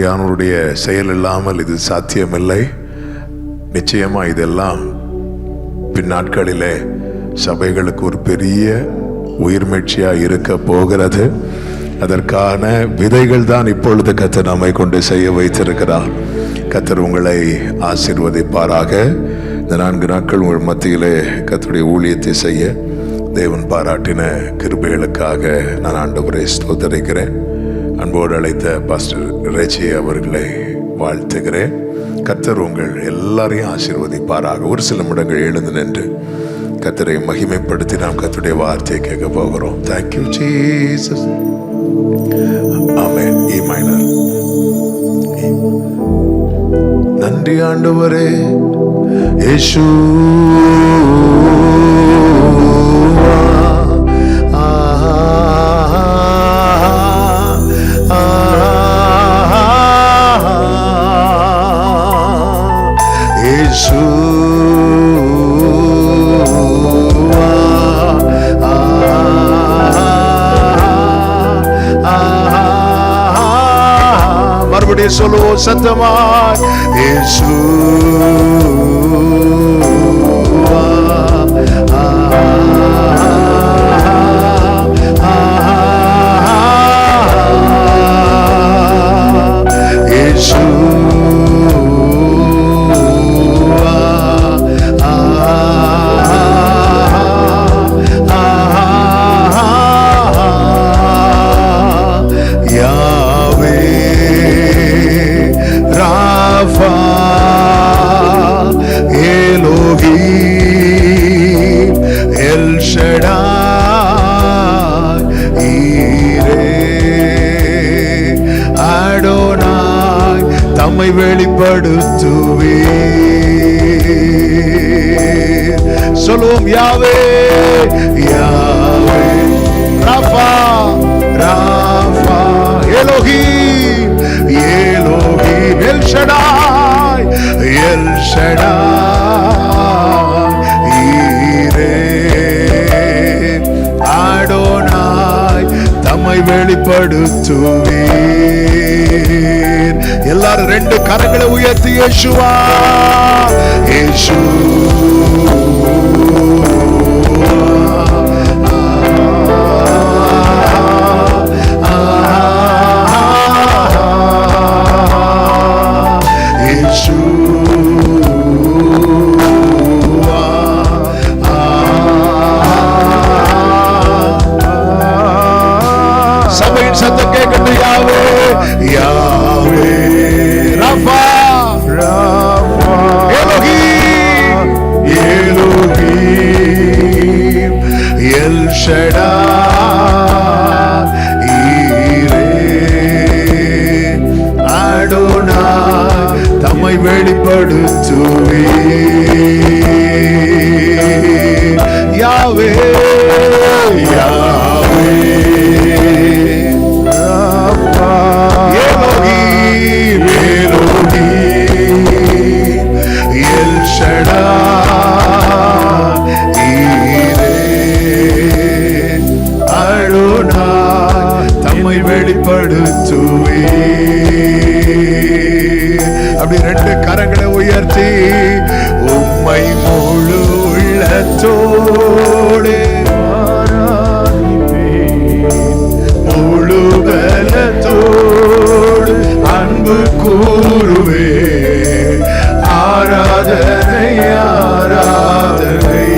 ஆவியானவருடைய செயல் இல்லாமல் இது சாத்தியமில்லை. நிச்சயமா இதெல்லாம் பின்னாட்களிலே சபைகளுக்கு ஒரு பெரிய உயிர்மெய்ச்சியா இருக்க போகிறது. அதற்கான விதைகள் தான் இப்பொழுது கர்த்தர் நம்மை கொண்டு செய்ய வைத்திருக்கிறார். கர்த்தர் உங்களை ஆசீர்வதிப்பாராக. இந்த 4 நாட்கள் உங்கள் மத்தியிலே கர்த்தருடைய ஊழியத்தை செய்ய தேவன் பாராட்டின கிருபைகளுக்காக நான் ஆண்டவரை ஸ்தோத்திரிக்கிறேன். அன்போடு அழைத்த பாஸ்டர் ரேச்சி அவர்களை வாழ்த்துகிறேன். கர்த்தர் உங்கள் எல்லாரையும் ஆசீர்வதிப்பாராக. ஒரு சில நிமிடங்கள் எழுந்து நின்று கர்த்தரை மகிமைப்படுத்தி நாம் கர்த்தருடைய வார்த்தையை கேட்க போகிறோம். Thank you Jesus. ஆமென். E minor. நன்றி ஆண்டவரே இயேசு. மறுபடியும் சொல்லுவோம் சத்தமாய். இயேசு தம்மை வெளிப்படுத்துவே. சொல்லுவோம் Yahweh Yahweh Rapha Rapha Elohim Elohim El Shaddai El Shaddai Jireh Adonai தம்மை வெளிப்படுத்துவே. எல்லாரும் 2 கரங்களை உயர்த்தி இயேசுவா இயேசு சபையின் சத்தம் கேட்கட்டும். Yahweh Yahweh Rapha Rapha Elohim Elohim El Shaddai Jireh Adonai தம்மை வெளிப்படுத்துவே. யாவே யாவே தம்மை வெளிப்படுத்துவே. அப்படி 2 கரங்களை உயர்த்தி உம்மை முழு உள்ளத்தோடு முழு பலத்தோடு அன்பு கூறுவே. ஆராதனை ஆராதனை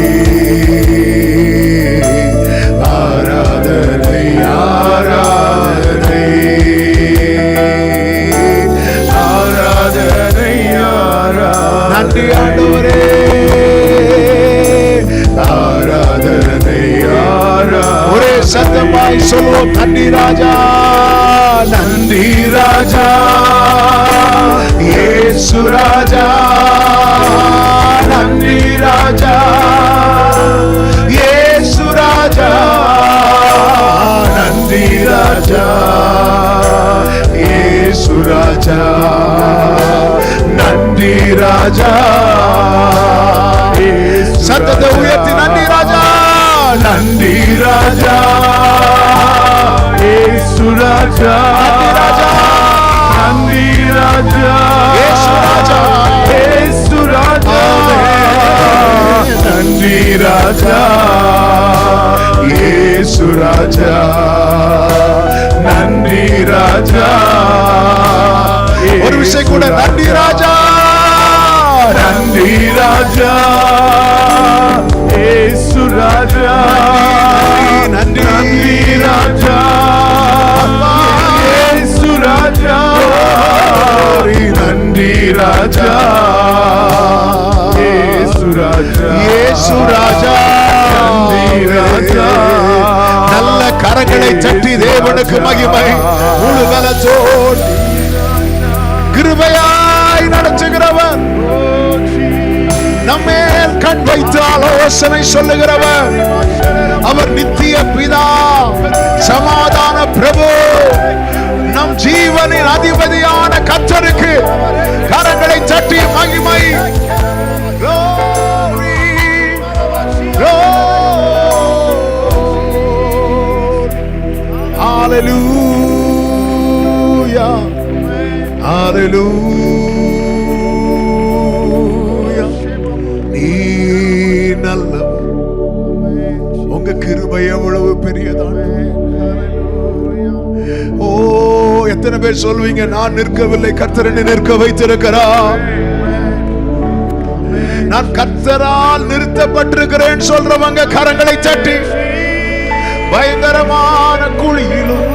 ஆராதனை ஆராதனை ஆராதனை ஆராதனை. நன்றி ஆண்டவரே ஆராதனை ஆராதனை. ஒரே சத்தமாய் சொல்லுவோம். நன்றி ராஜா நன்றி ராஜா இயேசு ராஜா நன்றி ராஜா இயேசு ராஜா நன்றி ராஜா இயேசு ராஜா நன்றி ராஜா. சத்தத்தை உயர்த்தி நன்றி ராஜா நன்றி ராஜா இயேசு ராஜா நன்றி ராஜா, இயேசு ராஜா, இயேசு ராஜா, நன்றி ராஜா, இயேசு ராஜா, நன்றி ராஜா. ஒரு விஷயம் கூட, நன்றி ராஜா, நன்றி ராஜா, இயேசு ராஜா, நன்றி ராஜா, இயேசு ராஜா, நன்றி ராஜா, இயேசு ராஜா, இயேசு ராஜா, நன்றி ராஜா. நல்ல கரங்களை தட்டி தேவனுக்கு மகிமை. முழு பலத்தோடு கிருபையாய் நடத்துகிறவர், நம்மேல் கண் வைத்து ஆலோசனை சொல்லுகிறவர், அவர் நித்திய பிதா, சமாதான பிரபு, நம் ஜீவனின் அதிபதியான கர்த்தருக்கு கரங்களை தட்டி மகிமை. Glory, glory, hallelujah, hallelujah. நீ நல்லவர், உங்க கிருபை எவ்வளவு பெரியதான். ஓ, எத்தனை பேர் சொல்வீங்க, நான் நிற்கவில்லை, கர்த்தர் என்னை நிற்க வைத்திருக்கிறார், நான் கர்த்தரால் நிறுத்தப்பட்டிருக்கிறேன் சொல்றவங்க கரங்களை தட்டி. பயங்கரமான குழியிலும்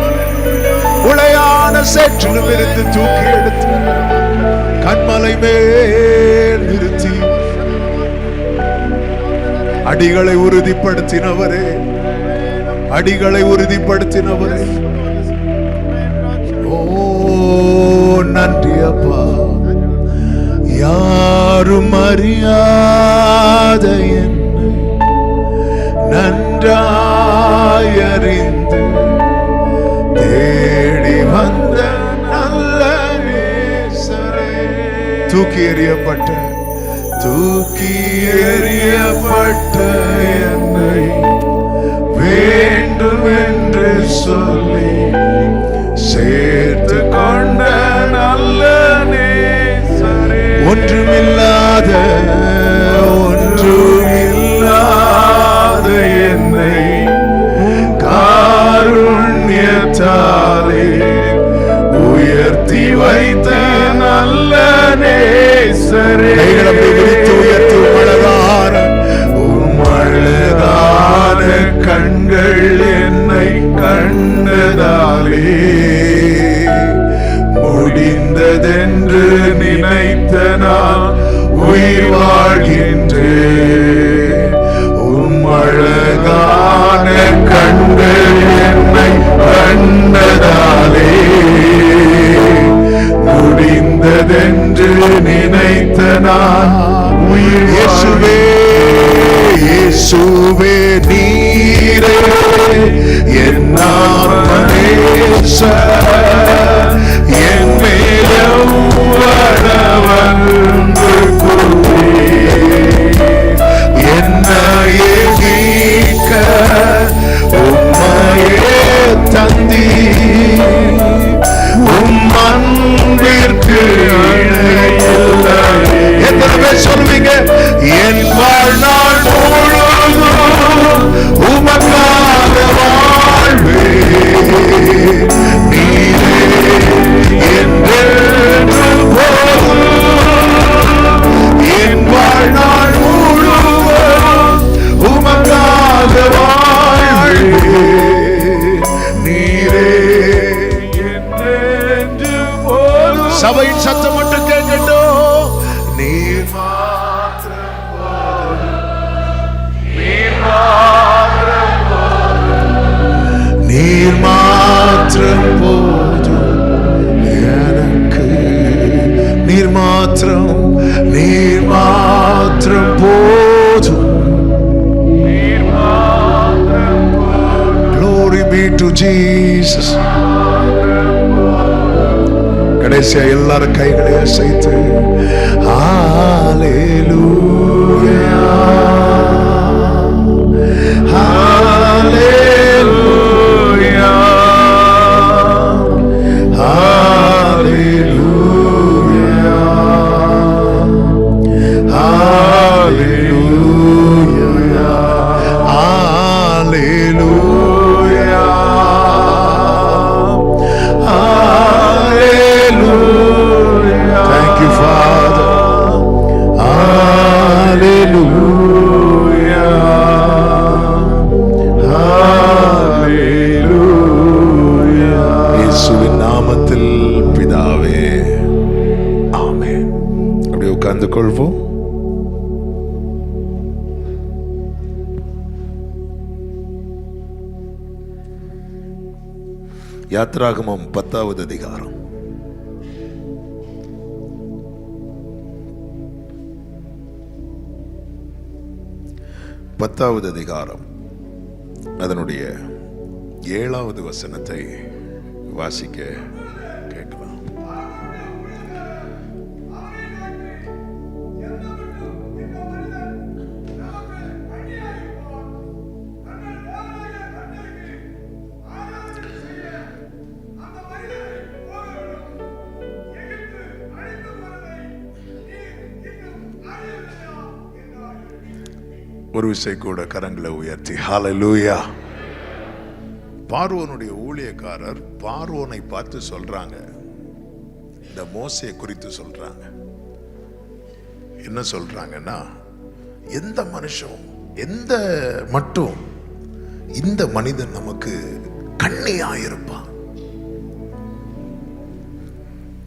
உளையான சேற்றிலும் இருந்து தூக்கி எடுத்து கண்மலை மேல் நிறுத்தி அடிகளை உறுதிப்படுத்தினவரே, அடிகளை உறுதிப்படுத்தினவரே, ஓ நன்றி அப்பா. யாரும் அறியாத என்னை நன்றாய் அறிந்து தேடி வந்த நல்ல நேசரே. தூக்கி எறியப்பட்ட என்னை வேண்டும் என்று சொல்லி சேர்த்து கொண்ட நல்ல நேசரே. ஒன்றுமில்லாத என்னை காருண்யத்தாலே உயர்த்தி வைத்த நல்ல நேசரே. உயர்த்தும் அழகான கண்கள் என்னை கண்டதாலே முடிந்ததென்று நினைத்த நான் உயிர் வாழ்கின்றேன். அழகான கண்கள் என்னை கண்டதாலே முடிந்ததென்று நினைத்த நான் உயிர். இயேசுவே, இயேசுவே நீரே என் நேசர், என் மேலும் வரவன்று கூறி என்னையே நீக்க உம்மையே தந்தி. அன்பிற்கு எத்தனை பேர் சொல்லுவீங்க, என் வாழ்நாள் முழுவதும் உமக்காக வாழ்வே நீரே என்றென்று போதும். என் வாழ்நாள் முழுவதும் உமக்காக வாழ்வே நீரே என்றென்று போதும். சபையின் சத்தம் மட்டும் கேட்கட்டும். நீர் மாத்திரம் போதும், நீர் மாத்திரம் போதும், நீர் மாத்திரம் போதும் எனக்கு. நீர் மாத்திரம், நீர் மாத்திரம் போதும், நீர் மாத்திரம் போதும். Glory be to Jesus. கடைசியா எல்லாரும் கைகளை அசைத்து ஹalleluya, ஹalleluya, ஹalleluya. உட்கார்ந்து கொள்வோம். யாத்ராகமம் 10வது அதிகாரம். அதனுடைய 7வது வசனத்தை வாசிக்க கேட்கலாம். ஒரு விசை கூட கரங்களை உயர்த்தி ஹல்லேலூயா. பார்வோனுடைய ஊழியக்காரர் பார்வோனை பார்த்து சொல்றாங்க, இந்த மோசேயை குறித்து சொல்றாங்க. என்ன சொல்றாங்கன்னா, எந்த மனுஷன் எந்த மட்டும் இந்த மனிதன் நமக்கு கண்ணியாயிருப்பான்,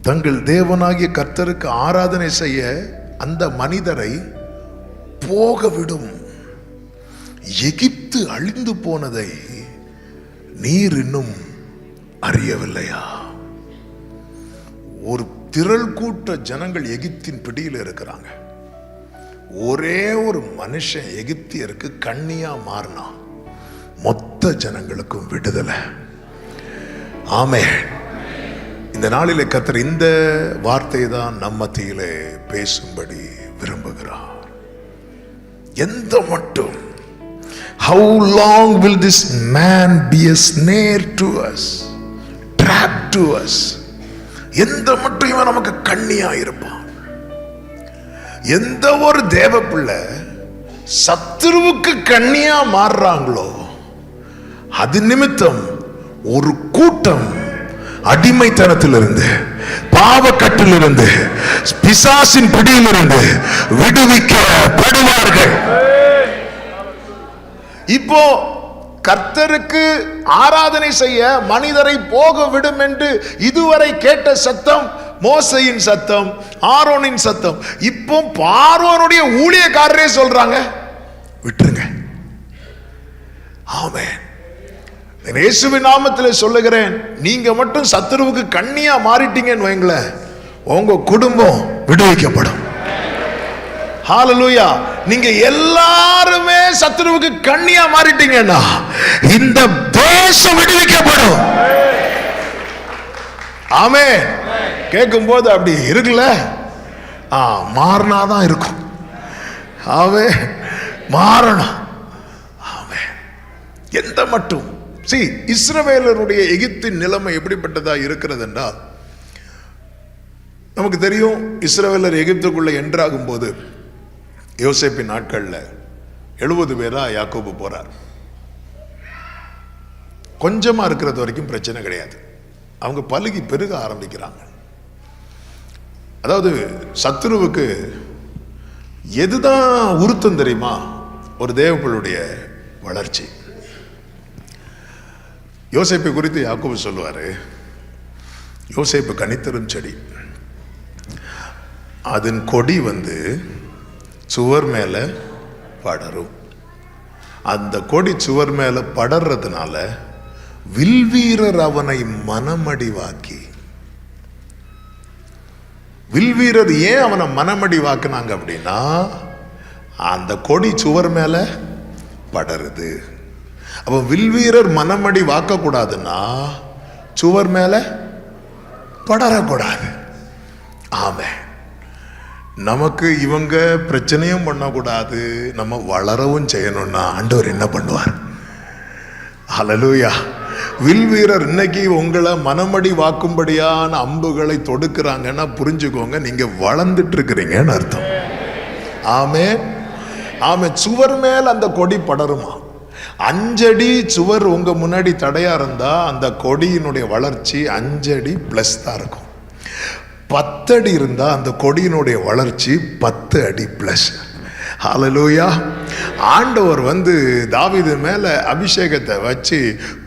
தங்கள் தேவனாகிய கர்த்தருக்கு ஆராதனை செய்ய அந்த மனிதரை போகவிடும். எகிப்து அழிந்து போனதை நீர் இன்னும் அறியவில்லையா? ஒரு திரள் கூட்ட ஜனங்கள் எகிப்தின் பிடியில் இருக்கிறாங்க. ஒரே ஒரு மனுஷன் எகிப்தியருக்கு கண்ணியா மாறினா மொத்த ஜனங்களுக்கும் விடுதலை. ஆமென். இந்த நாளிலே கர்த்தர் இந்த வார்த்தையை தான் நம்ம மத்தியிலே பேசும்படி விரும்புகிறார். எந்த மட்டும், how long will this man be a snare to us, trap to us? எந்த மட்டும் இவன் நமக்கு கண்ணியா இருப்பான்? எந்த ஒரு தேவ பிள்ளை சத்துருவுக்கு கண்ணியா மாறுறாங்களோ அது நிமித்தம் ஒரு கூட்டம் அடிமைத்தனத்திலிருந்து, பாவக்கட்டிலிருந்து, பிசாசின் பிடியிலிருந்து விடுவிக்கப்படுவார்கள். இப்போ கர்த்தருக்கு ஆராதனை செய்ய மனிதரை போக விடும் என்று இதுவரை கேட்ட சத்தம் மோசையின் சத்தம், ஆரோனின் சத்தம். இப்போ பார்வோனுடைய ஊழியக்காரரே சொல்றாங்க, விட்டுருங்க. ஆமென். இயேசுவின் நாமத்தில் சொல்லுகிறேன், நீங்க மட்டும் சத்துருவுக்கு கண்ணியா மாறிட்டீங்கன்னு வைங்களேன், உங்க குடும்பம் விடுவிக்கப்படும். ஹல்லேலூயா. நீங்க எல்லாருமே சத்துருவுக்கு கண்ணியா மாறிட்டீங்கன்னா இந்த தேசம் விடுவிக்கப்படும். ஆமென். கேட்கும் போது அப்படி இருக்குல்ல, மாறினாதான் இருக்கும். ஆமென். மாறணும். ஆமென். எந்த மட்டும் இஸ்ரவேலருடைய எகிப்தின் நிலைமை எப்படிப்பட்டதா இருக்கிறது என்றால், நமக்கு தெரியும், இஸ்ரவேலர் எகிப்துக்குள்ள என்ட்ராகும் போது யோசேப்பின் நாட்கள்ல 70 பேரா யாக்கோபு போறார். கொஞ்சமா இருக்கிறது வரைக்கும் பிரச்சனை கிடையாது. அவங்க பலுகி பெருக ஆரம்பிக்கிறாங்க. அதாவது சத்துருவுக்கு எதுதான் உருத்தம் தெரியுமா? ஒரு தேவர்களுடைய வளர்ச்சி. யோசேப்பை குறித்து யாக்கோபு சொல்லுவாரு, யோசேப்பு கனித்தரும் செடி, அதன் கொடி சுவர் மேல படரும். அந்த கொடி சுவர் மேல படறதுனால வில்வீரர் அவனை மனமடிவாக்கி. வில்வீரர் ஏன் அவனை மனமடிவாக்குனாங்க அப்படின்னா, அந்த கொடி சுவர் மேல படருது. அப்ப வில்வீரர் மனமடி வாக்க கூடாதுன்னா சுவர் மேல படரக்கூடாது. ஆமென். நமக்கு இவங்க பிரச்சனையும் பண்ணக்கூடாது, நம்ம வளரவும் செய்யணும்னா ஆண்டவர் என்ன பண்ணுவார்? ஹல்லேலூயா. வில்வீரர் இன்னைக்கு உங்களை மனமடி வாக்கும்படியான அம்புகளை தொடுக்கிறாங்கன்னா புரிஞ்சுக்கோங்க, நீங்க வளர்ந்துட்டு இருக்கிறீங்கன்னு அர்த்தம். ஆமென். ஆமென். சுவர் மேல் அந்த கொடி படருமா? 5 அடி சுவர் உங்க முன்னாடி தடையா இருந்தா அந்த கொடியினுடைய வளர்ச்சி 5 அடி பிளஸ் தான் இருக்கும். 10 அடி இருந்தா அந்த கொடியினுடைய வளர்ச்சி 10 அடி பிளஸ். ஹல்லேலூயா. ஆண்டவர் தாவீது மேல அபிஷேகத்தை வச்சு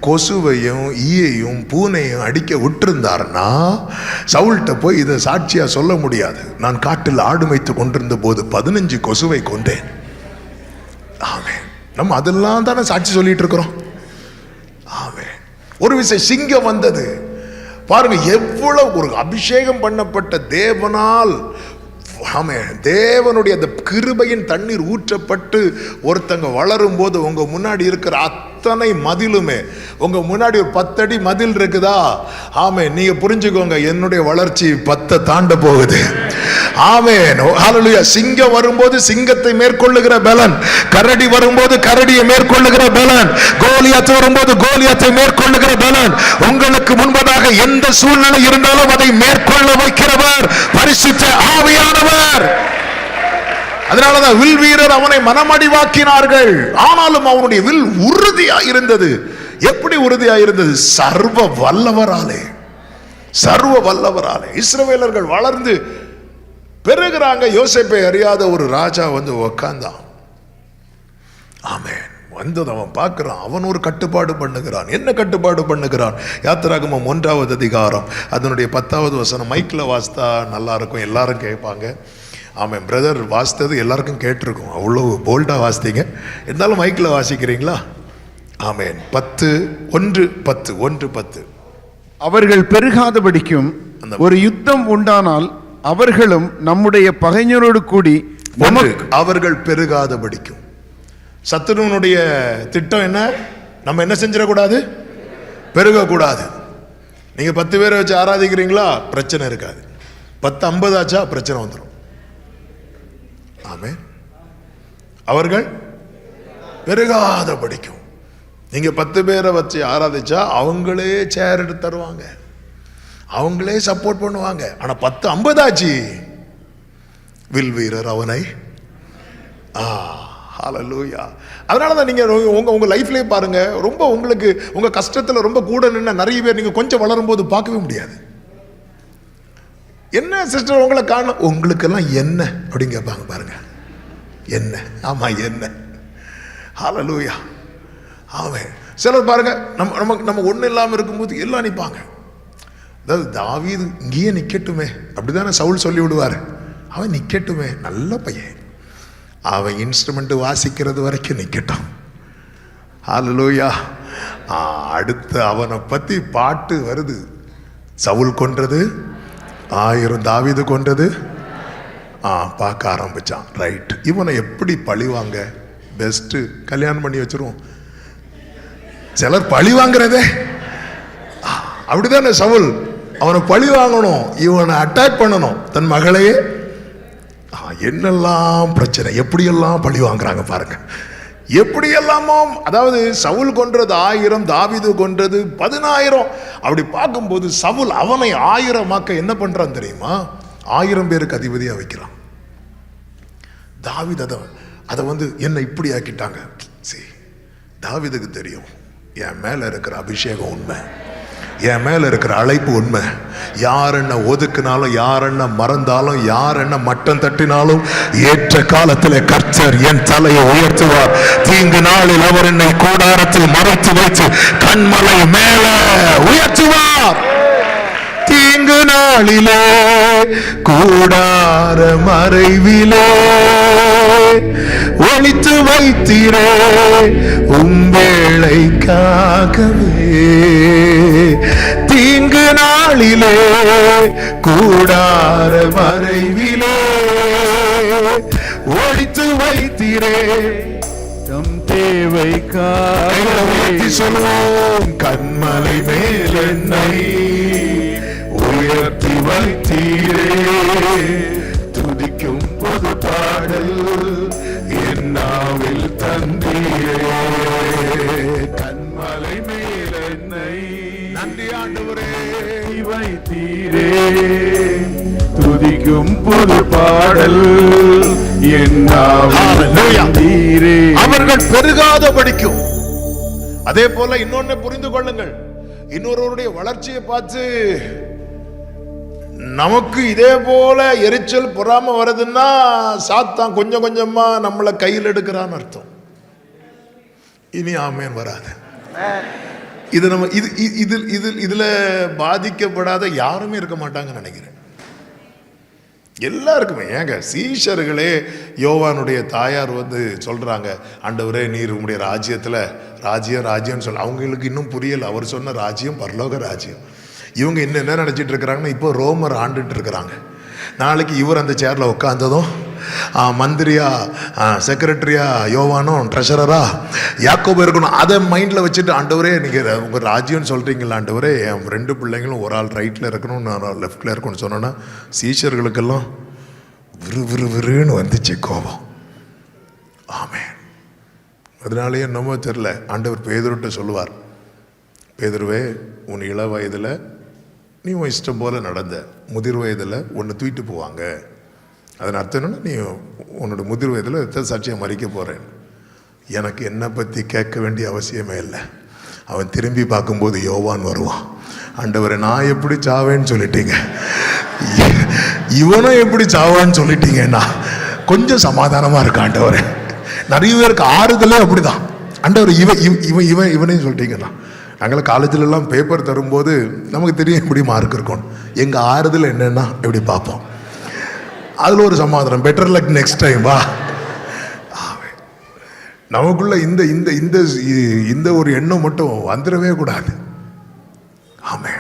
கொசுவையும் ஈயையும் பூனையும் அடிக்க விட்டிருந்தாருன்னா சவுல்கிட்ட போய் இதை சாட்சியா சொல்ல முடியாது. நான் காட்டில் ஆடு மேய்த்து கொண்டிருந்த போது 15 கொசுவை கொண்டேன். ஆமென். நம்ம அதெல்லாம் தானே சாட்சி சொல்லிட்டு இருக்கிறோம். ஆமென். ஒரு விஷயம், சிங்கம் வந்தது பாருங்க, எவ்வளவு ஒரு அபிஷேகம் பண்ணப்பட்ட தேவனால், தேவனுடைய அந்த கிருபையின் தண்ணீர் ஊற்றப்பட்டு ஒருத்தங்க வளரும் போது உங்க முன்னாடி இருக்கிற அத்தனை மதிலுமே, உங்க முன்னாடி ஒரு 10 அடி மதில் இருக்குதா, ஆமென், நீங்க புரிஞ்சுக்கோங்க, என்னுடைய வளர்ச்சி 10 தாண்ட போகுது. ஆமென். ஹல்லேலூயா. சிங்கம் வரும்போது சிங்கத்தை மேற்கொள்ளுகிற பலன், கரடி வரும்போது கரடியை மேற்கொள்ளுகிற பலன், கோலியாத் வரும்போது கோலியாத்தை மேற்கொள்ளுகிற பலன், உங்களுக்கு முன்பதாக எந்த சூழ்நிலை இருந்தாலும் அதை மேற்கொள்ள வைக்கிறவர் பரிசுத்த ஆவியானவர். அதனாலதான் வில் வீரர் அவனை மனமடிவாக்கினார்கள். ஆனாலும் அவனுடைய வில் உறுதியா இருந்தது. எப்படி உறுதியா இருந்தது? சர்வ வல்லவராலே. சர்வ வல்லவராலே இஸ்ரவேலர்கள் வளர்ந்து பெருகிறாங்க. யோசேப்பை அறியாத ஒரு ராஜா உட்கார்ந்தான். ஆமென். அவன் பார்க்கிறான், அவன் ஒரு கட்டுப்பாடு பண்ணுகிறான். என்ன கட்டுப்பாடு பண்ணுகிறான்? யாத்திராகமம் 1வது அதிகாரம் அதனுடைய 10வது வசனம். மைக்கில் வாசித்தா நல்லா இருக்கும், எல்லாரும் கேட்பாங்க. ஆமாம், பிரதர் வாசித்தது எல்லாருக்கும் கேட்டிருக்கும், அவ்வளோ போல்டாக வாசித்தீங்க. இருந்தாலும் மைக்கில் வாசிக்கிறீங்களா? ஆமென். 1:10 அவர்கள் பெருகாதபடிக்கும் ஒரு யுத்தம் உண்டானால் அவர்களும் நம்முடைய பகைஞரோடு கூடி அவர்கள் பெருகாதபடிக்கும். சத்துருவனுடைய திட்டம் என்ன? நம்ம என்ன செஞ்சிடக்கூடாது? பெருகக்கூடாது. நீங்க 10 பேரை வச்சு ஆராதிக்கிறீங்களா, பிரச்சனை இருக்காது. 10-50 ஆச்சா பிரச்சனை வந்துடும். ஆமென். அவர்கள் பெருகாதபடிக்கும். நீங்க 10 பேரை வச்சு ஆராதிச்சா அவங்களே சேர் எடுத்து தருவாங்க, அவங்களே சப்போர்ட் பண்ணுவாங்க. ஆனா 10-50 ஆச்சு, வில் வீரர் அவனை. ஹல்லேலூயா. அதனால தான் நீங்க உங்க லைஃப்லயே பாருங்க, ரொம்ப உங்களுக்கு உங்க கஷ்டத்துல ரொம்ப கூட நின்ன நிறைய பேர் நீங்க கொஞ்சம் வளரும் போது பார்க்கவே முடியாது. என்ன சிஸ்டர் உங்களை காணும், உங்களுக்கெல்லாம் என்ன அப்படின்னு கேட்பாங்க பாருங்க. என்ன? ஆமா, என்ன? ஹல்லேலூயா. ஆமென். சிலர் பாருங்க, நம்ம ஒண்ணு இல்லாம இருக்கும்போது எல்லாம் நிற்பாங்க. அதாவது தாவீது இங்கேயே நிக்கட்டுமே அப்படிதானே சவுல் சொல்லி விடுவாரு. அவன் நிக்கட்டுமே, நல்ல பையன், அவன் இன்ஸ்ட்ருமெண்ட் வாசிக்கிறது வரைக்கும் நிக்கட்டும். ஹல்லேலூயா. அடுத்து அவனை பத்தி பாட்டு வருது. சவுல் கொன்றது 1000, தாவீது கொன்றது. பார்க்க ஆரம்பிச்சான். ரைட், இவனை எப்படி பழிவாங்க? பெஸ்ட், கல்யாணம் பண்ணி வச்சிருவோம். சிலர் பழி வாங்குறதே அப்படிதானே. சவுல் அவனை பழி வாங்கணும், இவனை அட்டாக் பண்ணணும், தன் மகளையே. என்னெல்லாம் பிரச்சனை, எப்படியெல்லாம் பழி வாங்குறாங்க பாருங்க, எப்படியெல்லாமோ. அதாவது சவுல் கொன்றது 1000, தாவீது கொன்றது 10000. அப்படி பார்க்கும்போது சவுல் அவனை 1000 என்ன பண்றான் தெரியுமா? 1000 பேருக்கு அதிபதியா வைக்கிறான். தாவீது அதை என்ன இப்படி ஆக்கிட்டாங்க. சரி, தாவீதுக்கு தெரியும், என் மேல இருக்கிற அபிஷேகம் உண்மை, என் மேல இருக்கிற அழைப்பு உண்மை. யார் என்ன ஒதுக்குனாலும், யார் என்ன மறந்தாலும், யார் என்ன மட்டம் தட்டினாலும், ஏற்ற காலத்தில் கர்த்தர் என் தலையை உயர்த்துவார். தீங்கு நாளில் அவர் என்னை கூடாரத்தில் மறைத்து வைத்து கண்மலை மேல உயர்த்துவார். தீங்கு நாளிலே கூடார மறைவிலே ஒளித்து வைத்தீரே உம்வேளைக்காகவே. தீங்கு நாளிலே கூடார மறைவிலே ஒளித்து வைத்தீரே தம் தேவைக்காக சொல்வோம். கண்மலை மேல் என்னை உயர்த்தி வைத்தீரே, துதிக்கும் பொது பாடல் என்னாவில் தந்தீரே. கண்மலை மேல் என்னை, நன்றி ஆண்டவரே, வைத்தீரே, துதிக்கும் பொது பாடல் என்னாவில். அவர்கள் பெருகாத படிக்கும். அதே போல இன்னொன்னு புரிந்து கொள்ளுங்கள், இன்னொருவருடைய வளர்ச்சியை பார்த்து நமக்கு இதே போல எரிச்சல் பொறாம வருதுன்னா சாத்தான் கொஞ்சம் கொஞ்சமா நம்மளை கையில் எடுக்கிறான்னு அர்த்தம். இனி ஆமேன் வராது. இது நம்ம இதுல பாதிக்கப்படாத யாருமே இருக்க மாட்டாங்கன்னு நினைக்கிறேன். எல்லாருக்குமே. ஏங்க சீஷர்களே யோவானுடைய தாயார் வந்து சொல்றாங்க, ஆண்டவரே நீர் உங்களுடைய ராஜ்யத்துல ராஜ்யம் சொல்ல. அவங்களுக்கு இன்னும் புரியல அவர் சொன்ன ராஜ்யம் பரலோக ராஜ்யம். இவங்க இன்னும் என்ன நினைச்சிட்டு இருக்கிறாங்கன்னா, இப்போ ரோமர் ஆண்டுட்டு இருக்கிறாங்க. நாளைக்கு இவர் அந்த சேர்ல உட்காந்ததும் மந்திரியா செக்ரட்டரியா யோவானும் ட்ரெஷரரா யாக்கோபு இருக்கணும். அதை மைண்டில் வச்சுட்டு, ஆண்டவரே நீங்கள் உங்கள் ராஜ்யம்னு சொல்கிறீங்களா ஆண்டவரே, என் 2 பிள்ளைங்களும் ஒரு ஆள் ரைட்டில் இருக்கணும், நான் லெஃப்டில் இருக்கணும்னு சொன்னோன்னா சீஷர்களுக்கெல்லாம் விறுவிறுன்னு வந்துச்சு கோபம். ஆமென். அதனாலேயே என்னமோ தெரில, ஆண்டவர் பேதுருட்ட சொல்லுவார், பேதுருவே உன் இள வயதில் நீ உன் இஷ்டம் போல் நடந்த, முதிர் வயதில் உன்னை தூக்கிட்டு போவாங்க. அதன் அர்த்தம் என்னன்னா, நீ உன்னோட முதிர் வயதில் சாட்சியம் மறிக்க போகிறேன். எனக்கு என்னை பற்றி கேட்க வேண்டிய அவசியமே இல்லை. அவன் திரும்பி பார்க்கும்போது யோவான் வருவான், ஆண்டவரை நான் எப்படி சாவேன்னு சொல்லிட்டீங்க, இவனும் எப்படி சாவான்னு சொல்லிட்டீங்கன்னா கொஞ்சம் சமாதானமாக இருக்கு ஆண்டவரே. நிறைய பேருக்கு ஆறுதலே அப்படிதான், ஆண்டவர் இவனையும் சொல்லிட்டீங்கன்னா. நாங்கள் காலேஜிலலாம் பேப்பர் தரும்போது நமக்கு தெரியும் எப்படி மார்க் இருக்கும். எங்கள் ஆறுதல் என்னன்னா எப்படி பார்ப்போம், அதில் ஒரு சமாதானம், பெட்டர் லக் நெக்ஸ்ட் டைம் வா. நமக்குள்ள இந்த இந்த இந்த இந்த ஒரு எண்ணம் மட்டும் வந்துடவே கூடாது. ஆமே.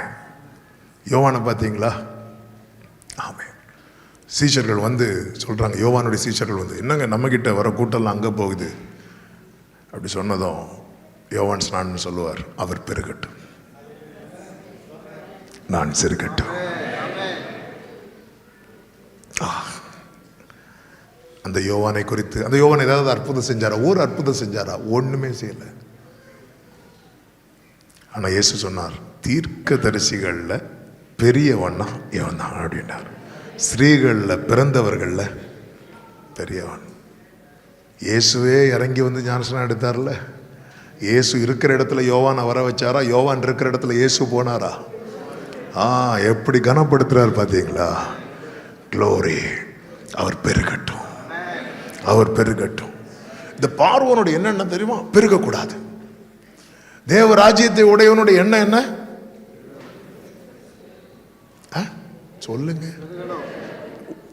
யோவானை பார்த்தீங்களா? ஆமே. சீஷர்கள் வந்து சொல்றாங்க, யோவானுடைய சீஷர்கள் வந்து, என்னங்க நம்ம கிட்ட வர கூட்டம்லாம் அங்கே போகுது அப்படி சொன்னதும் யோவான் ஸ்நானன் சொல்லுவார், அவர் பெருகட்டும் நான் சிறுகட்டும். அந்த யோவானை குறித்து, அந்த யோவான் ஏதாவது அற்புதம் செஞ்சாரா? ஒரு அற்புதம் செஞ்சாரா? ஒண்ணுமே செய்யல. ஆனா இயேசு சொன்னார், தீர்க்க தரிசிகள்ல பெரியவன்னா இவன் தான் அப்படின்னார். ஸ்ரீகள்ல பிறந்தவர்கள்ல பெரியவன். இயேசுவே இறங்கி வந்து ஞானஸ்நானம் எடுத்தார்ல. இயேசு இருக்கிற இடத்துல யோவான் வர வச்சாரா? யோவான் இருக்கிற இடத்துல இயேசு போனாரா? எப்படி கனப்படுத்துறாரு பார்த்தீங்களா? க்ளோரி. அவர் பெருகட்டும், அவர் பெருகட்டும். இந்த பார்வோனுடைய எண்ணம் என்ன தெரியுமா? பெருகக்கூடாது. தேவ ராஜ்யத்தை உடையவனுடைய எண்ணம் என்ன? சொல்லுங்க.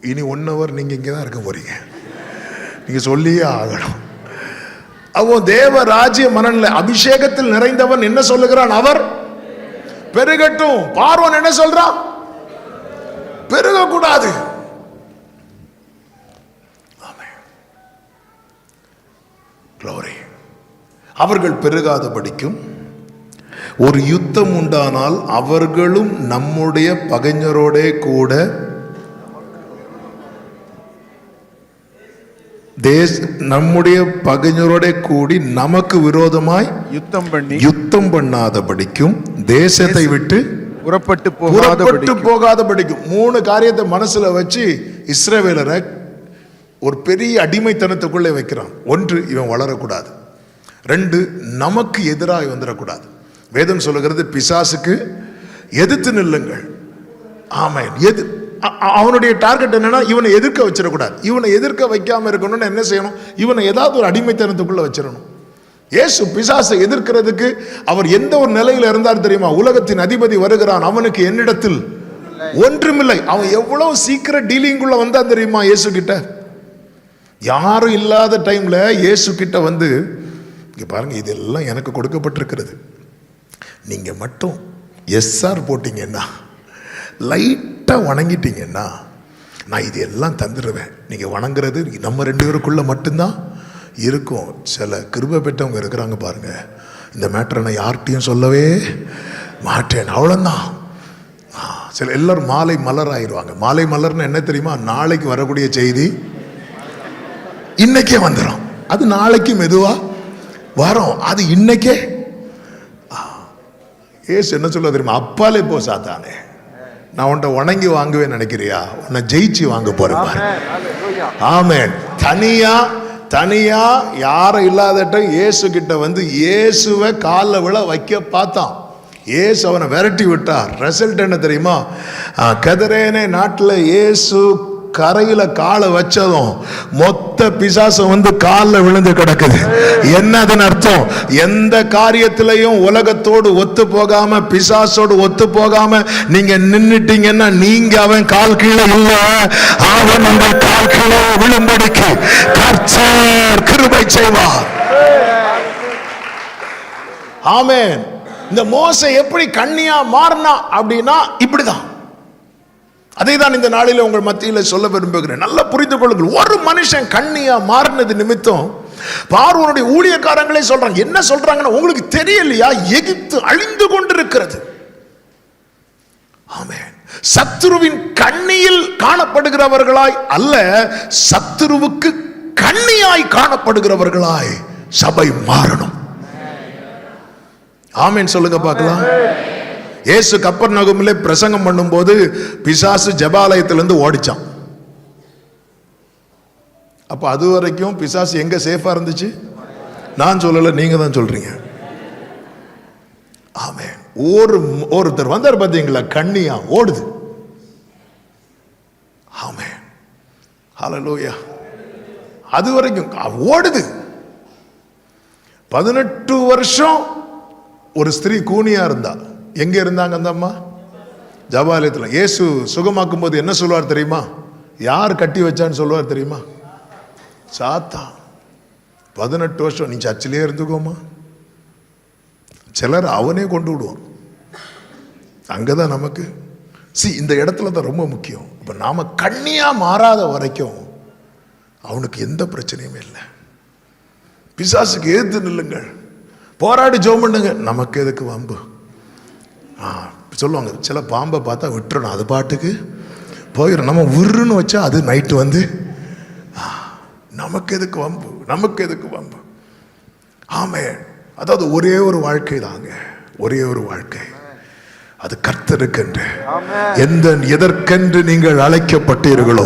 இனி 1 hour நீங்க இங்கதான் இருக்க போறீங்க, நீங்க சொல்லியே ஆகணும். அவன் தேவ ராஜ்ய மனநிலை அபிஷேகத்தில் நிறைந்தவன் என்ன சொல்லுகிறான்? அவர் பெருகட்டும். பார்வோன் என்ன சொல்றான்? பெருகக்கூடாது. அவர்கள் பெருகாதபடிக்கும் ஒரு யுத்தம் உண்டானால் அவர்களும் நம்முடைய பகைஞரோட கூட நம்முடைய பகைஞரோட கூடி நமக்கு விரோதமாய் யுத்தம் பண்ணாதபடிக்கும் தேசத்தை விட்டு புறப்பட்டு போகாதபடிக்கும். 3 காரியத்தை மனசுல வச்சு இஸ்ரவேலரை ஒரு பெரிய அடிமைத்தனத்துக்குள்ளே வைக்கிறான். 1, இவன் வளரக்கூடாது. 2, நமக்கு எதிராக வந்துடக்கூடாது. வேதம் சொல்லுகிறது, பிசாசுக்கு எதிர்த்து நில்லுங்கள். ஆமென். அவனுடைய டார்கெட் என்னன்னா, இவனை எதிர்க்க வச்சிடக்கூடாது. இவனை எதிர்க்க வைக்காம இருக்கணும்னு என்ன செய்யணும்? இவனை ஏதாவது ஒரு அடிமைத்தனத்துக்குள்ள வச்சிடணும். இயேசு பிசாசை எதிர்க்கிறதுக்கு அவர் எந்த ஒரு நிலையில இருந்தார் தெரியுமா? உலகத்தின் அதிபதி வருகிறான், அவனுக்கு என்னிடத்தில் ஒன்றுமில்லை. அவன் எவ்வளவு சீக்கிரம் டீலிங்குள்ள வந்தான் தெரியுமா? இயேசு கிட்ட யாரும் இல்லாத டைம்ல இயேசு கிட்ட வந்து, இங்க பாருங்க, இதெல்லாம் எனக்கு கொடுக்கப்பட்டிருக்கிறது, நீங்க மட்டும் எஸ்ஆர் போட்டீங்கன்னா, லைட்டா வணங்கிட்டீங்கன்னா நான் இது எல்லாம் தந்துடுவேன். நீங்க வணங்குறது நம்ம 2 பேருக்குள்ள மட்டும்தான் இருக்கும். சில கிருபை பெற்றவங்க இருக்கிறாங்க பாருங்க, இந்த மேட்டரை நான் யார்கிட்டையும் சொல்லவே மாட்டேன், அவ்வளோதான். சில எல்லாரும் மாலை மலர் ஆயிடுவாங்க. மாலை மலர்னு என்ன தெரியுமா? நாளைக்கு வரக்கூடிய செய்தி இன்னைக்கே வந்துடும். அது நாளைக்கு மெதுவா வரும், அது இன்னைக்கே. ஏசு என்ன சொல்ல தெரியுமா? அப்பாலே போ சாத்தானே, நான் உன்னை வணங்கி வாங்குவேன் நினைக்கிறியா? உன்னை ஜெயிச்சு வாங்க போறேன். ஆமென். தனியா யாரும் இல்லாதட்ட இயேசு கிட்ட வந்து இயேசுவை காலில் விழ வைக்க பார்த்தான். இயேசு அவனை விரட்டி விட்டார். ரிசல்ட் என்ன தெரியுமா? கதரேனே நாட்டில் இயேசு கரையில காலை வச்சதும் மொத்த பிசாசம் வந்து காலில் விழுந்து கிடக்குது. என்னதுன்னு அர்த்தம்? எந்த காரியத்திலையும் உலகத்தோடு ஒத்து போகாம, பிசாசோடு ஒத்து போகாம நீங்க நின்னுட்டீங்கன்னா நீங்க அவன் கால் கீழே இல்ல, அவன் உங்கள் கால் கீழே விழும்படிக்கு கர்த்தர் கிருபை செய்வார். ஆமென். இந்த மோசே எப்படி கன்னியா மாறினா அப்படின்னா இப்படிதான். அதை தான் இந்த நாளில் உங்கள் மத்தியில் சொல்ல விரும்புகிறேன். நல்லா புரிந்து கொள்ளுங்கள். ஒரு மனுஷன் கன்னியா மாறினது நிமித்தம் பார்வோனுடைய ஊழியக்காரங்களே சொல்றாங்க. என்ன சொல்றாங்கன்னா, உங்களுக்கு தெரியலையா எகிப்து அழிந்து கொண்டிருக்கிறது. ஆமென். சத்துருவின் கண்ணியில் காணப்படுகிறவர்களாய் அல்ல, சத்துருவுக்கு கண்ணியாய் காணப்படுகிறவர்களாய் சபை மாறணும். ஆமென் சொல்லுங்க பார்க்கலாம். இயேசு கப்பர்நகூமிலே பிரசங்கம் பண்ணும்போது பிசாசு ஜெபாலயத்திலிருந்து ஓடிச்சான். அப்ப அது வரைக்கும் பிசாசு எங்க சேஃபா இருந்துச்சு? நான் சொல்லல, நீங்க தான் சொல்றீங்க. ஆமென். ஒருத்தர் வந்தார் பாத்தீங்களா, கண்ணியா ஓடுது. ஆமென். ஹல்லேலூயா. அது வரைக்கும் ஓடுது. 18 வருஷம் ஒரு ஸ்திரீ கூனியா இருந்தா. எங்க இருந்தாங்க அந்த அம்மா? ஜபாலயத்தில். இயேசு சுகமாக்கும் போது என்ன சொல்லுவார் தெரியுமா? யார் கட்டி வச்சான்னு சொல்லுவார் தெரியுமா? சாத்தான். 18 வருஷம் நீ சர்ச்சிலே இருந்துக்கோமா. சிலர் அவனே கொண்டு விடுவான். அங்கதான் நமக்கு இந்த இடத்துல தான் ரொம்ப முக்கியம். இப்ப நாம கண்ணியா மாறாத வரைக்கும் அவனுக்கு எந்த பிரச்சனையும் இல்லை. பிசாசுக்கு எதிர்த்து நில்லுங்கள், போராடி ஜெபம் பண்ணுங்க. நமக்கு எதுக்கு வம்பு? சொல்லுவாங்க, சில பாம்பை பார்த்தா விட்டுறணும், அது பாட்டுக்கு போயிடும். நம்ம உருன்னு வச்சா அது நைட்டு வந்து நமக்கு எதுக்கு வம்பு? நமக்கு எதுக்கு வம்பு? ஆமென். அதாவது ஒரே ஒரு வாழ்க்கை தாங்க, ஒரே ஒரு வாழ்க்கை. அது கர்த்தருக்கென்று. எதற்கென்று நீங்கள் அழைக்கப்பட்டீர்களோ,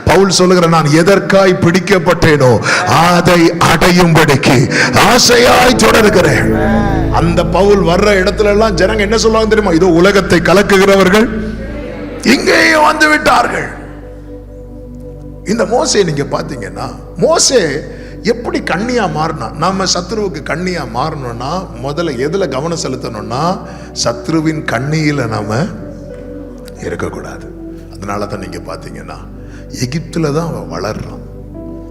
பவுல் சொல்லுகிற, நான் எதற்காய் பிடிக்கப்பட்டேனோ அதை அடையும்படிக்கு ஆசையாய் தொடர்கிறேன். அந்த பவுல் வர்ற இடத்துல எல்லாம் ஜனங்க என்ன சொல்லுவாங்க தெரியுமா? இதோ உலகத்தை கலக்குகிறவர்கள் இங்கேயும் வந்து விட்டார்கள். இந்த மோசே நீங்க பாத்தீங்கன்னா, மோசே எப்படி கண்ணியா மாறினா? நம்ம சத்ருவுக்கு கண்ணியா மாறணும்னா முதல்ல எதுல கவனம் செலுத்தணும்னா, சத்ருவின் கண்ணியில நாம இருக்கக்கூடாது. அதனால தான் நீங்க பாத்தீங்கன்னா எகிப்துல தான் அவன் வளர்றான்.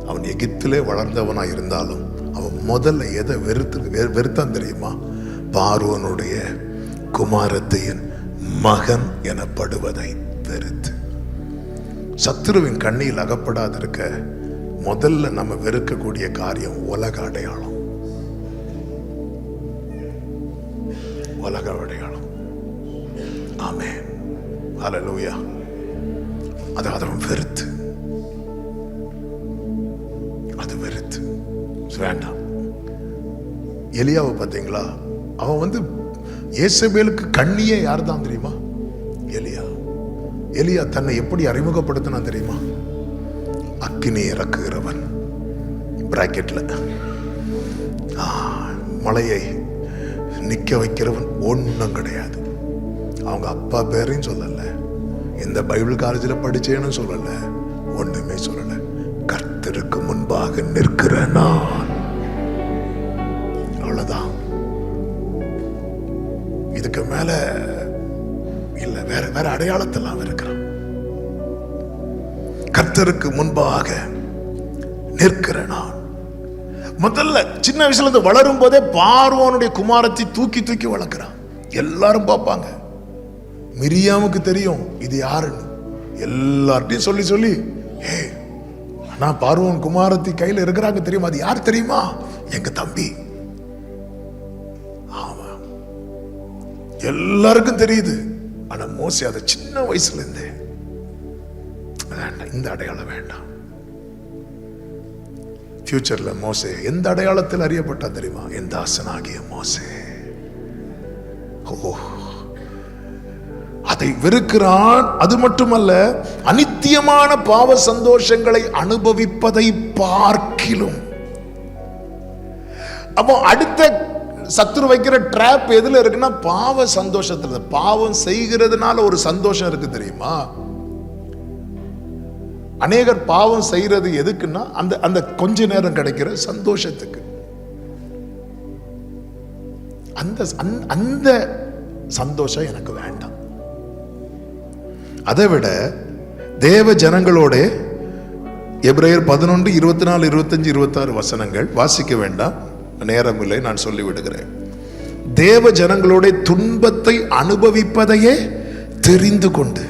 அவன் எகிப்திலே வளர்ந்தவனா இருந்தாலும் அவன் முதல்ல எதை வெறுத்தான் தெரியுமா? பார்வோனுடைய குமாரத்தின் மகன் எனப்படுவதை வெறுத்து. சத்துருவின் கண்ணியில் அகப்படாதிருக்க முதல்ல நம்ம வெறுக்கக்கூடிய காரியம் உலக அடையாளம். உலக அடையாளம். ஆமென். ஹல்லேலூயா. அதை வெறுத்து, அது வெறுத்து வேண்டாம். எலியாவை பார்த்தீங்களா? அவன் வந்து இயேசபேலுக்கு கண்ணியே யார் தான் தெரியுமா? எலியா. எலியா தன்னை எப்படி அறிமுகப்படுத்தினா தெரியுமா? அக்கினி இறக்குகிறவன், பிராக்கெட்ல மலையை நிக்க வைக்கிறவன். ஒன்றும் கிடையாது. அவங்க அப்பா பேரையும் சொல்லல, இந்த பைபிள் காலேஜில் படிச்சேன்னு சொல்லல, ஒண்ணுமே சொல்லல. கர்த்தருக்கு முன்பாக நிற்கிற நான், அவ்வளவுதான். இதுக்கு மேல இல்ல. வேற அடையாளத்தெல்லாம் இருக்கிறான். கர்த்தருக்கு முன்பாக நிற்கிற நான். முதல்ல சின்ன வயசுல இருந்து வளரும் போதே பார்வோனுடைய குமாரத்தை தூக்கி தூக்கி வளர்க்கிறான். எல்லாரும் பார்ப்பாங்க. மிரியாமுக்கு தெரியும் இது யாருன்னு. எல்லார்ட்டையும் சொல்லி சொல்லி, ஆனா பார்வோன் குமாரத்தி கையில இருக்கிறாங்க தெரியுமா? அது யார் தெரியுமா? எங்க தம்பி. ஆமா, எல்லாருக்கும் தெரியுது. ஆனா மோசே அதை சின்ன வயசுல இருந்தே வேண்டாம், இந்த அடையாளம் வேண்டாம். ஃபியூச்சர்ல மோசே எந்த அடையாளத்தில் அறியப்பட்டா தெரியுமா? என் தாசனாகிய மோசே. ஓ, அதை வெறுக்கிறான். அது மட்டுமல்ல, அனித்தியமான பாவ சந்தோஷங்களை அனுபவிப்பதை பார்க்கிலும். அப்போ அடுத்த சத்துரு வைக்கிற ட்ராப் எதுல இருக்குன்னா பாவ சந்தோஷத்துல. பாவம் செய்கிறதுனால ஒரு சந்தோஷம் இருக்கு தெரியுமா? அநேகர் பாவம் செய்யறது எதுக்குன்னா அந்த அந்த கொஞ்ச நேரம் கிடைக்கிற சந்தோஷத்துக்கு. அந்த அந்த சந்தோஷம் எனக்கு வேண்டாம். அதை விட தேவ ஜனங்களோட எபிரேயர் 11, 24, 25, 26 வசனங்கள் வாசிக்க வேண்டாம், நேரம் இல்லை, நான் சொல்லிவிடுகிறேன். தேவ ஜனங்களோட துன்பத்தை அனுபவிப்பதையே தெரிந்து கொண்டு,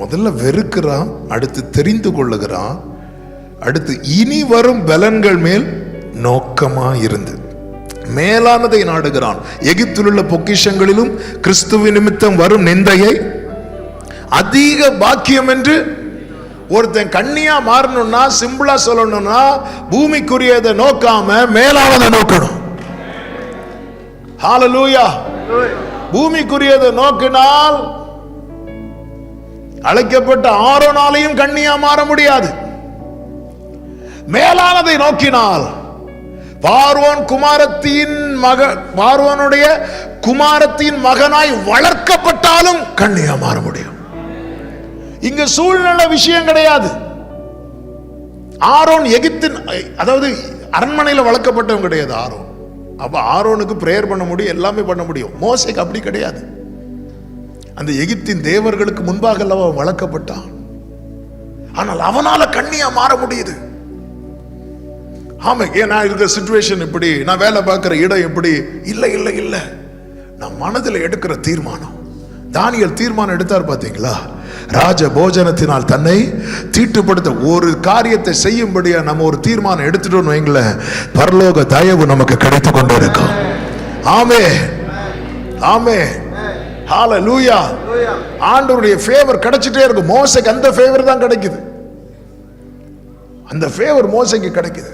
முதல்ல வெறுக்கிறான், அடுத்து தெரிந்து கொள்ளுகிறான், அடுத்து இனி வரும் பலன்கள் மேல் நோக்கமா இருந்து மேலானதை நாடுகிறான். எகிப்தில் உள்ள பொக்கிஷங்களிலும் கிறிஸ்துவின் நிமித்தம் வரும் நிந்தையை அதிக பாக்கியம் என்று. ஒருத்தன் கண்ணியா மாறணும்னா, சிம்பிளா சொல்லணும்னா, பூமிக்குரியதை நோக்காம மேலானதை நோக்கணும். ஹல்லேலூயா. பூமிக்குரியதை நோக்கினால் அழைக்கப்பட்ட ஆரோனாலையும் கண்ணியா மாற முடியாது. மேலானதை நோக்கினால் பார்வோன் குமாரத்தின் பார்வோனுடைய குமாரத்தின் மகனாய் வளர்க்கப்பட்டாலும் கண்ணியா மாற முடியும். இங்க சூழ்நிலை விஷயம் கிடையாது. ஆரோன் எகிப்தின், அதாவது அரண்மனையில் வளர்க்கப்பட்டவன் கிடையாது ஆரோன். அப்ப ஆரோனுக்கு பிரேயர் பண்ண முடியும், எல்லாமே பண்ண முடியும். மோசேக்கு அப்படி கிடையாது. அந்த எகிப்தின் தேவர்களுக்கு முன்பாக அவன் வளர்க்கப்பட்டான். ஆனால் அவனால கண்ணியா மாற முடியுது. ஆமா, ஏன் நான் இருக்கிற சிச்சுவேஷன் இப்படி, நான் வேலை பார்க்கிற இடம் எப்படி, இல்ல இல்ல இல்ல, நான் மனதில் எடுக்கிற தீர்மானம். தானியேல் தீர்மானம் எடுத்தார் பாத்தீங்களா? ராஜ போஜனத்தினால் தன்னை தீட்டுப்படுத்த ஒரு காரியத்தை செய்யும்படியா நம்ம ஒரு தீர்மானம் எடுத்துட்டோம் வைங்களேன், பரலோக தயவு நமக்கு கிடைத்து கொண்டே இருக்கும். ஆமே ஆமே, ஹல்லேலூயா. ஆண்டவருடைய ஃபேவர் கிடைச்சிட்டே இருக்கும். மோசேக்கு அந்த ஃபேவர் தான் கிடைக்குது. அந்த ஃபேவர் மோசேக்கு கிடைக்குது.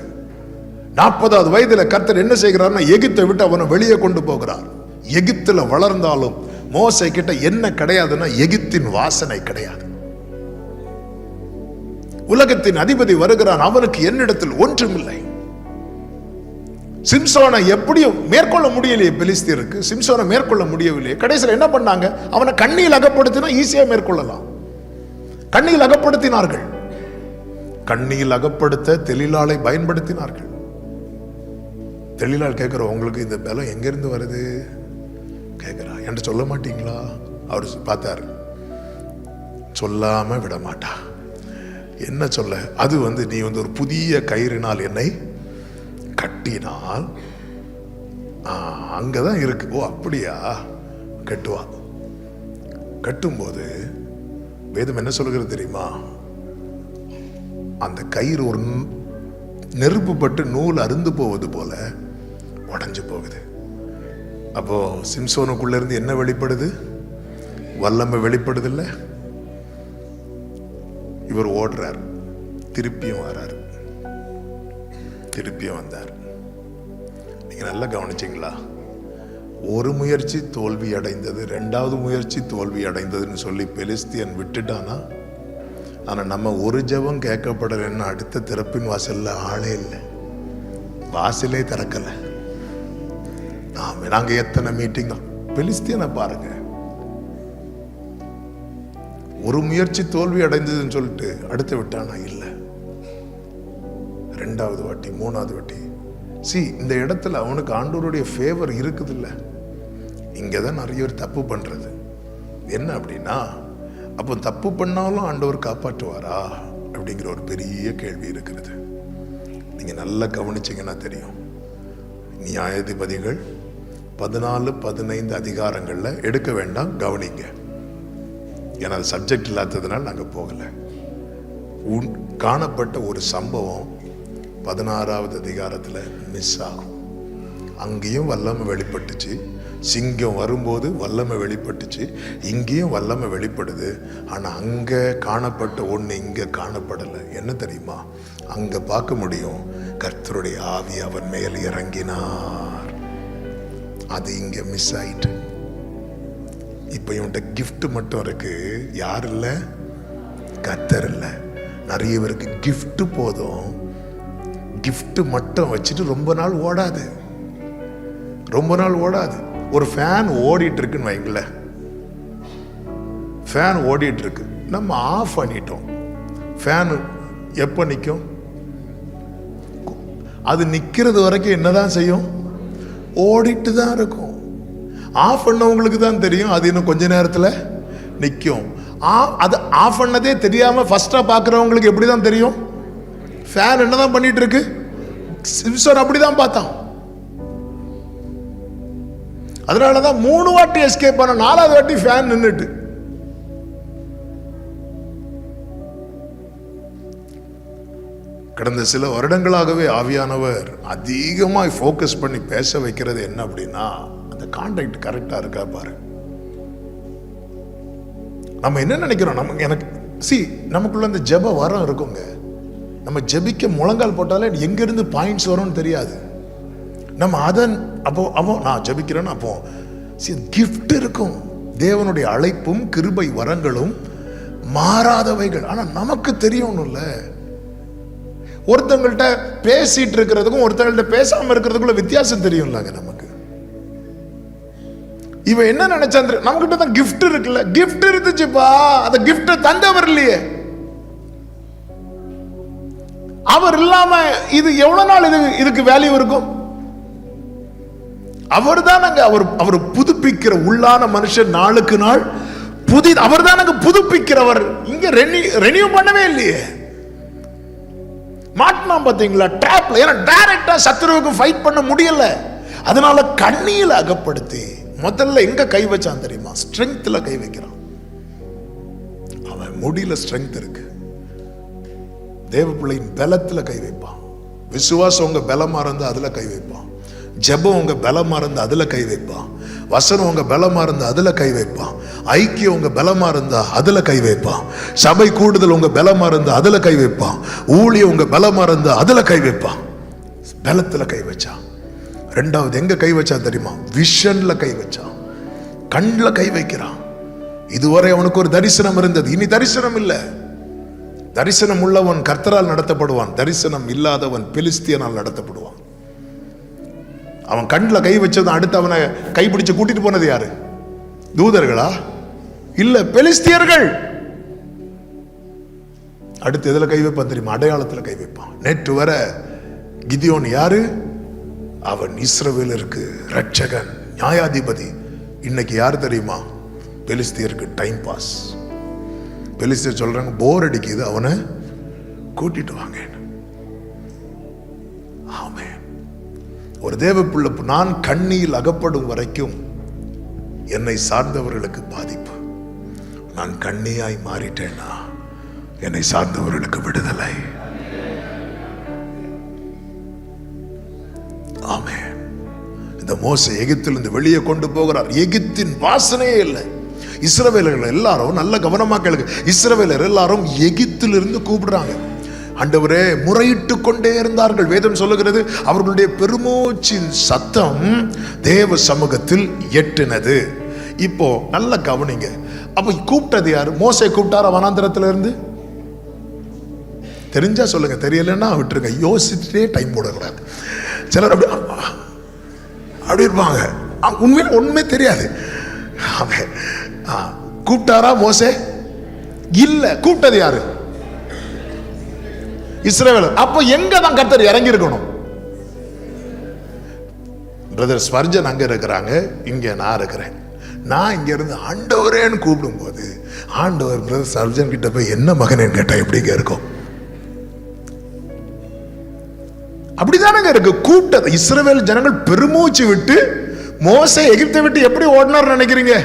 40வது வயதுல கர்த்தர் என்ன செய்கிறார்னா, எகிப்தை விட்டு அவனை வெளியே கொண்டு போகிறார். எகிப்துல வளர்ந்தாலும் மோசே கிட்ட என்ன கிடையாதுன்னா, எகிப்தின் வாசனை கிடையாது. உலகத்தின் அதிபதி வருகிறான், அவனுக்கு என்னிடத்தில் ஒன்றுமில்லை. சிம்சோனை எப்படியும் மேற்கொள்ள முடியலையே, பெலிஸ்தியருக்கு சிம்சோனை மேற்கொள்ள முடியவில்லையே. கடைசியில் என்ன பண்ணாங்க? அவனை கண்ணியில் அகப்படுத்தினா ஈஸியா மேற்கொள்ளலாம். கண்ணியில் அகப்படுத்தினார்கள். கண்ணியில் அகப்படுத்த தெளிலாளை பயன்படுத்தினார்கள். தெளிலாள் கேட்கிற, உங்களுக்கு இந்த பலம் எங்கிருந்து வருது கேட்கிறா. என்று சொல்ல மாட்டீங்களா? அவர் பார்த்தார், சொல்லாம விட மாட்டா. என்ன சொல்ல? அது நீ ஒரு புதிய கயிறினால் என்னை கட்டினால் அங்கதான் இருக்கு. ஓ அப்படியா? கட்டுவா. கட்டும்போது வேதம் என்ன சொல்லுகிறது தெரியுமா? அந்த கயிறு ஒரு நெருப்பு பட்டு நூல் அருந்து போவது போல உடைஞ்சு போகுது. அப்போ சிம்சோனுக்குள்ள இருந்து என்ன வெளிப்படுது? வல்லமை வெளிப்படுது இல்ல? இவர் ஓடுறார், திருப்பியும் வராரு, திருப்பியும் வந்தார். நீங்க நல்லா கவனிச்சீங்களா? ஒரு முயற்சி தோல்வி அடைந்தது, 2வது முயற்சி தோல்வி அடைந்ததுன்னு சொல்லி பெலிஸ்தியன் விட்டுட்டானா? ஆனா நம்ம ஒரு ஜெபம் கேட்கப்படலைன்னா அடுத்த திறப்பின் வாசல்ல ஆளே இல்லை, வாசலே திறக்கல. நாங்க எத்தனை மீட்டிங். பெலிஸ்தியனை பாருங்க, ஒரு முயற்சி தோல்வி அடைந்ததுன்னு சொல்லிட்டு அடுத்து விட்டானா? இல்ல, 2வது வாட்டி, 3வது வாட்டி. இந்த இடத்துல அவனுக்கு ஆண்டவருடைய ஃபேவர் இருக்குது இல்ல. இங்கதான் நிறைய பேர் தப்பு பண்றது. என்ன அப்படின்னா, அப்போ தப்பு பண்ணாலும் ஆண்டவர் காப்பாற்றுவாரா அப்படிங்கிற ஒரு பெரிய கேள்வி இருக்கிறது. நீங்க நல்லா கவனிச்சீங்கன்னா தெரியும். நியாயாதிபதிகள் 14, 15 அதிகாரங்கள்ல எடுக்க வேண்டாம், கவனிங்க. ஏன்னா அது சப்ஜெக்ட் இல்லாததுனால நாங்க போகல. காணப்பட்ட ஒரு சம்பவம் 16வது அதிகாரத்துல மிஸ் ஆகும். அங்கேயும் வல்லமை வெளிப்பட்டுச்சு. சிங்கம் வரும்போது வல்லமை வெளிப்பட்டுச்சு, இங்கேயும் வல்லமை வெளிப்படுது. ஆனா அங்க காணப்பட்ட ஒண்ணு இங்க காணப்படலை. என்ன தெரியுமா? அங்க பார்க்க முடியும், கர்த்தருடைய ஆவி அவன் மேல் இறங்கினார். அது இங்க மிஸ் ஆயிட்டு. இப்ப இவன்கிட்ட கிஃப்ட் மட்டும் இருக்கு. யார் இல்ல? கர்த்தர் இல்ல. நிறைய பேருக்கு கிஃப்ட் போதும், கிஃப்ட் மட்டும் வச்சுட்டு ரொம்ப நாள் ஓடாது. ரொம்ப நாள் ஓடாது. ஒரு ஃபேன் ஓடிட்டு இருக்குன்னு வைங்களேன், ஃபேன் ஓடிட்டு இருக்கு, நம்ம ஆஃப் பண்ணிட்டோம், ஃபேன் எப்போ நிற்கும்? அது நிற்கிறது வரைக்கும் என்னதான் செய்யும்? ஓடிட்டு தான் இருக்கும். ஆஃப் பண்ணவங்களுக்கு தான் தெரியும் அது இன்னும் கொஞ்ச நேரத்தில் நிற்கும். அது ஆஃப் பண்ணதே தெரியாம ஃபர்ஸ்டா பார்க்குறவங்களுக்கு எப்படி தான் தெரியும்? ஃபேன் என்னதான் பண்ணிட்டு இருக்கு? சிம்சன் அப்படிதான் பார்த்தான். அதனாலதான் 3 வாட்டி எஸ்கேப் பண்ண, 4வது வாட்டி ஃபேன் நின்றுட்டு. கடந்த சில வருடங்களாகவே ஆவியானவர் அதிகமாக ஃபோக்கஸ் பண்ணி பேச வைக்கிறது என்ன அப்படின்னா, அந்த கான்டாக்ட் கரெக்டா இருக்கா பாரு. நம்ம என்ன நினைக்கிறோம்? நமக்குள்ள அந்த ஜெப வரம் இருக்குங்க. நம்ம ஜெபிக்க முழங்கால் போட்டாலே எங்கிருந்து பாயிண்ட்ஸ் வரும்னு தெரியாது. நம்ம அப்போ நான் ஜெபிக்கிறேன்னு அப்போ கிஃப்ட் இருக்கும். தேவனுடைய அழைப்பும் கிருபை வரங்களும் மாறாதவைகள். ஆனா நமக்கு தெரியணும்ல, ஒருத்தங்கள்ட்ட பேசிட்டு இருக்கிறதுக்கும் ஒருத்தங்கள்ட்ட பேசாம இருக்கிறதுக்குள்ள வித்தியாசம் தெரியும்லங்க நமக்கு. இவன் என்ன நினைச்சான்? நம்ம கிட்ட தான் கிஃப்ட் இருக்குல்ல, கிஃப்ட் இருந்துச்சுப்பா, அந்த கிஃப்ட் தந்தவர் இல்லையே. அவர் இல்லாம இது எவ்வளவு நாள் இதுக்கு வேல்யூ இருக்கும்? அவர் தான் அவர் புதுப்பிக்கிற உள்ளான மனுஷன் நாளுக்கு நாள் அவர் தான் புதுப்பிக்கிறவர். இங்க ரெனியூ பண்ணவே இல்லையே. மாட்டினா பாத்தீங்களா ட்ராப்ல? ஏன்னா டைரக்டா சத்துருவுக்கு ஃபைட் பண்ண முடியல. அதனால கண்ணியில் அகப்படுத்தி முதல்ல எங்க கை வச்சான் தெரியுமா? ஸ்ட்ரெங்த்ல கை வைக்கிறான். அவன் முடியல, ஸ்ட்ரெங்த் இருக்கு. தேவ பிள்ளையின் பலத்துல கை வைப்பான். விசுவாசம் உங்க பலமா இருந்தா அதுல கை வைப்பான். ஜெபம் உங்க பலமா இருந்தா அதுல கை வைப்பான். வசனம் உங்க பலமா இருந்தா அதுல கை வைப்பான். ஐக்கியம் உங்க பலமா இருந்தா அதுல கை வைப்பான். சபை கூடுதல் உங்க பலமா இருந்தா அதுல கை வைப்பான். ஊழியம் உங்க பலமா இருந்தா அதுல கை வைப்பான். பலத்துல கை வச்சான். 2வது எங்க கை வச்சான் தெரியுமா? விஷன்ல கை வச்சான். கண்ல கை வைக்கிறான். இதுவரை அவனுக்கு ஒரு தரிசனம் இருந்தது, இனி தரிசனம் இல்லை. தரிசனம் உள்ளவன் கர்த்தரால் நடத்தப்படுவான், தரிசனம் இல்லாதவன் பெலிஸ்தியனால் நடத்தப்படுவான். அவன் கண்ணில் கை வச்சதும் அடுத்து அவனை கைப்பிடிச்சு கூட்டிட்டு போனது யாரு? தூதர்களா? இல்ல, பெலிஸ்தியர்கள். அடுத்து எதுல கை வைப்பான் தெரியுமா? அடையாளத்துல கை வைப்பான். நேற்று வர கிதியோன் யாரு? அவன் இஸ்ரவேலருக்கு ரட்சகன், நியாயாதிபதி. இன்னைக்கு யார் தெரியுமா? பெலிஸ்தியருக்கு டைம் பாஸ். பெலிஸ்தியர் சொல்றாங்க, போர் அடிக்குது, அவனை கூட்டிட்டு வாங்க. ஆமென். ஒரு தேவ பிள்ளை, நான் கண்ணியில் அகப்படும் வரைக்கும் என்னை சார்ந்தவர்களுக்கு பாதிப்பு. நான் கண்ணியாய் மாறிட்டேன்னா என்னை சார்ந்தவர்களுக்கு விடுதலை. ஆமென். இந்த மோசே எகிப்திலிருந்து வெளியே கொண்டு போகிறார். எகிப்தின் வாசனையே இல்லை. இஸ்ரவேலர்கள் எல்லாரும் நல்ல கவனமா கேளுங்க. இஸ்ரவேலர் எல்லாரும் எகிப்திலிருந்து கூப்பிடுறாங்க. ஆண்டவரே, முறையிட்டு கொண்டே இருந்தார்கள். வேதம் சொல்லுகிறது, அவர்களுடைய பெருமூச்சின் சத்தம் தேவ சமூகத்தில் எட்டினது. இப்போ நல்ல கவனிங்க. அப்ப கூப்பிட்டது யாரு? மோசே கூப்பிட்டாரா வனாந்திரத்துல இருந்து? தெரிஞ்சா சொல்லுங்க, தெரியலன்னா விட்டுருங்க. யோசிச்சுட்டே டைம் போடக்கூடாது. சிலர் அப்படி இருப்பாங்க, உண்மை தெரியாது. கூப்பிட்டாரா மோசே? இல்ல. கூப்பிட்டது யாரு? இஸ்ரவேலர். அப்ப எங்க தான் கர்த்தர் இறங்கி இருக்கணும்? பிரதர் ஸ்பர்ஜன் அங்க இருக்கிறாங்க, இங்க நான் இருக்கிறேன். நான் இங்க இருந்து ஆண்டவரேன்னு கூப்பிடும் போது ஆண்டவர் பிரதர் ஸ்பர்ஜன் கிட்ட போய் என்ன மகனேன்னு கேட்டா எப்படிங்க இருக்கும்? அப்படிதானங்க இருக்கு. கூப்பிட்டது இஸ்ரவேல் ஜனங்கள் பெருமூச்சு விட்டு மோசே எகிப்தை விட்டு எப்படி ஓடினார் நினைக்கிறீங்க?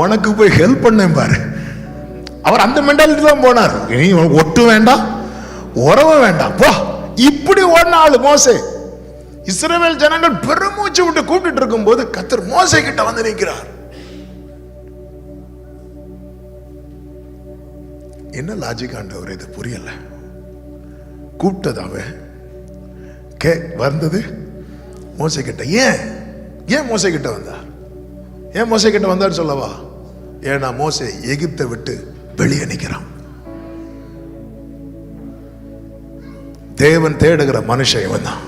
உனக்கு போய் ஹெல்ப் பண்ணேன் பாரு. அவர் அந்த மென்டாலிட்டி தான் போனார். நீ ஒட்டு வேண்டாம், உறவு வேண்டாம், போ. இப்படி ஓடின ஆளு மோசே. இஸ்ரவேல் ஜனங்கள் பெருமூச்சு விட்டு கூப்பிட்டு இருக்கும் போது கர்த்தர் மோசே கிட்ட வந்து நிற்கிறார். என்ன லாஜிக் ஆண்டவர்? இது புரியல. கூப்பிட்டது அவன் வந்தது மோசே கிட்ட. ஏன் மோசே கிட்ட வந்தார்? ஏன் மோசே கிட்ட வந்தார் சொல்லவா? ஏன்னா மோசே எகிப்தை விட்டு வெளியே நிற்கிறான். தேவன் தேடுகிற மனுஷன் இவன் தான்.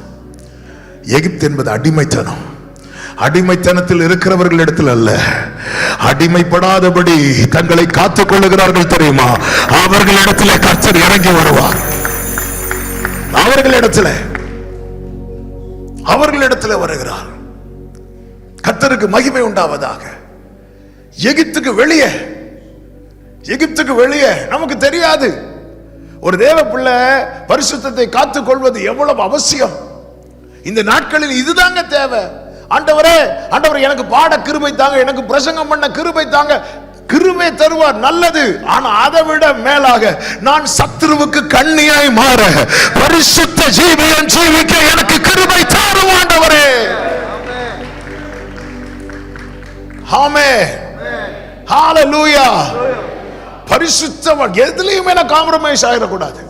எகிப்து என்பது அடிமைத்தனம். அடிமைத்தனத்தில் இருக்கிறவர்கள் இடத்துல அல்ல, அடிமைப்படாதபடி தங்களை காத்துக் கொள்ளுகிறார்கள் தெரியுமா, அவர்களிடத்துல கர்த்தர் இறங்கி வருவார். அவர்களிடத்துல வருகிறார். கர்த்தருக்கு மகிமை உண்டாவதாக. எகிப்துக்கு வெளியே நமக்கு தெரியாது. ஒரு தேவ பிள்ளை பரிசுத்தத்தை காத்துக் கொள்வது எவ்வளவு அவசியம். இந்த நாட்களில் இதுதாங்க தேவை. ஆண்டவரே எனக்கு பாட கிருபை தாங்க, எனக்கு பிரசங்கம் பண்ண கிருபை தாங்க. கிருபை தருவார், நல்லது. ஆனா அதை விட மேலாக நான் சத்துருவுக்கு கண்ணியாய் மாற, பரிசுத்த ஜீவியம் ஜீவிக்க எனக்கு கிருபை தாரும் ஆண்டவரே. ஆமென், ஹalleluya. பரிசுத்தம் எதுலயுமே நான் காம்ப்ரமைஸ் ஆயிடக்கூடாது.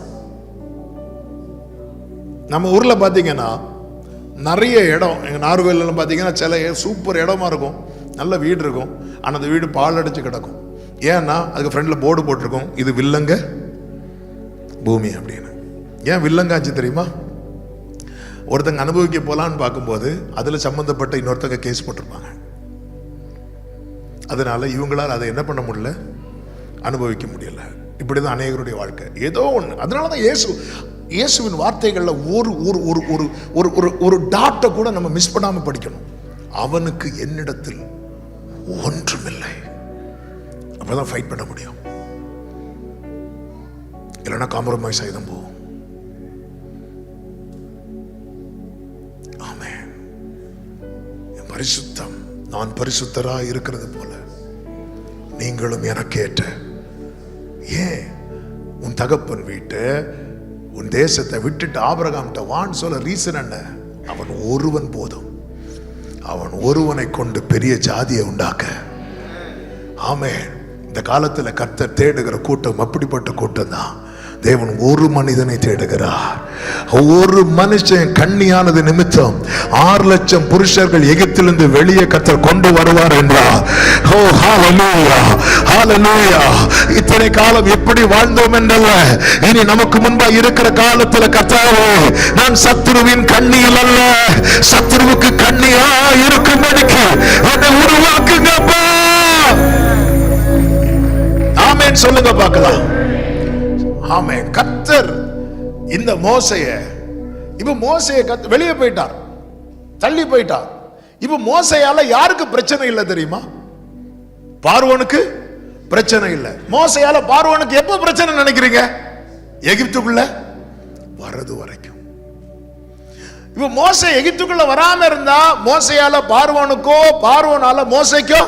நம்ம ஊர்ல பாத்தீங்கன்னா நிறைய இடம், எங்க நார்வேல பாத்தீங்கன்னா சில சூப்பர் இடமா இருக்கும், நல்ல வீடு இருக்கும். ஆனா அந்த வீடு பால் அடிச்சு கிடக்கும். ஏன்னா அதுக்கு ஃப்ரண்ட்ல போர்டு போட்டிருக்கும், இது வில்லங்க பூமி அப்படின்னு. ஏன் வில்லங்காச்சு தெரியுமா? ஒருத்தங்க அனுபவிக்க போலான்னு பார்க்கும்போது அதுல சம்பந்தப்பட்ட இன்னொருத்தங்க கேஸ் போட்டிருப்பாங்க. அதனால இவங்களால் அதை என்ன பண்ண முடியல, அனுபவிக்க முடியல. இப்படிதான் அநேகருடைய வாழ்க்கை. ஏதோ ஒண்ணு. அதனாலதான் இயேசுவின் வார்த்தைகள்ல ஒரு ஒரு ஒரு ஒரு ஒரு ஒரு டாட்டை கூட நம்ம மிஸ் பண்ணாம படிக்கணும். அவனுக்கு என்னிடத்தில் ஒன்றுமில்லை. அப்பதான் ஃபைட் பண்ண முடியும். இல்லைன்னா காம்ப்ரமைஸ் ஆகிதான் போகும். ஆமென். பரிசுத்தம், நான் பரிசுத்தராய் இருக்கிறது போல நீங்களும் எனக்கேற்ற. ஏன் உன் தகப்பன் வீட்டை, உன் தேசத்தை விட்டுட்டு ஆபிரகாம்கிட்ட வான்னு சொல்ல ரீசன் என்ன? அவன் ஒருவன் போதும். அவன் ஒருவனை கொண்டு பெரிய ஜாதியை உண்டாக்க. ஆமென். இந்த காலத்துல கர்த்தர் தேடுகிற கூட்டம் அப்படிப்பட்ட கூட்டம் தான். தேவன் ஒரு மனிதனை தேடுகிறார். ஒரு மனுஷன் கண்ணியானது நிமித்தம் 6 லட்சம் புருஷர்கள் எகிப்திலிருந்து வெளியே கர்த்தர் கொண்டு வருவார் என்றார். ஓ ஹalleluya, ஹalleluya. இத்தனை காலம் எப்படி வாழ்ந்தோம் என்றல்ல, இனி நமக்கு முன்பா இருக்கிற காலத்துல கர்த்தாவே, நான் சத்துருவின் கண்ணியில் அல்ல, சத்துருவுக்கு கண்ணியா இருக்கும்படிக்கு என்னை உருவாக்குங்கப்பா. ஆமென் சொல்லுங்க பார்க்கலாம். ஆமென். கர்த்தர் இந்த மோசைய வெளியே போயிட்டார், தள்ளி போயிட்டார். இப்ப மோசையால யாருக்கு பிரச்சனை இல்லை தெரியுமா? பார்வோனுக்கு பிரச்சனை இல்லை. மோசையால பார்வோனுக்கு எப்ப பிரச்சனை நினைக்கிறீங்க? எகிப்துக்குள்ள வர்றது வரைக்கும். இப்ப மோசை எகிப்துக்குள்ள வராம இருந்தா மோசையால பார்வோனுக்கோ, பார்வோனால மோசைக்கோ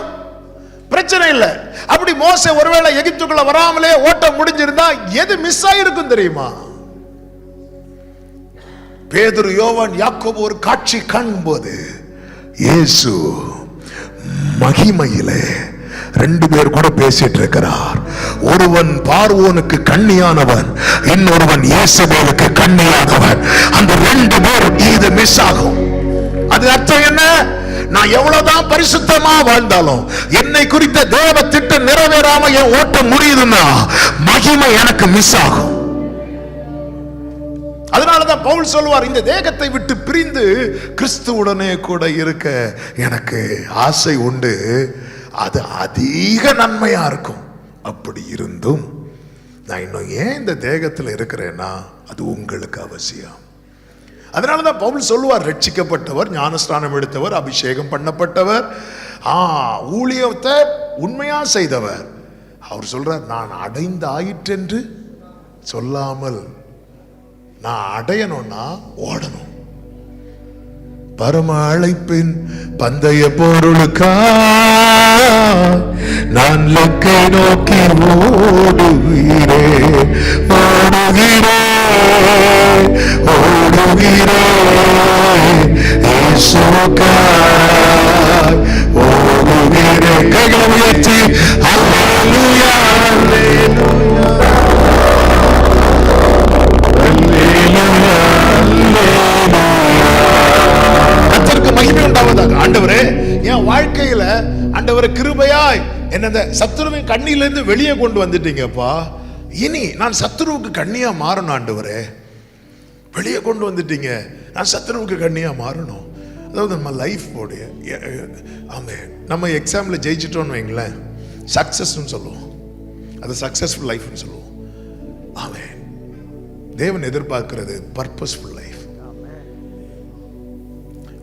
பிரச்சனை இல்லை. அப்படி மோசே ஒருவேளை எகிப்துக்குள்ள வராமலே ஓட்டம் முடிஞ்சிருந்தா எது மிஸ் ஆயிருக்கும் தெரியுமா? பேதுரு, யோவான், யாக்கோபு ஒரு காட்சி காணும்போது இயேசு மகிமையிலே 2 பேர் கூட பேசிட்டு இருக்கிறார். ஒருவன் பார்வோனுக்கு கண்ணியானவன், இன்னொருவன் இயேசுவுக்கு கண்ணியானவன். அந்த 2 பேர் இது மிஸ் ஆகும். அது அர்த்தம் என்ன? நான் எவ்வளவுதான் பரிசுத்தமா வாழ்ந்தாலும் என்னை குறித்த தேவ திட்டம் நிறைவேறாம என் ஓட்டம் முடியுதுன்னா மகிமை எனக்கு மிஸ் ஆகும். அதனாலதான் பவுல் சொல்வார், இந்த தேகத்தை விட்டு பிரிந்து கிறிஸ்துவுடனே கூட இருக்க எனக்கு ஆசை உண்டு, அது அதிக நன்மையா இருக்கும். அப்படி இருந்தும் நான் இன்னும் ஏன் இந்த தேகத்தில் இருக்கிறேன்னா அது உங்களுக்கு அவசியம். அதனாலதான் பவுல் சொல்லுவார், ரட்சிக்கப்பட்டவர், ஞானஸ்நானம் எடுத்தவர், அபிஷேகம் பண்ணப்பட்டவர், ஊழியத்தை உண்மையா செய்தவர். அவர் சொல்றார், நான் அடைந்த ஆயிற்றென்று சொல்லாமல் நான் அடையணும்னா ஓடணும். பரம அழைப்பின் பந்தய பொருளுக்கா நான் லக்கை நோக்கி ஓடுகிறேன், ஓடுகிறேன், ஓடுகிறேன், இயேசுவுக்காய் ஓடுகிறேன். கைகளை உயர்த்தி அல்லேலூயா, அல்லேலூயா, அல்லேலூயா, அல்லேலூயா. கர்த்தருக்கு மகிமை உண்டாவதாக. ஆண்டவரே, என் வாழ்க்கையில ஆண்டவரே கிருபையாய் என்ன சத்துருவின் கண்ணிலிருந்து வெளியே கொண்டு வந்துட்டீங்கப்பா. இனி நான் சத்துருவுக்கு கண்ணியா மாறணும். ஆண்டவரே, வெளியே கொண்டு வந்துட்டீங்க, நான் சத்துருவுக்கு கண்ணியா மாறணும். அதாவது நம்ம லைஃபோடைய ஆமே, நம்ம எக்ஸாமில் ஜெயிச்சிட்டோன்னு வைங்களேன், சக்ஸஸ்ன்னு சொல்லுவோம், அது சக்ஸஸ்ஃபுல் லைஃப்னு சொல்லுவோம். ஆமே, தேவன் எதிர்பார்க்கிறது பர்பஸ்ஃபுல் லைஃப்.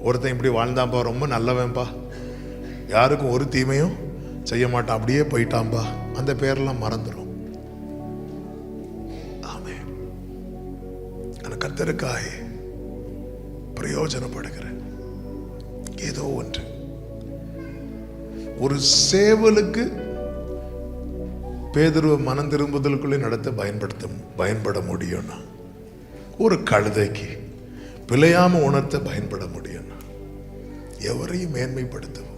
ஒருத்தன் இப்படி வாழ்ந்தான்பா, ரொம்ப நல்லவன்பா, யாருக்கும் ஒரு தீமையும் செய்ய மாட்டான், அப்படியே போயிட்டான்பா, அந்த பேரெல்லாம் மறந்துடும். ஆமே, ஆனா கர்த்தருக்காய் பிரயோஜனப்படுகிற ஏதோ ஒன்று, ஒரு சேவலுக்கு பேதுருவ மனம் திரும்புதலுக்குள்ளே நடத்த பயன்பட முடியும்னா, ஒரு கழுதைக்கு பிழையாம உணர்த்த பயன்பட முடியும்னா, எவரையும் மேன்மைப்படுத்தவும்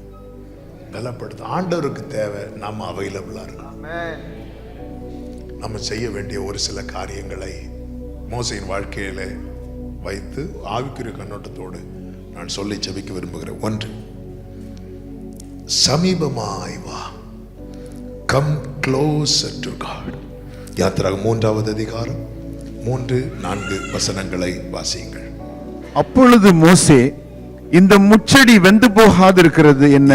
பலப்படுத்த ஆண்டவருக்கு தேவை நம்ம அவைலபிளா இருக்கணும். நம்ம செய்ய வேண்டிய ஒரு சில காரியங்களை மோசையின் வாழ்க்கையில வைத்து ஆவிக்குரிய கண்ணோட்டத்தோடு நான் சொல்லி ஜெபிக்க விரும்புகிறேன். ஒன்று, சமீபமாய் வா, கம் க்ளோசர் டு காட். யாத்திராகமம் 3வது அதிகாரம் 3-4 வசனங்களை வாசியுங்கள். அப்பொழுது மோசே, இந்த முச்செடி வெந்து போகாதிருக்கிறது என்ன?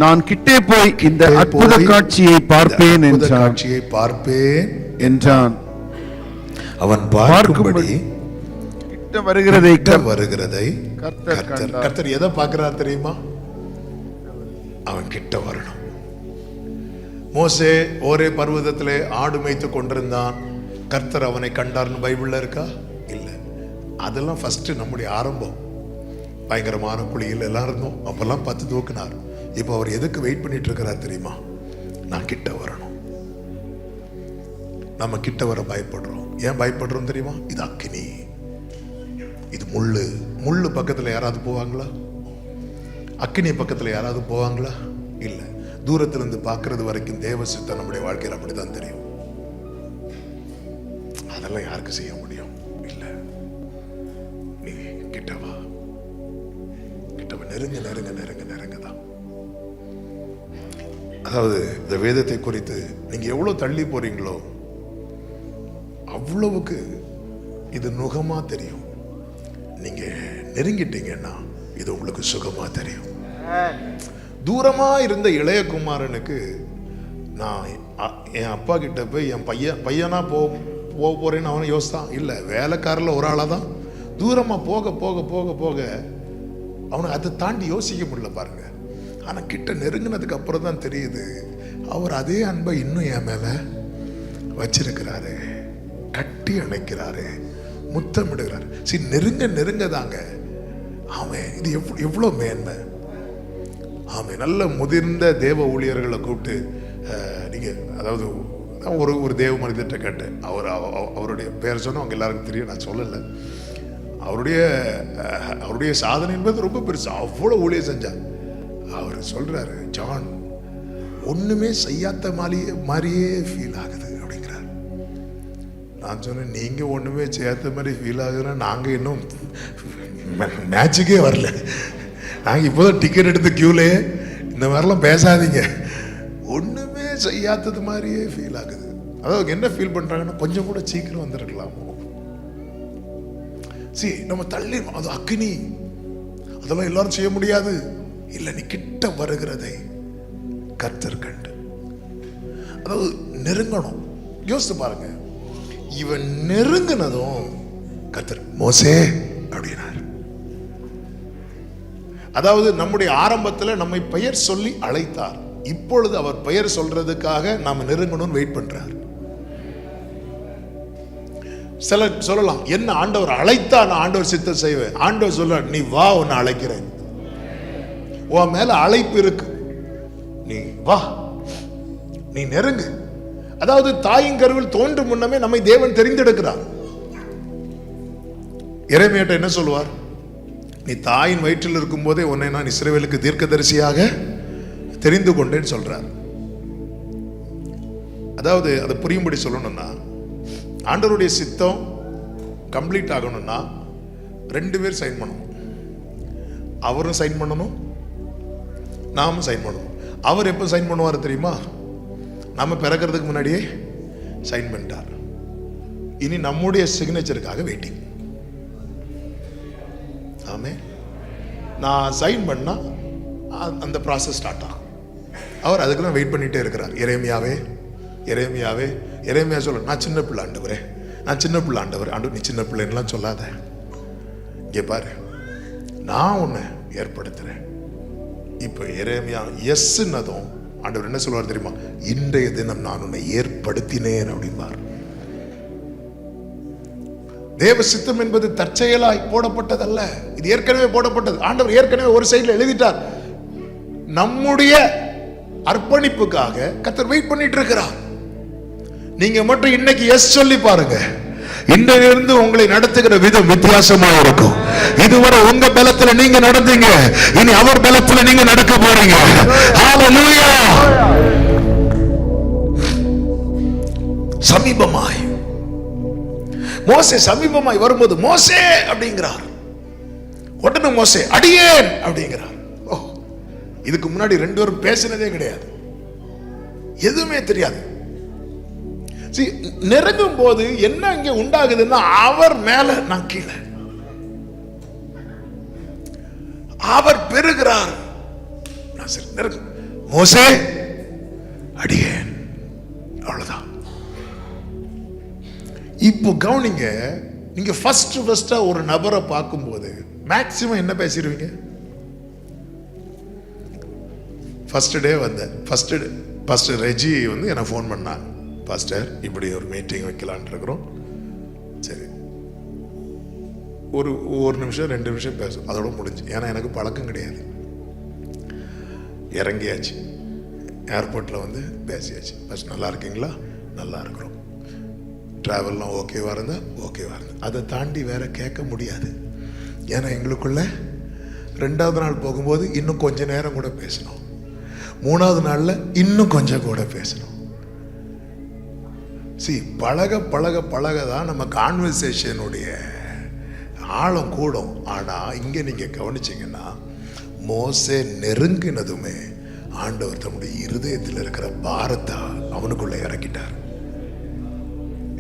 நான் கிட்டே போய் இந்த அற்புத காட்சியை பார்ப்பேன் என்றான். அவன் பார்க்கும்படி கிட்ட வருகிறதை கர்த்தர் எதை பார்க்கிறார் தெரியுமா? அவன் கிட்ட வரணும். மோசே ஓரே பர்வதத்திலே ஆடு மேய்த்து கொண்டிருந்தான், கர்த்தர் அவனை கண்டார்னு பைபிள்ல இருக்கா? இல்லை. அதெல்லாம் ஃபர்ஸ்ட் நம்முடைய ஆரம்பம். பயங்கரமான குழியில் எல்லாம் இருந்தோம், அப்பெல்லாம் 10 தூக்கினார். இப்போ அவர் எதுக்கு வெயிட் பண்ணிட்டு இருக்கிறார் தெரியுமா? நான் கிட்ட வரணும். நம்ம கிட்ட வர பயப்படுறோம். ஏன் பயப்படுறோம் தெரியுமா? இது அக்கினி, இது முள்ளு பக்கத்துல யாராவது போவாங்களா? அக்கினி பக்கத்துல யாராவது போவாங்களா? இல்ல. தூரத்துல இருந்து பார்க்கறது வரைக்கும் தேவ சித்தம் நம்முடைய வாழ்க்கையில் அப்படிதான் தெரியும். அதெல்லாம் யாருக்கு செய்ய முடியும்? இல்ல. நீ கிட்டவா, நெருங்க தான். அதாவது இந்த வேதத்தை குறித்து நீங்க எவ்வளவு தள்ளி போறீங்களோ அவ்வளவுக்கு இது நுகமா தெரியும். நீங்க நெருங்கிட்டீங்கன்னா இது உங்களுக்கு சுகமா தெரியும். தூரமா இருந்த இளைய குமாரனுக்கு நான் என் அப்பா கிட்ட போய் என் பையனா போக போறேன்னு அவனை யோசித்தான். இல்லை, வேலைக்காரில் ஒரு ஆளாக தான். தூரமாக போக போக போக போக அவனை அதை தாண்டி யோசிக்க முடியல பாருங்க. ஆனால் கிட்ட நெருங்கினதுக்கு அப்புறம் தான் தெரியுது, அவர் அதே அன்பை இன்னும் என் மேலே வச்சிருக்கிறாரு, கட்டி அணைக்கிறாரு, முத்தமிடுகிறாரு. சரி, நெருங்க தாங்க. அவன் இது எவ்வளோ மேன்மை. ஆமாம், நல்ல முதிர்ந்த தேவ ஊழியர்களை கூப்பிட்டு நீங்கள், அதாவது ஒரு தேவ மனிதர்கிட்ட கேட்டேன். அவருடைய பேர் சொன்னால் அவங்க எல்லாருக்கும் தெரியும், நான் சொல்லலை. அவருடைய சாதனை என்பது ரொம்ப பெருசு, அவ்வளோ ஊழியம் செஞ்சார். அவர் சொல்றாரு, ஜான் ஒண்ணுமே செய்யாத மாதிரியே ஃபீல் ஆகுது அப்படிங்கிறார். நான் சொன்னேன், நீங்க ஒண்ணுமே செய்யாத மாதிரி ஃபீல் ஆகுதுன்னா நாங்க இன்னும் மேட்சுக்கே வரல. நாங்க இப்போதான் டிக்கெட் எடுத்து கியூலே, இந்த மாதிரிலாம் பேசாதீங்க. ஒண்ணுமே செய்யாதது மாதிரியே ஃபீல் ஆகுது. அதாவது என்ன ஃபீல் பண்றாங்கன்னா, கொஞ்சம் கூட சீக்கிரம் வந்திருக்கலாமோ. சரி, நம்ம தள்ளி, அது அக்கினி, அதெல்லாம் எல்லாரும் செய்ய முடியாது. இல்லை, நீ கிட்ட வருகிறதை கர்த்தர் கண்டு, அதாவது நெருங்கணும். யோசித்து பாருங்க, இவன் நெருங்கினதும் கர்த்தர் மோசே அப்படின்னார். அதாவது நம்முடைய ஆரம்பத்தில் நம்மை பெயர் சொல்லி அழைத்தார். இப்பொழுது அவர் பெயர் சொல்றதுக்காக நாம நெருங்கணும்னு வெயிட் பண்றார். சிலர் சொல்லலாம், என்ன ஆண்டவர் அழைத்தா நான் ஆண்டவர் சித்தம் செய்வேன். ஆண்டவர் சொல்ல, நீ வா, உன்னை அழைக்கிறேன், உன் மேல அழைப்பு இருக்கு, நீ வா, நீ நெருங்கு. அதாவது தாயின் கருவில் தோன்றும் முன்னமே நம்மை தேவன் தெரிந்தெடுக்கிறார். எரேமியாட்ட என்ன சொல்லுவார்? நீ தாயின் வயிற்றில் இருக்கும் போதே உன்னை நான் இஸ்ரவேலுக்கு தீர்க்கதரிசியாக தெரிந்து கொண்டேன்னு சொல்றார். அதாவது அதை புரியும்படி சொல்லணும்னா, ஆண்டவருடைய சித்தம் கம்ப்ளீட் ஆகணும்னா 2 பேர் சைன் பண்ணணும். அவரும் சைன் பண்ணணும், நாமும் சைன் பண்ணணும். அவர் எப்போ சைன் பண்ணுவார் தெரியுமா? நம்ம பிறக்கிறதுக்கு முன்னாடியே சைன் பண்ணிட்டார். இனி நம்முடைய சிக்னேச்சருக்காக வெயிட்டிங். ஆமே. நான் சைன் பண்ணா அந்த ப்ராசஸ் ஸ்டார்ட் ஆகும். அவர் அதுக்கெல்லாம் வெயிட் பண்ணிட்டே இருக்கிறார். எரேமியா சொல்ல, நான் சின்ன பிள்ளை ஆண்டவரே, நான் சின்ன பிள்ளை ஆண்டவர். ஆண்டு நீ சின்ன பிள்ளைன்னுலாம் சொல்லாத, இங்கே பாரு நான் உன்னை ஏற்படுத்துறேன். இப்போ எரேமியா எஸ்ன்னதும் ஆண்டவர் என்ன சொல்லுவார் தெரியுமா? இன்றைய தினம் நான் உன்னை ஏற்படுத்தினேன் அப்படின்பார். தேவ சித்தம் என்பது தற்செயலாய் போடப்பட்டதல்ல, இது ஏற்கனவே போடப்பட்டது. ஆண்டவர் ஏற்கனவே ஒரு சைடுல எழுதிட்டார். நம்முடைய அர்ப்பணிப்புக்காக கர்த்தர் வெயிட் பண்ணிட்டு இருக்கிறார். நீங்க மட்டும் இன்னைக்கு எஸ் சொல்லி பாருங்க. இன்றிலிருந்து உங்களை நடத்துகிற விதம் வித்தியாசமா இருக்கும். இதுவரை உங்க பலத்துல நீங்க நடந்தீங்க, இனி அவர் பலத்துல நீங்க நடக்க போறீங்க. ஹalleluya. சமீபமாய் மோசே சமீபமாய் வரும்போது மோசே அப்படிங்கிறார். உடனே மோசே அடியேன் அப்படிங்கிறார். இதுக்கு முன்னாடி ரெண்டு பேரும் பேசினதே கிடையாது, எதுவுமே தெரியாது. நெருங்கும் போது என்ன இங்க உண்டாகுதுன்னா, அவர் மேல நான் கீழே, அவர் பெறுகிறார். மோசே அடியேன், அவ்வளவுதான். இப்போ கவனிங்க, நீங்க ஃபர்ஸ்டா ஒரு நபரை பார்க்கும்போது மேக்சிமம் என்ன பேசிடுவீங்க? ஃபர்ஸ்ட் டே வந்த ஃபர்ஸ்ட் ரெஜி வந்து எனக்கு ஃபோன் பண்ணாங்க, பாஸ்டர் இப்படி ஒரு மீட்டிங் வைக்கலான் இருக்கிறோம். சரி, ஒரு நிமிஷம் 2 நிமிஷம் பேசும், அதோட முடிஞ்சு. ஏன்னா எனக்கு பழக்கம் கிடையாது. இறங்கியாச்சு, ஏர்போர்ட்டில் வந்து பேசியாச்சு. ஃபர்ஸ்ட் நல்லா இருக்கீங்களா? நல்லா இருக்கிறோம். ட்ராவல்லாம் ஓகேவா இருந்தால் ஓகேவா இருந்தால் அதை தாண்டி வேற கேட்க முடியாது. ஏன்னா எங்களுக்குள்ள 2வது நாள் போகும்போது இன்னும் கொஞ்ச நேரம் கூட பேசணும், 3வது நாளில் இன்னும் கொஞ்சம் கூட பேசணும். பழக தான் நம்ம கான்வர்சேஷனுடைய ஆழம் கூடும். ஆனால் இங்கே நீங்கள் கவனிச்சிங்கன்னா, மோசே நெருங்கினதுமே ஆண்டவர் தம்முடைய இருதயத்தில் இருக்கிற பாரத்தை அவனுக்குள்ள இறக்கிட்டார்.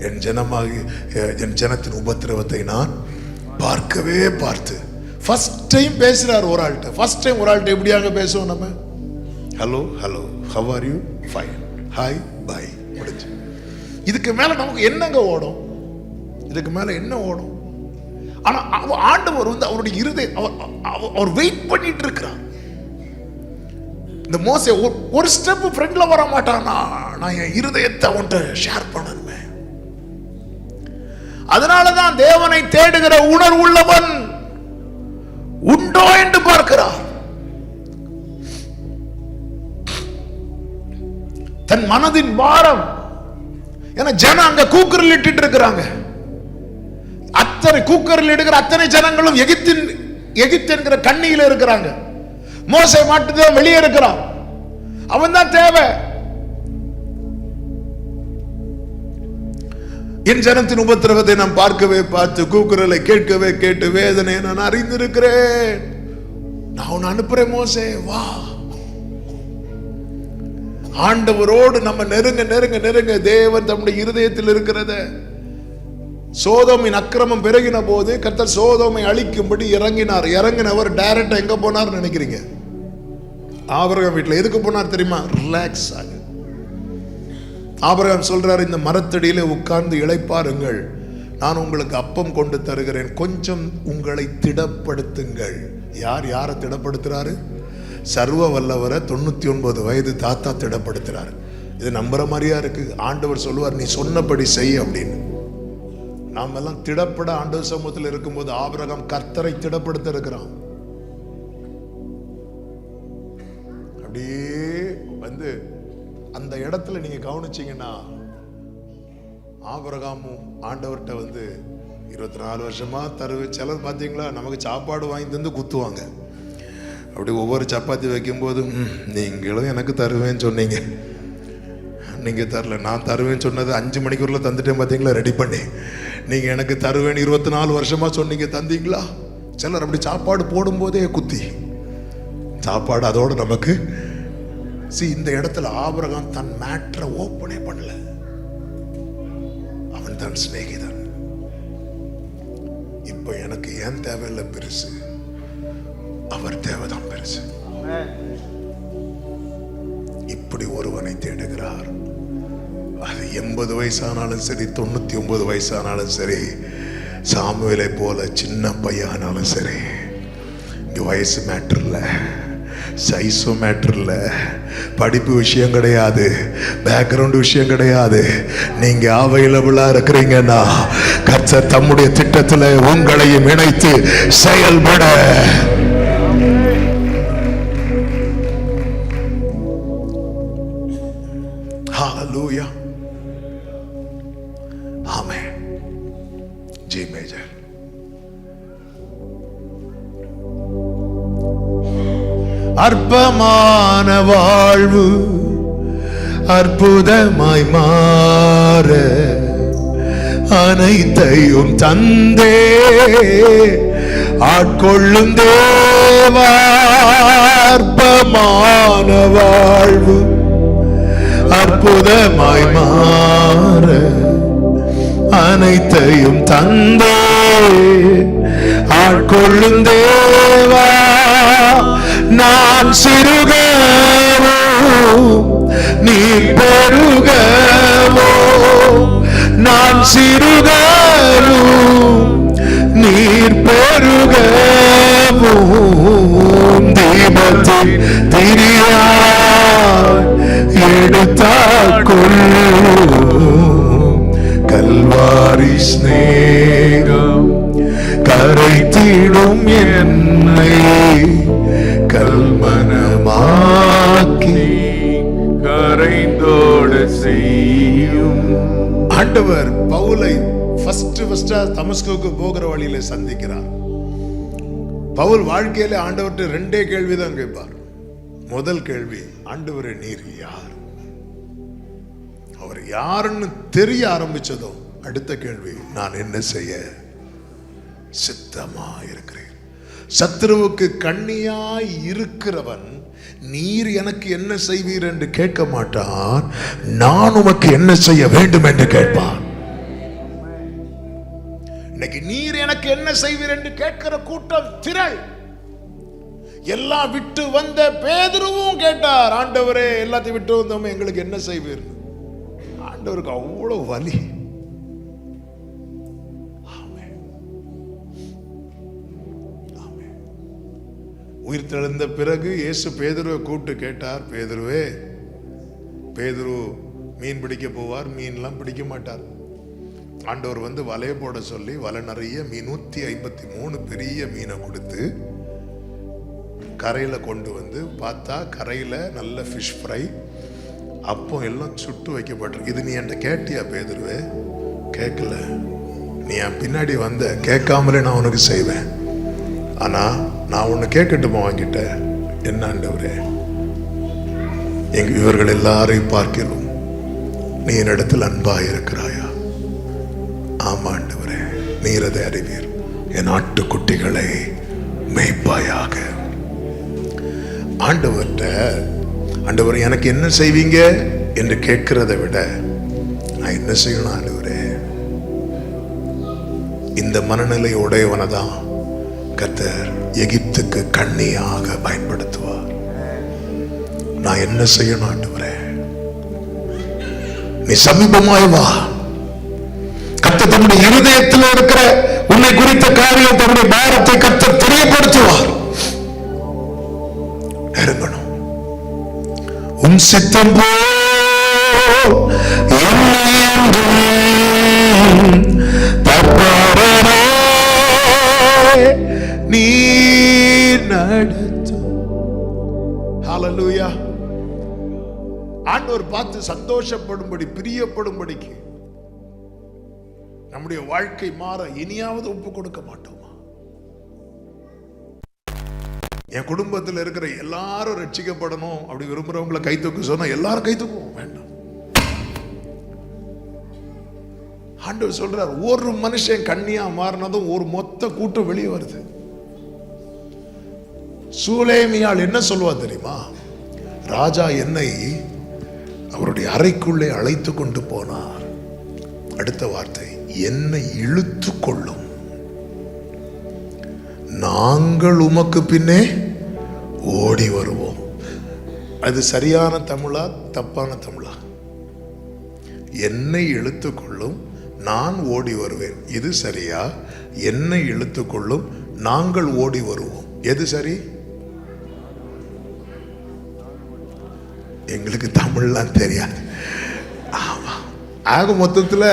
என் ஜனத்தின் உபத்திரவத்தை நான் பார்க்கவே பார்த்து. ஃபர்ஸ்ட் டைம் பேசுறார் ஒரு ஆள்கிட்ட. ஃபர்ஸ்ட் டைம் ஒரு ஆள்கிட்ட எப்படியாங்க பேசுவோம் நம்ம? Hello, how are you? Fine, hi, bye, முடிஞ்சு. இதுக்கு மேல நமக்கு என்னங்க ஓடும்? இதுக்கு மேல என்ன ஓடும்? ஆனா ஆண்டவர் வந்து அவருடைய இருதயம் அவர் வெயிட் பண்ணிட்டு இருக்கிறார். இந்த மோசே ஒரு ஸ்டெப் ஃப்ரெண்ட்ல வர மாட்டானா, நான் என் இருதயத்தை அவன்கிட்ட ஷேர் பண்ணணுமே. அதனாலதான் தேவனை தேடுகிற உணர்வுள்ளவன் உண்டோ என்று பார்க்கிறார். தன் மனதின் பாரம். ஏன்னா ஜனம் அங்க கூக்குரல் இட்டு இருக்கிறாங்க. அத்தனை கூக்குரல் இடுகிற அத்தனை ஜனங்களும் எகிப்து என்கிற கண்ணியில இருக்கிறாங்க. மோசே மட்டும்தான் வெளியே இருக்கிறான். அவன் தான் தேவை. என் ஜனத்தின் உபத்திரவத்தை நான் பார்க்கவே பார்த்து, கூக்குரலை கேட்கவே கேட்டு வேதனையை நான் அறிந்திருக்கிறேன். நான் உன்னை அனுப்புறேன் மோசே, வா. ஆண்டவரோடு நம்ம நெருங்க நெருங்க நெருங்க தேவன் தம்முடைய இருதயத்தில் இருக்கிறத. சோதோமின் அக்கிரமம் பெருகின போது கர்த்தர் சோதோமை அழிக்கும்படி இறங்கினார். இறங்கினவர் டைரக்டா எங்க போனார் நினைக்கிறீங்க? ஆபிரகாம் வீட்டில். எதுக்கு போனார் தெரியுமா? ரிலாக்ஸ் ஆக. ஆபிரகாம் சொல்றாரு, இந்த மரத்தடியிலே உட்கார்ந்து இளைப்பாருங்கள், நான் உங்களுக்கு அப்பம் கொண்டு தருகிறேன், கொஞ்சம் உங்களை திடப்படுத்துங்கள். யாரை திடப்படுத்துறாரு? சர்வ வல்லவரை 99 வயது தாத்தா திடப்படுத்துறாரு. இது நம்புற மாதிரியா இருக்கு? ஆண்டவர் சொல்லுவார், நீ சொன்னபடி செய் அப்படின்னு. நாம் எல்லாம் திடப்பட ஆண்டவர் சமூகத்தில் இருக்கும்போது ஆபிரகாம் கர்த்தரை திடப்படுத்த இருக்கிறான். அப்படியே வந்து அந்த இடத்துல நீங்க கவனிச்சீங்கன்னா, ஆபிரகாமும் ஆண்டவர்கிட்ட வந்து 24 வருஷமா தருவேன். சிலர் பார்த்தீங்களா, நமக்கு சாப்பாடு வாங்கி தந்து குத்துவாங்க. அப்படி ஒவ்வொரு சப்பாத்தி வைக்கும்போது, நீங்களும் எனக்கு தருவேன்னு சொன்னீங்க, நீங்க தரல. நான் தருவேன்னு சொன்னது 5 மணிக்குள்ள தந்துட்டேன் பார்த்தீங்களா, ரெடி பண்ணி. நீங்க எனக்கு தருவேன்னு 24 வருஷமா சொன்னீங்க, தந்தீங்களா? சிலர் அப்படி சாப்பாடு போடும்போதே குத்தி சாப்பாடு அதோட நமக்கு. இந்த இடத்துல ஆபிரகாம் தன் மேட்டரை ஓப்பனே பண்ணல. அவன் தன் சிநேகிதன். இப்ப எனக்கு ஏன் தேவையில்லை பெருசு, அவர் தேவைதான் பெருசு. இப்படி ஒருவனை தேடுகிறார். அது 80 வயசானாலும் சரி, 99 வயசானாலும் சரி, சாமுவேலை போல சின்ன பையனாலும் சரி. இங்க வயசு மேட்டர் இல்ல, சைஸும் மேட்டர் இல்ல, படிப்பு விஷயம் கிடையாது, பேக்ரவுண்ட் விஷயம் கிடையாது. நீங்க அவைலபிளா இருக்கிறீங்கன்னா கர்த்தர் தம்முடைய திட்டத்துல உங்களையும் இணைத்து செயல்பட. ஹalleluya, ஆமென். G major. அற்பமான வாழ்வு அற்புதமாய் மாற அனைத்தையும் தந்தே ஆட்கொள்ளும் தேவா. அற்பமான வாழ்வு அற்புதமாய் மாற அனைத்தையும் தந்தே ஆட்கொள்ளும் தேவா. நான் சிறுகவோ நீ பெருகவோ, நான் சிறுகவோ நீர் பெருகவோ. தீபத்தில் திரியாய் எடுத்தாக்கொள் கல்வாரி ஸ்நேகம் கரைத்திடும் என்னை கல்மனமாக்கி கரைந்தோடு செய்யும். ஆண்டவர் பவுலை ஃபர்ஸ்டா தமஸ்குவுக்கு போகிற வழியில சந்திக்கிறார். பவுல் வாழ்க்கையில ஆண்டவர்கிட்ட 2 கேள்விதான் கேட்பார். முதல் கேள்வி, ஆண்டவரே நீர் யார்? அவர் யாருன்னு தெரிய ஆரம்பிச்சதோ அடுத்த கேள்வி, நான் என்ன செய்ய சித்தமா இருக்கிறேன். சத்துருவுக்கு கண்ணியாய் இருக்கிறவன் நீர் எனக்கு என்ன செய்வீர் என்று கேட்க மாட்டான், நான் உமக்கு என்ன செய்ய வேண்டும் என்று கேட்பான். இன்னைக்கு நீர் எனக்கு என்ன செய்வீர் என்று கேட்கிற கூட்டம் திரள். எல்லாம் விட்டு வந்த பேதுருவும் கேட்டார், ஆண்டவரே எல்லாத்தையும் விட்டு வந்தோம் எங்களுக்கு என்ன செய்வீர்? ஆண்டவருக்கு அவ்வளவு வலி. உயிர் தெழுந்த பிறகு இயேசு பேதுருவை கூப்பிட்டு கேட்டார், பேதுருவே. பேதுரு மீன் பிடிக்க போவார், மீன்லாம் பிடிக்க மாட்டார். ஆண்டவர் வந்து வலையை போட சொல்லி வலை நிறைய 153 பெரிய மீனை கொடுத்து கரையில் கொண்டு வந்து பார்த்தா கரையில் நல்ல ஃபிஷ் ஃப்ரை, அப்போ எல்லாம் சுட்டு வைக்கப்பட்டிருக்கு. இது நீ என்கிட்ட கேட்டியா பேதுருவே? கேட்கல. நீ என் பின்னாடி வந்த, கேட்காமலே நான் உனக்கு செய்வேன். ஆனா நான் ஒண்ணு கேட்கட்டுமா வாங்கிட்ட? என்ன ஆண்டவரே? இவர்கள் எல்லாரையும் பார்க்கிறோம், நீ என்னிடத்தில் அன்பாய் இருக்கிறாயா? ஆமா ஆண்டவரே, நீர் அதை அறிவீர். என் ஆட்டுக்குட்டிகளை மேய்ப்பாயாக. ஆண்டவர்கிட்ட, ஆண்டவர் எனக்கு என்ன செய்வீங்க என்று கேட்கிறதை விட நான் என்ன செய்யணும் ஆண்டவரே, இந்த மனநிலை உடையவனதான் கர்த்தர் எகிப்துக்கு கண்ணியாக பயன்படுத்துவார். நான் என்ன செய்யணும் ஆண்டவரே? நீ சமீபமாய் வா. கர்த்தர் தம்முடைய இருதயத்தில் இருக்கிற உன்னை குறித்த காரியம், தம்முடைய பாரத்தை கர்த்தர் தெரியப்படுத்துவார். நெருங்கணும். உன் சித்தம் போல் நீர் நடத்தும். ஹல்லேலூயா. ஆண்டவர் பார்த்து சந்தோஷப்படும்படி, பிரியப்படும்படிக்கு நம்முடைய வாழ்க்கை மாற இனியாவது ஒப்பு கொடுக்க மாட்டோமா? என் குடும்பத்தில் இருக்கிற எல்லாரும் ரட்சிக்கப்படணும் அப்படி விரும்புறவங்களை கை தூக்க சொன்னா எல்லாரும் கை தூக்குவோம். வேண்டாம். ஆண்டவர் சொல்றார், ஒரு மனுஷன் கண்ணியா மாறினதும் ஒரு மொத்த கூட்டம் வெளியே வருது. சூலேமியாள் என்ன சொல்லுவா தெரியுமா? ராஜா என்னை அவருடைய அறைக்குள்ளே அழைத்து கொண்டு போனார். அடுத்த வார்த்தை, என்னை இழுத்து கொள்ளும் நாங்கள் உமக்கு பின்னே ஓடி வருவோம். அது சரியான தமிழா தப்பான தமிழா? என்னை இழுத்துக்கொள்ளும் நான் ஓடி வருவேன், இது சரியா? என்னை இழுத்துக்கொள்ளும் நாங்கள் ஓடி வருவோம், எது சரி? எங்களுக்கு தமிழ்லாம் தெரியாது. ஆமா, ஆக மொத்தத்தில்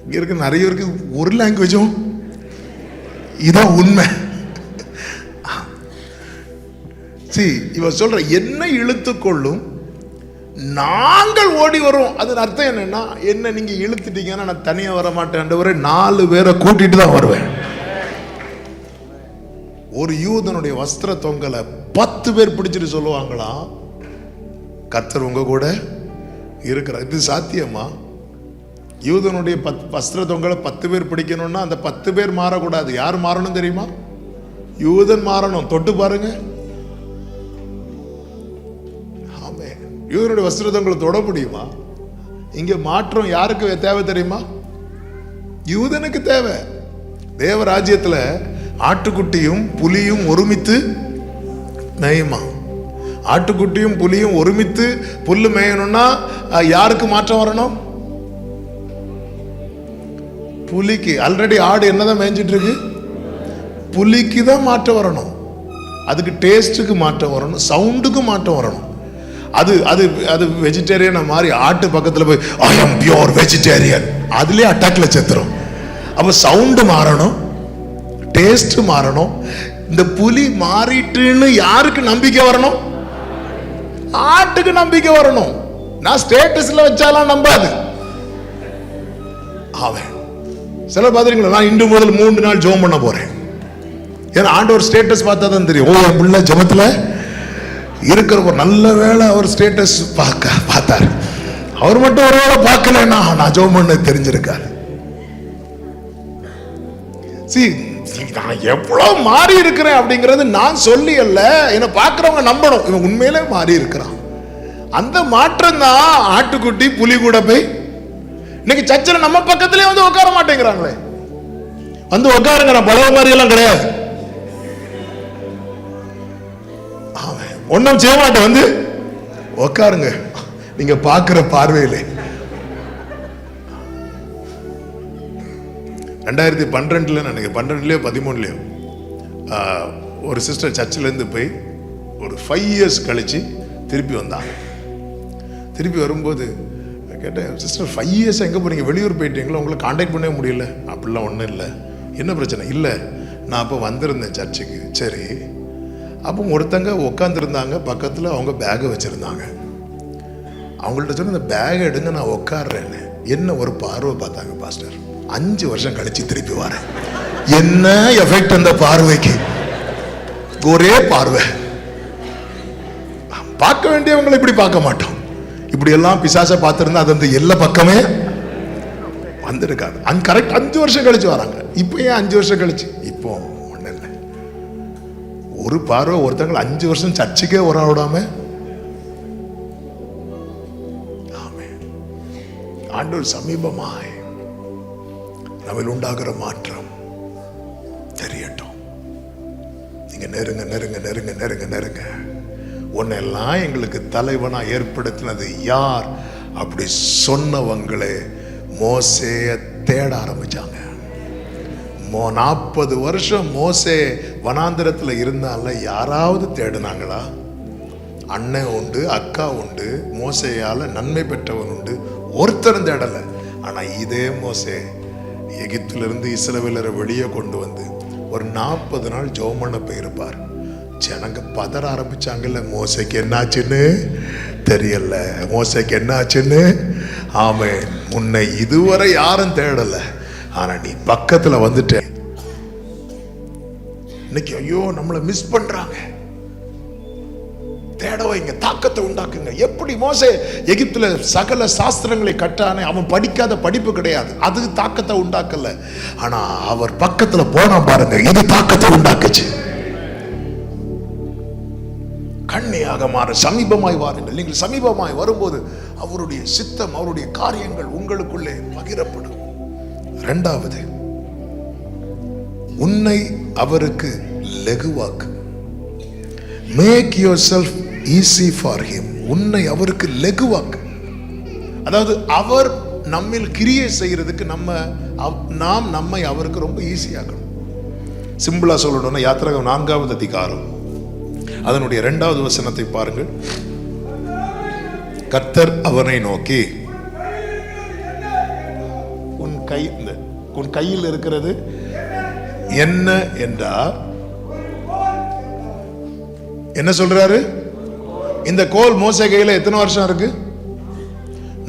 இங்க இருக்க நிறைய பேருக்கு ஒரு லாங்குவேஜும் இதான் உண்மை. இவ சொல்ற என்னை இழுத்துக்கொள்ளும் நாங்கள் ஓடி வரோம். அதன் அர்த்தம் என்னன்னா, என்ன நீங்க இழுத்துட்டீங்கன்னா நான் தனியா வர மாட்டேன், 4 பேரை கூட்டிட்டு தான் வருவேன். ஒரு யூதனுடைய வஸ்திர தொங்கலை 10 பேர் பிடிச்சிட்டு சொல்லுவாங்களா, கர்த்தர் உங்க கூட இருக்கிறார். இது சாத்தியமா? யூதனுடைய வஸ்திர தொங்கலை 10 பேர் பிடிக்கணும்னா அந்த 10 பேர் மாறக்கூடாது. யார் மாறணும் தெரியுமா? யூதன் மாறணும். தொட்டு பாருங்க. ஆமே, யூதனுடைய வஸ்திர தொங்கலை தொட முடியுமா? இங்க மாற்றம் யாருக்கு தேவை தெரியுமா? யூதனுக்கு தேவை. தேவ ராஜ்யத்துல ஆட்டுக்குட்டியும் புலியும் ஒருமித்து மேயுமா? ஆட்டுக்குட்டியும் புலியும் ஒருமித்து புல்லு மேயணும்னா யாருக்கு மாற்றம் வரணும்? புலிக்கு. ஆல்ரெடி ஆடு என்னதான் மேய்ஞ்சிட்டு இருக்கு, புலிக்கு தான் மாற்றம் வரணும். அதுக்கு டேஸ்ட்டுக்கு மாற்றம் வரணும், சவுண்டுக்கு மாற்றம் வரணும். அது அது அது வெஜிடேரியன் மாதிரி ஆட்டு பக்கத்தில் போய் ஐ எம் பியூர் வெஜிடேரியன், அதுலேயே அட்டாக்ல செத்துரும். அப்போ சவுண்டு மாறணும், டேஸ்ட் மாறணும். இந்த புலி மாறிட்டுன்னு யாருக்கு நம்பிக்கை வரணும்? ஆட்டுக்கு நம்பிக்கை வரணும். நான் ஸ்டேட்டஸ்ல வச்சாலாம் நம்பாது. அவன் சில பாத்தீங்களா, நான் இன்று முதல் 3 நாள் ஜெபம் பண்ண போறேன். ஏன்னா ஆண்டவர் ஸ்டேட்டஸ் பார்த்தா தான் தெரியும். ஓ, என் பிள்ளை ஜெபத்துல இருக்கிற ஒரு நல்ல வேளை அவர் ஸ்டேட்டஸ் பார்த்தாரு. அவர் மட்டும் ஒரு வேளை பார்க்கலன்னா நான் ஜெபம் பண்ண தெரிஞ்சிருக்காரு. நான் எவ்வளவு மாறி இருக்கிறேன் அப்படிங்கிறது நான் சொல்லி அல்ல, என்னை பார்க்கிறவங்க நம்பணும் இவன் உண்மையிலே மாறி இருக்கிறான். அந்த மாற்றம் தான் ஆட்டுக்குட்டி புலி கூட போய் இன்னைக்கு சர்ச்சில் நம்ம பக்கத்திலே வந்து உட்கார மாட்டேங்கிறாங்களே. வந்து உட்காருங்க, நான் பழைய மாதிரி எல்லாம் கிடையாது, ஒன்னும் செய்ய மாட்டேன், வந்து உட்காருங்க. நீங்க பார்க்கிற பார்வையிலே 2012 நினைக்கிறேன், 12லயோ 13லயோ ஒரு சிஸ்டர் சர்ச்சிலேருந்து போய் ஒரு 5 இயர்ஸ் கழிச்சு திருப்பி வந்தாங்க. திருப்பி வரும்போது கேட்டேன், சிஸ்டர் 5 இயர்ஸ் எங்கே போறீங்க, வெளியூர் போயிட்டீங்களா, உங்களை கான்டாக்ட் பண்ணவே முடியல? அப்படிலாம் ஒன்றும் இல்லை. என்ன பிரச்சனை? இல்லை, நான் அப்போ வந்திருந்தேன் சர்ச்சுக்கு. சரி, அப்போ ஒருத்தங்க உட்காந்துருந்தாங்க பக்கத்தில், அவங்க பேகை வச்சுருந்தாங்க. அவங்கள்ட்ட சொன்ன, இந்த பேகை எடுங்க, நான் உட்காடுறேன்னு. என்ன ஒரு பார்வை பார்த்தாங்க பாஸ்டர். 5 வருஷம் கழிச்சு திருப்பி வரேன். என்ன எஃபெக்ட் அந்த பார்வைக்கு? ஒரே பார்வை. பார்க்க வேண்டியவங்களை இப்படி பார்க்க மாட்டோம். இப்படி எல்லாம் பிசாசை பார்த்திருந்தா அது அந்த எல்லா பக்கமே வந்திருக்காது. கரெக்ட் 5 வருஷம் கழிச்சு வராங்க. இப்போ ஏன் 5 வருஷம் கழிச்சு? இப்போ ஒன்றும் இல்லை, ஒரு பார்வை ஒருத்தங்களை 5 வருஷம் சர்ச்சுக்கே வர விடாம. ஆண்டவர் சமீபமாய் நம்மில் உண்டாகிற மாற்றம் தெரியட்டும். நீங்க நெருங்க நெருங்க நெருங்க நெருங்க நெருங்க. உன்னெல்லாம் எங்களுக்கு தலைவனா ஏற்படுத்தினது யார் அப்படி சொன்னவங்களே மோசேய தேட ஆரம்பிச்சாங்க. 40 வருஷம் மோசே வனாந்திரத்தில் இருந்தால யாராவது தேடினாங்களா? அண்ணன் உண்டு, அக்கா உண்டு, மோசேயால நன்மை பெற்றவன் உண்டு, ஒருத்தரும் தேடலை. ஆனா இதே மோசே எகிப்திலிருந்து இஸ்ரவேலரை வெளியே கொண்டு வந்து ஒரு 40 நாள் ஜெபம் பண்ண போயிருப்பார். ஜனங்க பதற ஆரம்பிச்சாங்கல்ல, மோசைக்கு என்னாச்சுன்னு தெரியல, மோசைக்கு என்னாச்சுன்னு. ஆமே, உன்னை இதுவரை யாரும் தேடல, ஆனா நீ பக்கத்துல வந்துட்ட. இன்னைக்கு ஐயோ நம்மளை மிஸ் பண்றாங்க. தேட வைங்க, தாக்கத்தை உண்டாக்குங்க. எப்படி மோசே எகிப்துல சகல சாஸ்திரங்களை கற்றானே, அவன் படிக்காத படிப்பு கிடையாது, அது தாக்கத்தை உண்டாக்கல. ஆனா அவர் பக்கத்துல போனா பாருங்க, இது தாக்கத்தை உண்டாக்குச்சு. கண்ணியாக மாற சமீபமாய் வாருங்கள். நீங்கள் சமீபமாய் வரும்போது அவருடைய சித்தம், அவருடைய காரியங்கள் உங்களுக்குள்ளே பகிரப்படும். 2வது, உன்னை அவருக்கு லகுவாக்கு. Make yourself easy for him. உன்னை அவருக்கு லகுவாக்கு. அதாவது அவர் நம்மில் கிரியை செய்யறதுக்கு நாம் நம்மை அவருக்கு ரொம்ப ஈஸியாக்கணும். சிம்பிளா சொல்லணும்னா யாத்திராகம் 4வது அதிகாரம் அதனுடைய 2வது வசனத்தை பாருங்கள். கர்த்தர் அவனை நோக்கி, உன் கையில் இருக்கிறது என்ன என்றார். என்ன சொல்றாரு? இந்த கோல் மோசே கையில எத்தனை வருஷம் இருக்கு?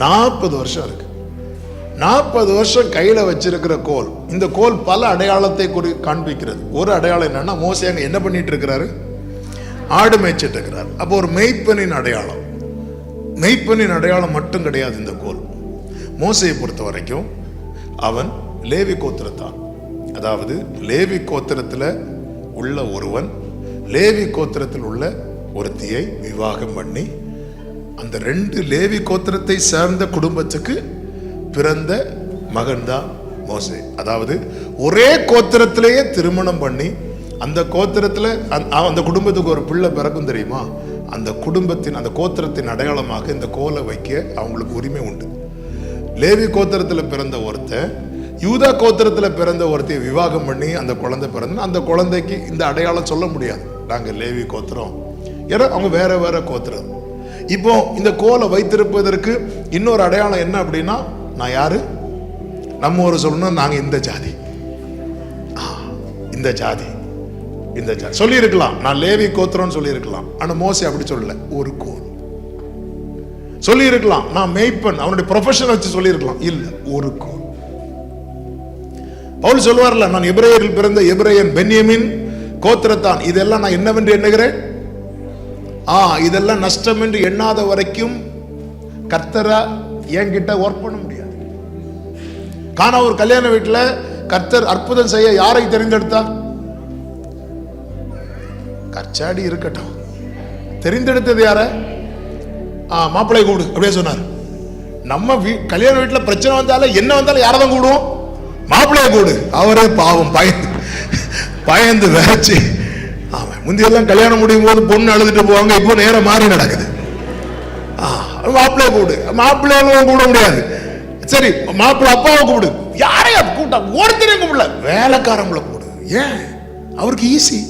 40 வருஷம் இருக்கு. 40 வருஷம் கையில வச்சிருக்கிற கோல். இந்த கோல் பல அடையாளத்தை காண்பிக்கிறது. ஒரு அடையாளம் என்னன்னா, மோசே அங்க என்ன பண்ணிட்டு இருக்கிறாரு? ஆடு மேய்ச்சிட்டு இருக்கிறார். அப்போ ஒரு மெய்ப்பனின் அடையாளம். மெய்ப்பனின் அடையாளம் மட்டும் கிடையாது இந்த கோல். மோசையை பொறுத்த வரைக்கும் அவன் லேவி கோத்திரத்தான். அதாவது லேவி கோத்திரத்தில் உள்ள ஒருவன் லேவி கோத்திரத்தில் உள்ள ஒருத்தியை விவாகம் பண்ணி அந்த 2 லேவி கோத்திரத்தை சேர்ந்த குடும்பத்துக்கு பிறந்த மகன்தான் மோசே. அதாவது ஒரே கோத்திரத்திலேயே திருமணம் பண்ணி அந்த கோத்திரத்தில் அந்த குடும்பத்துக்கு ஒரு பிள்ளை பிறக்கும் தெரியுமா? அந்த குடும்பத்தின் அந்த கோத்திரத்தின் அடையாளமாக இந்த கோலை வைக்க அவங்களுக்கு உரிமை உண்டு. லேவி கோத்திரத்தில் பிறந்த ஒருத்தன் யூதா கோத்திரத்தில் பிறந்த ஒருத்தையை விவாகம் பண்ணி அந்த குழந்தை பிறந்த அந்த குழந்தைக்கு இந்த அடையாளம் சொல்ல முடியாது, நாங்கள் லேவி கோத்திரம். ஏன்னா அவங்க வேற வேற கோத்திரம். இப்போ இந்த கோலை வைத்திருப்பதற்கு இன்னொரு அடையாளம் என்ன அப்படின்னா, நான் யாரு? நம்ம ஒரு சொல்லணும், நாங்க இந்த ஜாதி, இந்த ஜாதி, இந்த ஜாதி சொல்லி இருக்கலாம். நான் லேவி கோத்திரம் சொல்லி இருக்கலாம். ஆனா மோசே அப்படி சொல்லல. ஒரு கோல் சொல்லி இருக்கலாம். நான் மேய்ப்பன், அவனுடைய ப்ரொஃபஷன் வச்சு சொல்லி இருக்கலாம். இல்ல, ஒரு கோல். பவுல் சொல்வார்ல, நான் எபிரேயரில் பிறந்த எபிரேயன், பென்யமின் கோத்திரத்தான். இதெல்லாம் நான் என்னவென்று எண்ணுகிறேன், இதெல்லாம் நஷ்டம் என்று எண்ணாத வரைக்கும் கர்த்தரா என்கிட்ட ஒர்க் பண்ண முடியாது. கானா ஒரு கல்யாண வீட்டுல கர்த்தர் அற்புதம் செய்ய யாரை தெரிந்தெடுத்தார்? கர்ச்சாடி இருக்கட்டும், தெரிந்தெடுத்தது யார? மாப்பிள்ளை கூடு அப்படியே சொன்னார். நம்ம கல்யாண வீட்டுல பிரச்சனை வந்தாலும் என்ன வந்தாலும் யாரதான் கூடுவோம்? மாப்பிள்ளைய கூடு. அவரே பாவம் பயந்து வேச்சு. முந்தியெல்லாம் கல்யாணம் முடியும் போது பொண்ணு அழுதுட்டு போவாங்க. இப்போ நேரம் மாறி நடக்குது. மாப்பிள்ளைய கூடு. மாப்பிள்ளையும் கூட முடியாது. சரி, மாப்பிள்ளை அப்பாவை கூப்பிடு. யாரையா கூட்டா? ஒருத்தரையும் கூப்பிடல, வேலைக்காரங்களை கூடு. ஏன்? அவருக்கு ஈஸி.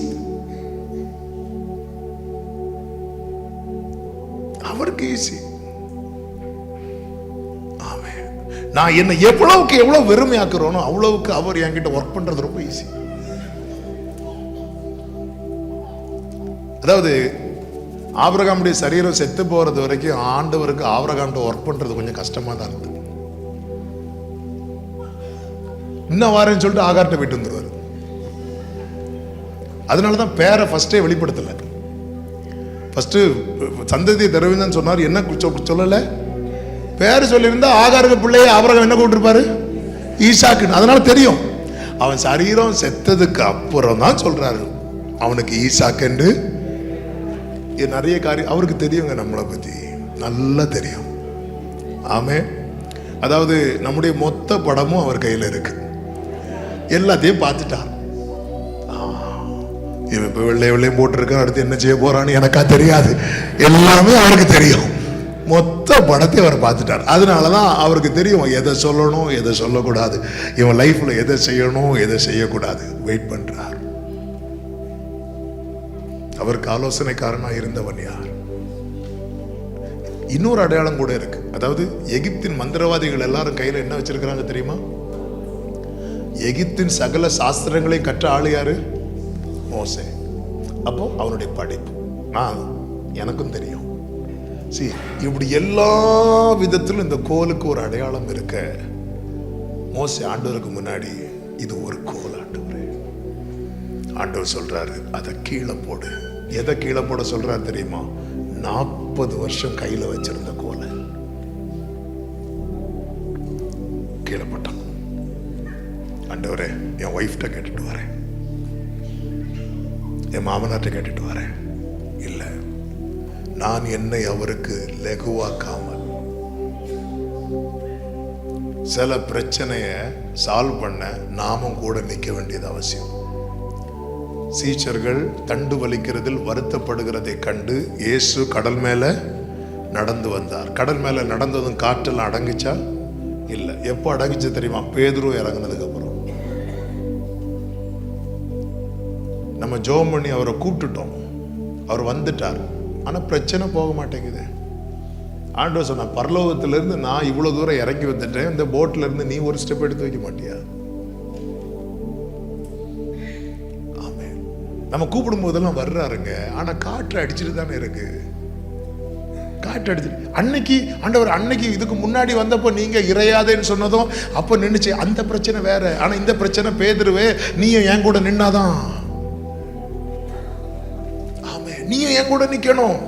அவருக்கு ஈஸி. நான் என்ன எவ்வளவு வெறுமையாக்குறோனோ அவ்வளவுக்கு அவர் என்கிட்ட ஒர்க் பண்றது ரொம்ப ஈஸி. அதாவது ஆபிரகாமுடைய சரீரம் செத்து போறது வரைக்கும் ஆண்டவருக்கு ஆபிரகாம்கிட்ட ஒர்க் பண்றது கொஞ்சம் கஷ்டமா தான் இருந்தது. இன்னும் வாரேன்னு சொல்லிட்டு ஆகார்ட்ட போயிட்டு வந்துருவாரு. அதனாலதான் பேரை ஃபர்ஸ்டே வெளிப்படுத்தல. ஃபர்ஸ்ட் சந்ததியை தருவீங்கன்னு சொன்னார். என்ன சொல்லல? பேரு சொல்லியிருந்தா ஆகாருக்கு பிள்ளைய ஆபிரகாம் என்ன கூப்பிட்டுருப்பாரு? ஈசாக்குன்னு. அதனால தெரியும். அவன் சரீரம் செத்ததுக்கு அப்புறம் தான் சொல்றாரு அவனுக்கு ஈசாக்குன்னு. நிறைய காரியம் அவருக்கு தெரியுங்க, நம்மளை பத்தி நல்லா தெரியும். ஆமே. அதாவது நம்முடைய மொத்த படமும் அவர் கையில இருக்கு. எல்லாத்தையும் பார்த்துட்டார். இவன் இப்ப வெள்ளையும் போட்டிருக்கான், அடுத்து என்ன செய்ய போறான்னு எனக்கா தெரியாது. எல்லாமே அவருக்கு தெரியும். மொத்த படத்தை அவர் பார்த்துட்டார். அதனாலதான் அவருக்கு தெரியும் எதை சொல்லணும், எதை சொல்லக்கூடாது, இவன் லைஃப்ல எதை செய்யணும், எதை செய்யக்கூடாது. வெயிட் பண்றார். அவருக்கு ஆலோசனைக்காரனா இருந்தவன் யார்? இன்னொரு அடையாளம் கூட இருக்கு. அதாவது எகிப்தின் மந்திரவாதிகள் எல்லாரும் கையில என்ன வச்சிருக்கிறாங்க தெரியுமா? எகிப்தின் சகல சாஸ்திரங்களை கற்ற ஆளு யாரு? மோசே. அப்போ அவனுடைய படிப்பு எனக்கும் தெரியும். இப்படி எல்லா விதத்திலும் இந்த கோலுக்கு ஒரு அடையாளம் இருக்க, மோசே ஆண்டவருக்கு முன்னாடி இது ஒரு கோல் ஆண்டவரே. ஆண்டவர் சொல்றாரு, அதை கீழே போடு. எதை கீழே போட சொல்றாரு தெரியுமா? 40 வருஷம் கையில வச்சிருந்த கோலை கீழே போட்டான். ஆண்டவரே, என் ஒய்ஃப்ட கேட்டுட்டு வரேன், என் மாமனார்ட்ட கேட்டுட்டு வரேன். இல்ல, நான் என்னை அவருக்கு லகுவாக்காமல் சில பிரச்சனைய சால்வ் பண்ண நாமும் கூட நிற்க வேண்டியது அவசியம். சீச்சர்கள் தண்டு வலிக்கிறதில் வருத்தப்படுகிறதை கண்டு இயேசு கடல் மேல நடந்து வந்தார். கடல் மேல நடந்ததும் காற்றெல்லாம் அடங்குச்சா? இல்ல. எப்போ அடங்குச்சு தெரியுமா? பேதுரு இறங்குனதுக்கு அப்புறம். நம்ம ஜெபம் பண்ணி அவரை கூப்பிட்டுட்டோம், அவர் வந்துட்டார், ஆனா பிரச்சனை போக மாட்டேங்குது. ஆண்டவர் சொன்ன, பரலோகத்திலிருந்து நான் இவ்வளவு தூரம் இறங்கி வந்துட்டேன், இந்த போட்ல இருந்து நீ ஒரு ஸ்டெப் எடுத்து வைக்க மாட்டியா? ஆமென். நம்ம கூப்பிடும் போதெல்லாம் வர்றாருங்க, ஆனா காற்று அடிச்சுட்டு தானே இருக்கு. காற்று அடிச்சு அன்னைக்கு ஆண்டவர் அன்னைக்கு இதுக்கு முன்னாடி வந்தப்போ நீங்க இறையாதேன்னு சொன்னதும் அப்ப நின்னுச்சு, அந்த பிரச்சனை வேற. ஆனா இந்த பிரச்சனை, பேதுருவே நீயும் என் கூட நின்னாதான். ஆமென். நீயும் என் கூட நிக்கணும்.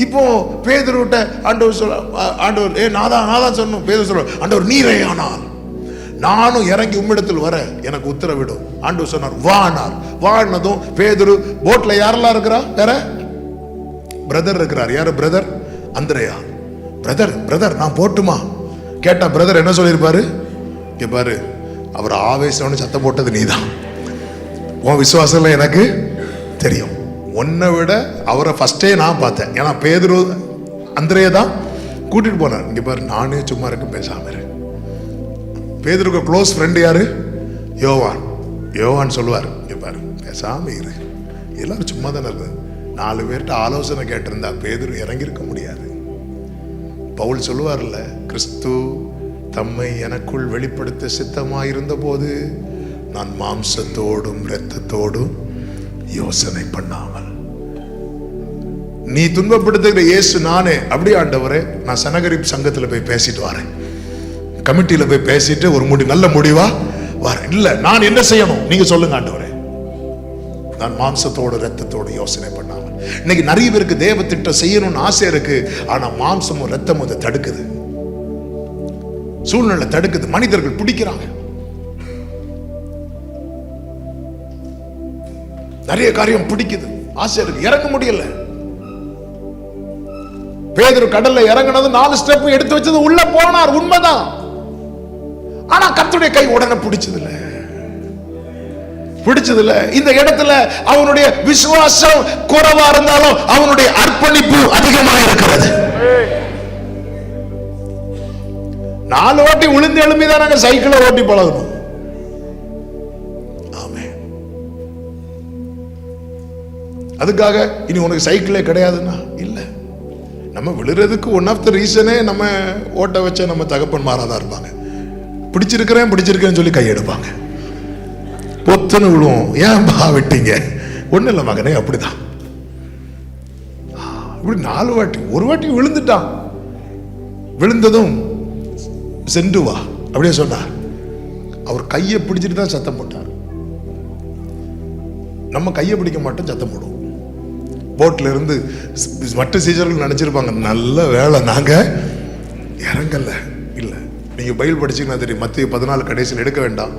இப்போ பேதுருட்ட ஆண்டவர் சொல்ல, ஆண்டவர் நான் தான் சொன்னோம். பேதுரு சொல்ல, ஆண்டவர் நீரையானால் நானும் இறங்கி உம்மிடத்தில் வர எனக்கு உத்தரவிடும். ஆண்டவர் சொன்னார் வானார். வானதும் பேதுரு போட்ல யாரெல்லாம் இருக்கிறா? வேற பிரதர் இருக்கிறார். யாரு பிரதர்? அந்திரேயா. பிரதர் நான் போட்டுமா கேட்டா பிரதர் என்ன சொல்லியிருப்பாரு? இங்க பாரு, அவர் ஆவேசம்னு சத்தம் போட்டது நீதான். உன் விசுவாசம் எனக்கு தெரியும். உன்னை விட அவரை ஃபர்ஸ்டே நான் பார்த்தேன். ஏன்னா பேதுரு அந்திரேயா தான் கூட்டிட்டு போனார். இங்க பாரு, நானே சும்மா இருக்கு, பேசாம இரு. பேதுருக்கு க்ளோஸ் ஃப்ரெண்ட் யாரு? யோவான். யோவான் சொல்லுவார், இங்க பாரு பேசாம இரு, எல்லாரும் சும்மா தானே இருக்கு. 4 பேர்கிட்ட ஆலோசனை கேட்டிருந்தா பேதுரு இறங்கியிருக்க முடியாது. பவுல் சொல்லுவார்ல, கிறிஸ்து தம்மை எனக்குள் வெளிப்படுத்த சித்தமாயிருந்த போது நான் மாம்சத்தோடும் இரத்தத்தோடும் யோசனை பண்ணாமல். நீ துன்பப்படுத்துகிற இயேசு நானே. அப்படி ஆண்டவரே, நான் சனகரிப் சங்கத்தில் போய் பேசிட்டு வரேன், கமிட்டியில போய் பேசிட்டு ஒரு நல்ல முடிவா வரேன். இல்ல, நான் என்ன செய்யணும் நீங்க சொல்லுங்க ஆண்டவரே. நான் மாம்சத்தோடு ரத்தத்தோடு யோசனை பண்ணாமல். இன்னைக்கு நிறைய பேருக்கு தேவ திட்டம் செய்யணும்னு ஆசை இருக்கு, ஆனா மாம்சமும் ரத்தமும் அதை தடுக்குது, சூழ்நிலை தடுக்குது, மனிதர்கள் பிடிக்கிறாங்க. நிறைய காரியம் பிடிக்குது, ஆசை இருக்கு, இறங்க முடியல. பேதுரு கடல்ல இறங்கினது 4 ஸ்டெப் எடுத்து வச்சது, உள்ள போனார், உண்மைதான். ஆனா கர்த்தருடைய கை உடனே பிடிச்சதில்ல. இந்த இடத்துல அவனுடைய விசுவாசம் குறைவா இருந்தாலும் அவனுடைய அர்ப்பணிப்பு அதிகமாக இருக்கிறது. 4 வாட்டி விழுந்து எழும்பிதான் நாங்க சைக்கிளை ஓட்டி பழகணும். ஆமென். அதுக்காக இனி உனக்கு சைக்கிளே கிடையாதுன்னா இல்ல. நம்ம விழுறதுக்கு ஒன் ஆஃப் த ரீசனே நம்ம ஓட்ட வச்ச நம்ம தகப்பன் மாறாதான் இருப்பாங்க. பிடிச்சிருக்கேன்னு சொல்லி கையெடுப்பாங்க, பொத்துன்னு விழுவோம். ஏன் பா விட்டீங்க? ஒன்றும் இல்லை மகனே, அப்படிதான். இப்படி 4 வாட்டி, ஒரு வாட்டி விழுந்துட்டான். விழுந்ததும் சென்று வா அப்படியே சொன்னார். அவர் கையை பிடிச்சிட்டு தான் சத்தம் போட்டார். நம்ம கையை பிடிக்க மாட்டோம், சத்தம் போடுவோம். போட்ல இருந்து மற்ற சீசர்கள் நினைச்சிருப்பாங்க, நல்ல வேலை நாங்க இறங்கல. இல்ல, நீங்க பைபிள் படிச்சீங்கன்னா தெரியும், மத்திய 14 கடைசியில் எடுக்க வேண்டாம்.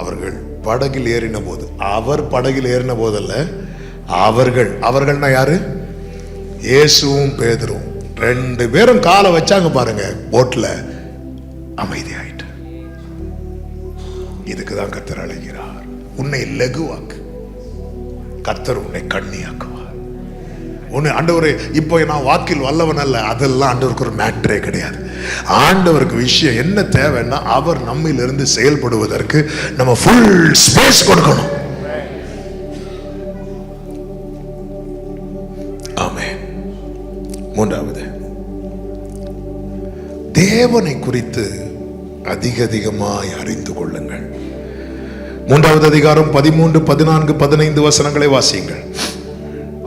அவர்கள் படகில் ஏறின போது, அவர் படகில் ஏறின போதல்ல, அவர்கள்னா யாரு? இயேசுவும் பேதுரும் 2 பேரும் காலை வச்சாங்க பாருங்க, போட்ல அமைதியாயிட்டு. இதுக்குதான் கர்த்தர் அழைக்கிறார். உன்னை லகுவாக்கு, கர்த்தர் உன்னை கண்ணியாக்குவார். உன்னை ஆண்டவரே, இப்போ நான் வாக்கில் வல்லவன் அல்ல, அதெல்லாம் ஆண்டவருக்கு ஒரு மேட்டரே கிடையாது. ஆண்டவருக்கு விஷயம் என்ன தேவைன்னா, அவர் நம்மிலிருந்து செயல்படுவதற்கு நம்ம ஃபுல் ஸ்பேஸ் கொடுக்கணும். ஆமென். 3வது, தேவனை குறித்து அதிகமாய் அறிந்து கொள்ளுங்கள். 3வது அதிகாரம் 13, 14, 15 வசனங்களை வாசியுங்கள்.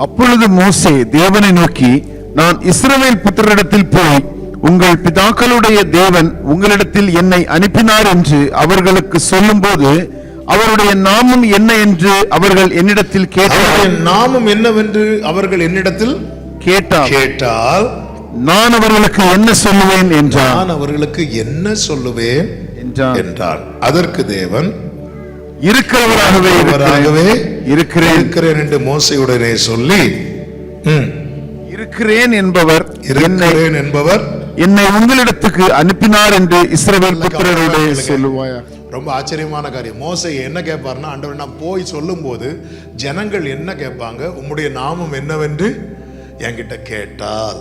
அப்பொழுது மோசே தேவனை நோக்கி, நான் இஸ்ரவேல் புத்திரரிடத்தில் போய் உங்கள் பிதாக்களுடைய தேவன் உங்களிடத்தில் என்னை அனுப்பினார் என்று அவர்களுக்கு சொல்லும்போது, அவருடைய நாமம் என்ன என்று அவர்கள் என்னிடத்தில் கேட்டார்கள். நாமம் என்னவென்று அவர்கள் என்னிடத்தில் கேட்டால் நான் அவர்களுக்கு என்ன சொல்லுவேன் என்றார். நான் அவர்களுக்கு என்ன சொல்லுவேன் என்றார். அதற்கு தேவன், இருக்கிறவராகவே இருக்கிறேன் என்று மோசேயுடனே சொல்லி, இருக்கிறேன் என்பவர் என்னை உங்களிடத்துக்கு அனுப்பினார் என்று இஸ்ரவேல் புத்திரரோடு சொல்லுவாயா. ரொம்ப ஆச்சரியமான காரியம். மோசே என்ன கேட்பார்னா, ஆண்டவர் நான் போய் சொல்லும் போது ஜனங்கள் என்ன கேட்பாங்க, உம்முடைய நாமம் என்னவென்று என்கிட்ட கேட்டால்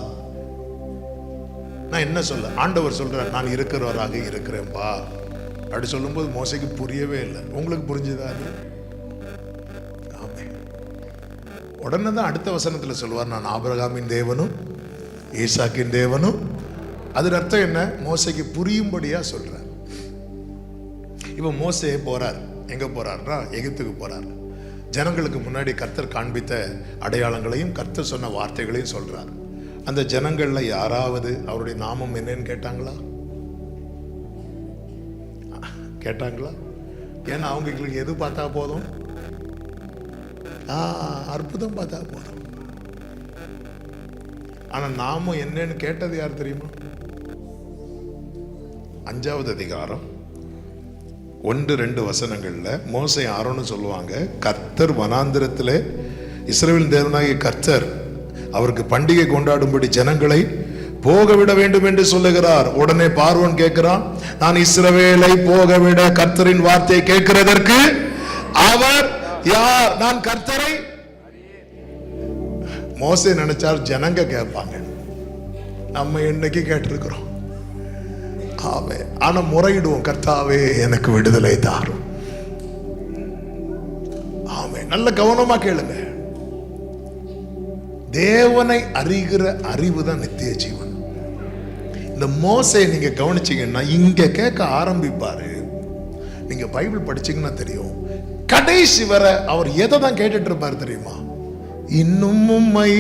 நான் என்ன சொல்ல. ஆண்டவர் சொல்றார், நான் இருக்கிறவராக இருக்கிறேன்பா அப்படி சொல்லும்போது மோசைக்கு புரியவே இல்லை. உங்களுக்கு புரிஞ்சுதா? உடனே தான் அடுத்த வசனத்தில் சொல்லுவார், நான் ஆபிரகாமின் தேவனும் ஈசாக்கின் தேவனும். அது அர்த்தம் என்ன? மோசைக்கு புரியும்படியா சொல்றார். இப்ப மோசே போறார். எங்க போறார்னா எகிப்துக்கு போறார். ஜனங்களுக்கு முன்னாடி கர்த்தர் காண்பித்த அடையாளங்களையும் கர்த்தர் சொன்ன வார்த்தைகளையும் சொல்றார். அந்த ஜனங்கள்ல யாராவது அவருடைய நாமம் என்னன்னு கேட்டாங்களா? கேட்டாங்களா? ஏன்னா அவங்களுக்கு எது பார்த்தா போதும்? அற்புதம் பார்த்தா போதும். ஆனா நாமம் என்னன்னு கேட்டது யார் தெரியுமா? 5வது அதிகாரம் 1-2 வசனங்கள்ல மோசே ஆரோன்னு சொல்லுவாங்க, கர்த்தர் வனாந்திரத்திலே இஸ்ரவேல் தேவனாகிய கர்த்தர் அவருக்கு பண்டிகை கொண்டாடும்படி ஜனங்களை போக விட வேண்டும் என்று சொல்லுகிறார். உடனே பார்வோன் கேட்கிறான், நான் இஸ்ரவேலை போக விட கர்த்தரின் வார்த்தையை கேட்கிறதற்கு அவர் யார்? நான் கர்த்தரை. மோசே நினைச்சார் ஜனங்க கேட்பாங்க. நம்ம என்னைக்கு கேட்டிருக்கிறோம். ஆமே. ஆனா முறையிடுவோம், கர்த்தாவே எனக்கு விடுதலை தாரும். ஆமே. நல்ல கவனமா கேளுங்க. தேவனை அறிகிற அறிவு தான் நித்திய ஜீவன். இந்த மோசே நீங்க கவனிச்சீங்கன்னா இங்க கேட்க ஆரம்பிப்பாரு. நீங்க பைபிள் படிச்சீங்கன்னா தெரியும், கடைசி வர அவர் எதை தான் கேட்டுட்டு இருப்பார் தெரியுமா? இன்னும் உம்மை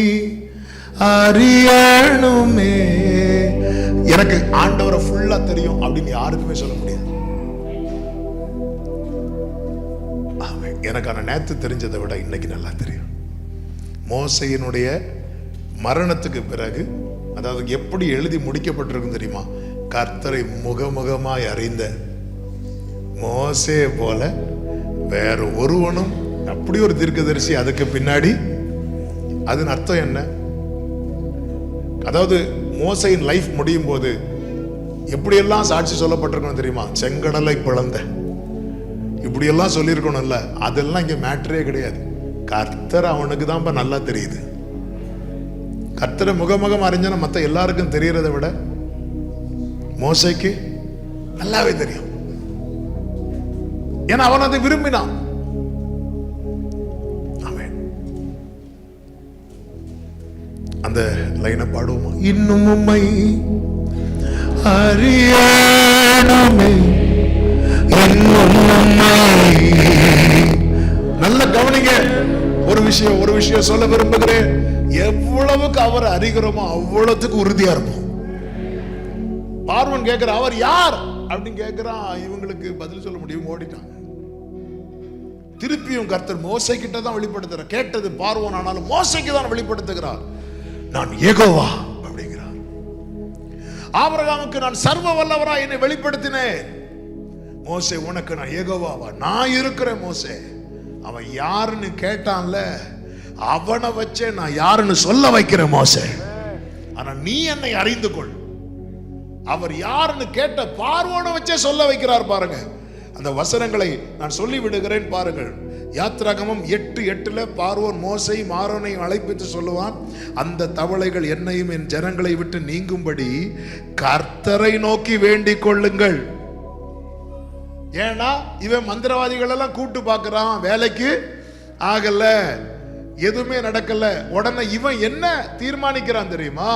அறியணுமே. எனக்கு ஆண்டவரை ஃபுல்லா தெரியும் அப்படின்னு யாருக்குமே சொல்ல முடியாது. எனக்கான நேத்து தெரிஞ்சதை விட இன்னைக்கு நல்லா தெரியும். மோசையினுடைய மரணத்துக்கு பிறகு, அதாவது எப்படி எழுதி முடிக்கப்பட்டிருக்கும் தெரியுமா? கர்த்தரை முகமுகமாய் அறிந்த மோசே போல வேற ஒருவனும், அப்படி ஒரு தீர்க்கதரிசி அதுக்கு பின்னாடி. அதன் அர்த்தம் என்ன? அதாவது மோசையின் லைஃப் முடியும் போது எப்படியெல்லாம் சாட்சி சொல்லப்பட்டிருக்கணும் தெரியுமா? செங்கடலை பிளந்த இப்படியெல்லாம் சொல்லியிருக்கணும்ல. அதெல்லாம் இங்க மேட்டரே கிடையாது. கர்த்தர் அவனுக்கு தான் நல்லா தெரியுது. கர்த்தரை முகமுகம் அறிஞ்சன மற்ற எல்லாருக்கும் தெரியறதை விட மோசைக்கு நல்லாவே தெரியும். ஏன்னா அவன் அதை விரும்பினான். அந்த லைனை பாடுவோமா? இன்னும் உம்மை அறியணுமே. நல்ல கவனிங்க. ஒரு விஷயம் சொல்ல விரும்புகிறேன். எவ்வளவுக்கு அவர் அறிகிறோமோ அவ்வளவுக்கு உறுதியா இருப்போம். பார்வன் கேட்கிற அவர் யார் அப்படின்னு கேட்கிறான். இவங்களுக்கு பதில் சொல்ல முடியும், ஓடிட்டாங்க. திருப்பியும் கர்த்தர் மோசை கிட்ட தான் வெளிப்படுத்துறார். கேட்டது பார்வோன், ஆனாலும் மோசைக்கு தான் வெளிப்படுத்துகிறார். நான் யெகோவா அப்படிங்கிறார். ஆபிரகாமுக்கு நான் சர்வ வல்லவரா என்னை வெளிப்படுத்தினேன். மோசே உனக்கு நான் யெகோவாவா? நான் இருக்கிறேன். மோசே அவன் யாருன்னு கேட்டான்ல, அவனை வச்சே நான் யாருன்னு சொல்ல வைக்கிறேன் மோசே. ஆனா நீ என்னை அறிந்து கொள். அவர் யாருன்னு கேட்ட பார்வோனை வச்சே சொல்ல வைக்கிறார். பாருங்க அந்த வசனங்களை நான் சொல்லி விடுகிறேன் பாருங்கள். யாத்ராகமம் 8:8 பார்வோன் மோசையும் ஆரோனையும் அழைப்பித்து சொல்லுவான், அந்த தவளைகள் என்னையும் என் ஜனங்களை விட்டு நீங்கும்படி கர்த்தரை நோக்கி வேண்டிக் கொள்ளுங்கள். ஏன்னா இவன் மந்திரவாதிகள் எல்லாம் கூட்டு பார்க்கிறான், வேலைக்கு ஆகல, எதுவுமே நடக்கல. உடனே இவன் என்ன தீர்மானிக்கிறான் தெரியுமா?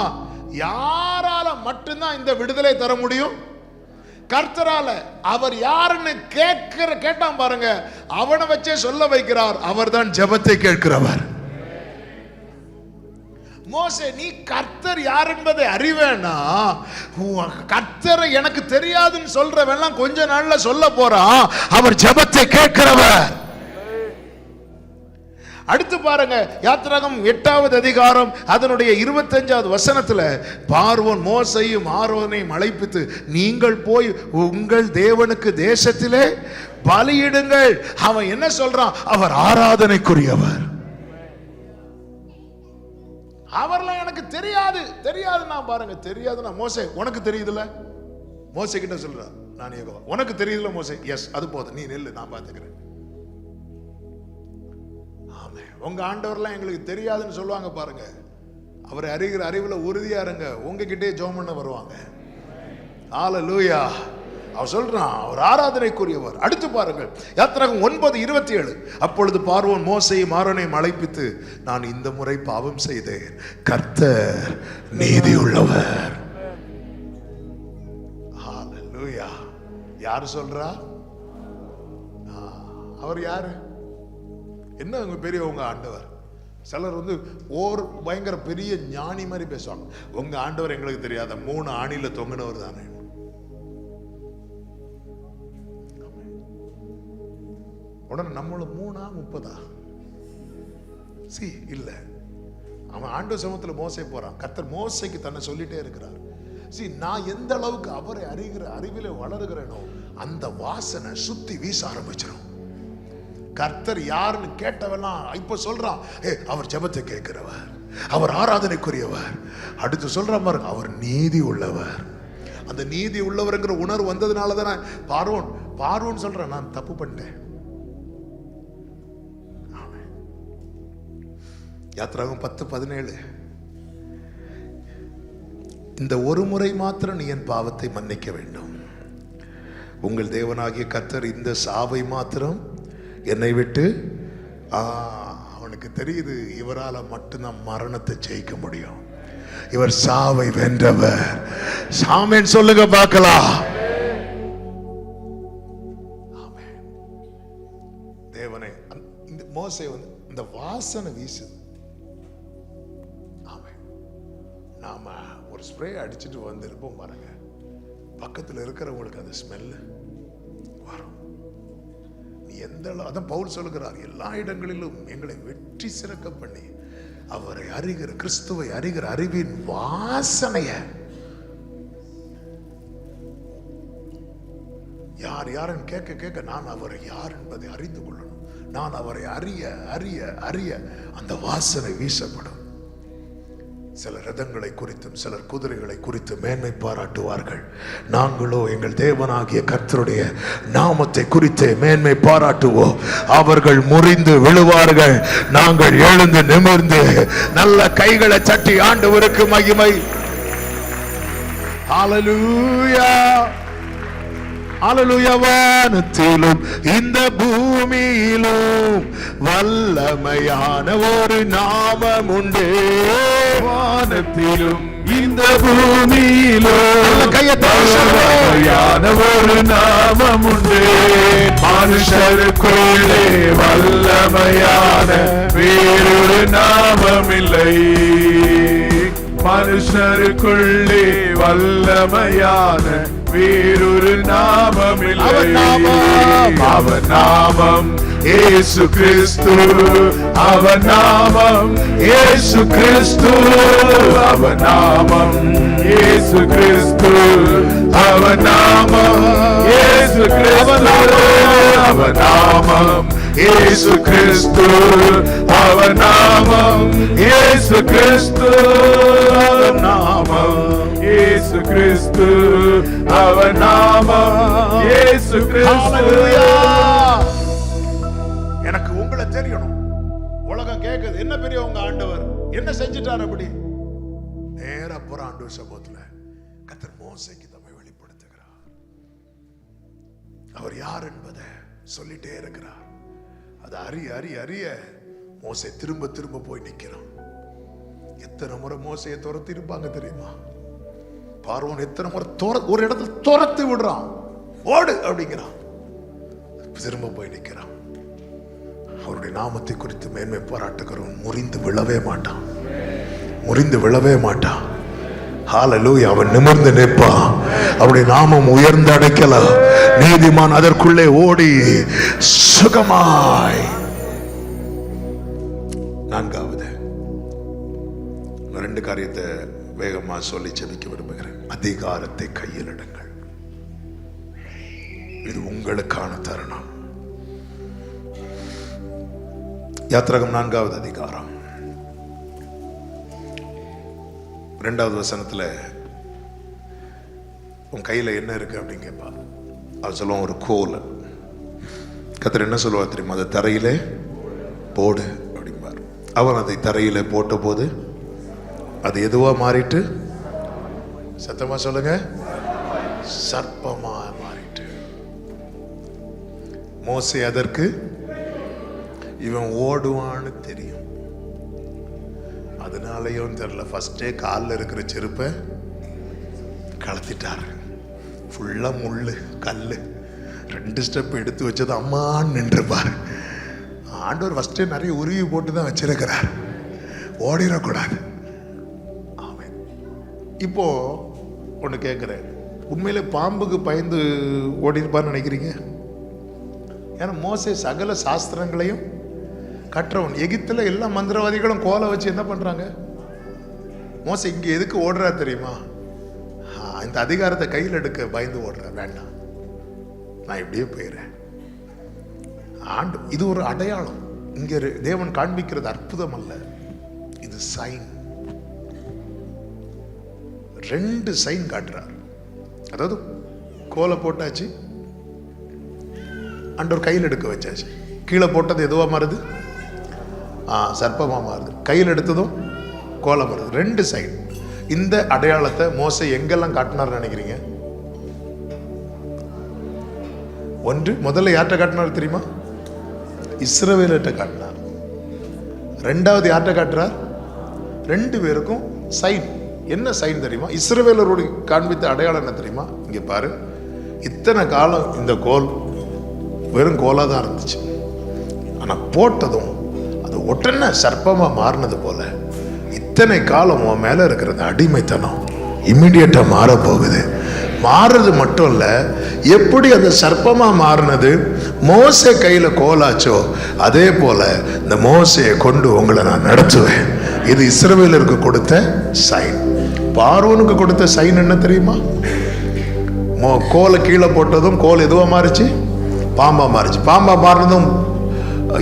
யாரால மட்டும்தான் இந்த விடுதலை தர முடியும்? கர்த்தரால. அவர் யாருன்னு கேட்டான் பாருங்க, அவனை வச்சே சொல்ல வைக்கிறார். அவர் தான் ஜெபத்தை கேட்கிறவர். மோசே நீ கர்த்தர் யார் என்பதை அறிவேனா? கர்த்தரை எனக்கு தெரியாதுன்னு சொல்றவெல்லாம் கொஞ்ச நாள்ல சொல்ல போறான். அவர் ஜெபத்தை கேட்கிறவர். அடுத்து பாருங்க யாத்ராகமம் 8வது அதிகாரம் அதனுடைய 25வது வசனத்துல பார்வோன் மோசையும் ஆரோனையும் அழைப்பித்து, நீங்கள் போய் உங்கள் தேவனுக்கு தேசத்திலே பலியிடுங்கள். அவன் என்ன சொல்றான்? அவர் ஆராதனைக்குரியவர். அவர்லாம் எனக்கு தெரியாது தெரியாதுன்னா பாருங்க, தெரியாதுன்னா மோசே உனக்கு தெரியுதுல, மோசே கிட்ட சொல்ற நான் யெகோவா, உனக்கு தெரியுதுல மோசே, எஸ் அது போதும், நீ நெல்லு நான் பாத்துக்கிறேன். ஆமே, உங்க ஆண்டவர்லாம் எங்களுக்கு தெரியாதுன்னு சொல்லுவாங்க பாருங்க, அவரை அறிகிற அறிவுல உறுதியா இருங்க, உங்ககிட்டே ஜெபம் பண்ண வருவாங்க. ஹல்லேலூயா. அவர் சொல்றான் அவர் ஆராதனைக்குரியவர். அடுத்து பாருங்கள் யாத்திராகமம் 9:27. அப்பொழுது பார்வோன் மோசேயும் ஆரோனையும் அழைப்பித்து, நான் இந்த முறை பாவம் செய்தேன், கர்த்தர் நீதி உள்ளவர். ஹல்லேலூயா. யாரு சொல்றா? அவர் யாரு? என்ன உங்க பெரியவங்க ஆண்டவர்? சிலர் பயங்கர பெரிய ஞானி மாதிரி பேசுவாங்க. உங்க ஆண்டவர் எங்களுக்கு தெரியாத 3 ஆணில தொங்கினவர் தானே. உடனே நம்மளும் 3 30 இல்ல, அவன் ஆண்டவர் சமூகத்துல மோசே போறான். கர்த்தர் மோசைக்கு தன்னை சொல்லிட்டே இருக்கிறார். நான் எந்த அளவுக்கு அவரை அறிகிற அறிவில வளருகிறேனோ அந்த வாசனை சுத்தி வீச ஆரம்பிச்சிடும். கர்த்தர் யாருன்னு கேட்டவெல்லாம் இப்ப சொல்றான், அவர் ஜெபத்தை கேட்கிறவர், அவர் ஆராதனைக்குரியவர். அடுத்து சொல்றான் பாருங்க, அவர் நீதி உள்ளவர். அந்த நீதி உள்ளவர்ங்கிற உணர்வு வந்ததுனாலதான் பார்வோன் சொல்றான், நான் தப்பு பண்ணிட்டேன். யாத்திராகமம் 10:17. இந்த ஒரு முறை மாத்திரம் நீ என் பாவத்தை மன்னிக்க வேண்டும். உங்கள் தேவனாகிய கர்த்தர் இந்த சாவை மாத்திரம் என்னை விட்டு, அவனுக்கு தெரியுது இவரால மட்டும்தான் மரணத்தை ஜெயிக்க முடியும். இவர் சாவை வென்றவர். சாமேன் சொல்லுங்க பார்க்கலாம். தேவனே, இந்த மோசே இந்த வாசனை வீசுது. நாம ஒரு ஸ்ப்ரே அடிச்சுட்டு வந்திருப்போம் பாருங்க, பக்கத்தில் இருக்கிறவங்களுக்கு அந்த ஸ்மெல் வரும். நீ அதான் பவுல் சொல்லுகிறார், எல்லா இடங்களிலும் எங்களை வெற்றி சிறக்க பண்ணி அவரை அறிகிற கிறிஸ்துவை அறிகிற அறிவின் வாசனைய யார் யாருன்னு கேட்க கேட்க நான் அவரை யார் என்பதை அறிந்து கொள்ளணும். நான் அவரை அறிய அறிய அறிய அந்த வாசனை வீசப்படும். சிலர் ரதங்களை குறித்தும் சிலர் குதிரைகளை குறித்து மேன்மை பாராட்டுவார்கள். நாங்களோ எங்கள் தேவனாகிய கர்த்தருடைய நாமத்தை குறித்து மேன்மை பாராட்டுவோம். அவர்கள் முறிந்து விழுவார்கள், நாங்கள் எழுந்து நிமிர்ந்து நல்ல கைகளை தட்டி ஆண்டவருக்கு மகிமை. ஹல்லேலூயா. ஹல்லேலூயா. வானத்திலும் இந்த பூமியிலும் வல்லமையான ஒரு நாமம் உண்டு. வானத்திலும் இந்த பூமியிலும் வல்லமையான ஒரு நாமம் உண்டு. மனுஷருக்குள்ளே வல்லமையான வேறொரு நாமம் இல்லை. மனுஷருக்குள்ளே வல்லமையான வேறொரு நாமம் இல்லை. அவர் நாமம் இயேசு கிறிஸ்து. அவர் நாமம் இயேசு கிறிஸ்து. அவர் நாமம் இயேசு கிறிஸ்து. அவர் நாமம் இயேசு கிறிஸ்து. அவர் நாமம் இயேசு கிறிஸ்து. அவர் நாமம் இயேசு கிறிஸ்து. அவர் நாமம் இயேசு கிறிஸ்து. அவர் நாமம் இயேசு கிறிஸ்து. எனக்கு உங்களை தெரியணும். உலகம் கேக்குது, என்ன பெரிய உங்க ஆண்டவர் என்ன செஞ்சிட்டார்? அப்படி நேரா போற ஆண்டவர் சமூகத்துல கர்த்தர் மோசேக்கு தம்மை வெளிப்படுத்துகிறார். அவர் யார் என்பதை சொல்லிட்டே இருக்கிறார். அது அறிய அறிய அறிய மோசே திரும்ப திரும்ப போய் நிக்கிறான். எத்தனை முறை மோசையை துரத்தி இருப்பாங்க தெரியுமா? பார்வோன் எத்தனை முறை ஒரு இடத்துல துரத்தி விடுறான், ஓடு அப்படிங்கிறான். திரும்ப போய் நிக்கிறான். அவருடைய நாமத்தை குறித்து மேன்மை பாராட்டுகிறவன் முறிந்து விழவே மாட்டான், முறிந்து விழவே மாட்டான். ஹல்லேலூயா. அவன் நிமிர்ந்து நிற்பான். அவருடைய நாமம் உயர்ந்த அடைக்கலம். நீதிமான் அதற்குள்ளே ஓடி சுகமாய். நான்காவது 2 காரியத்தை வேகமா சொல்லி ஜெபிக்க விரும்புகிறேன். அதிகாரத்தை கையில் எடுங்கள். இது உங்களுக்கான தருணம். யாத்திராகமம் 4வது அதிகாரம் 2வது வசனத்துல உன் கையில என்ன இருக்கு அப்படின்னு கேட்பா. அவன் சொல்லுவான் ஒரு கோல். கர்த்தர் என்ன சொல்லுவார் தெரியுமா? அதை தரையிலே போடு அப்படிம்பார். அவன் அதை தரையிலே போட்ட போது அது எதுவா மாறிட்டு, சத்தமா சொல்லுங்க, சர்ப்பமா மாறிட்டு. மோசே அதற்கு இவன் ஓடுவான்னு தெரியும், அதனாலயும் தெரியல ஃபர்ஸ்டே காலில் இருக்கிற செருப்பை கலத்திட்டாரு. ஃபுல்லா முள்ளு கல்லு. 2 ஸ்டெப் எடுத்து வச்சது அம்மான்னு நின்றுப்பார். ஆண்டவர் ஃபர்ஸ்டே நிறைய உருவி போட்டு தான் வச்சிருக்கிறார், ஓடிடக்கூடாது. ஆமென். இப்போ ஒன்று கேட்குறேன், உண்மையிலே பாம்புக்கு பயந்து ஓடி இருப்பான்னு நினைக்கிறீங்க? ஏன்னா மோசே சகல சாஸ்திரங்களையும் கற்றவன். எகிப்தில் எல்லா மந்திரவாதிகளும் கோலை வச்சு என்ன பண்றாங்க? மோசே இங்க எதுக்கு ஓடுறா தெரியுமா? இந்த அதிகாரத்தை கையில் எடுக்க பயந்து ஓடுற. வேண்டாம், நான் இப்படியே போயிடுறேன். ஆண்டு இது ஒரு அடையாளம். இங்க தேவன் காண்பிக்கிறது அற்புதம் அல்ல, இது சைன். 2 சைன் காட்டுறார். அதாவது கோலை போட்டாச்சு, ஆண்டவர் கையில் எடுக்க வச்சாச்சு. கீழே போட்டது எதுவா மாறுது? சர்ப்பமா மாறுது. கையில் எடுத்ததும் கோலை மாறுது. 2 சைன். இந்த அடையாளத்தை மோசே எங்கெல்லாம் காட்டினார் நினைக்கிறீங்க? ஒன்று, முதல்ல யார்கிட்ட காட்டினார் தெரியுமா? இஸ்ரவேலர்கிட்ட காட்டினார். 2வது யார்கிட்ட காட்டுறார்? 2 பேருக்கும் சைன். என்ன சைன் தெரியுமா? இஸ்ரவேலரோடு காண்பித்த அடையாளம் என்ன தெரியுமா? இங்க பாரு, இத்தனை காலம் இந்த கோல் வெறும் கோலா தான் இருந்துச்சு. ஆனா போட்டதும் அது உடனே சர்ப்பமா மாறினது போல இத்தனை காலம் உன் மேல இருக்கிறது அடிமைத்தனம் இம்மிடியட்டா மாற போகுது. மாறுறது மட்டும் இல்ல, எப்படி அந்த சர்ப்பமா மாறினது மோசே கையில கோலாச்சோ அதே போல இந்த மோசையை கொண்டு உங்களை நான் நடத்துவேன். இது இஸ்ரவேலருக்கு கொடுத்த சைன். பார்வோனுக்கு கொடுத்த சைன் என்ன தெரியுமா? கோலை கீழே போட்டதும் கோல் எதுவா மாறிச்சு? பாம்பா மாறிச்சு. பாம்பா மாறினதும்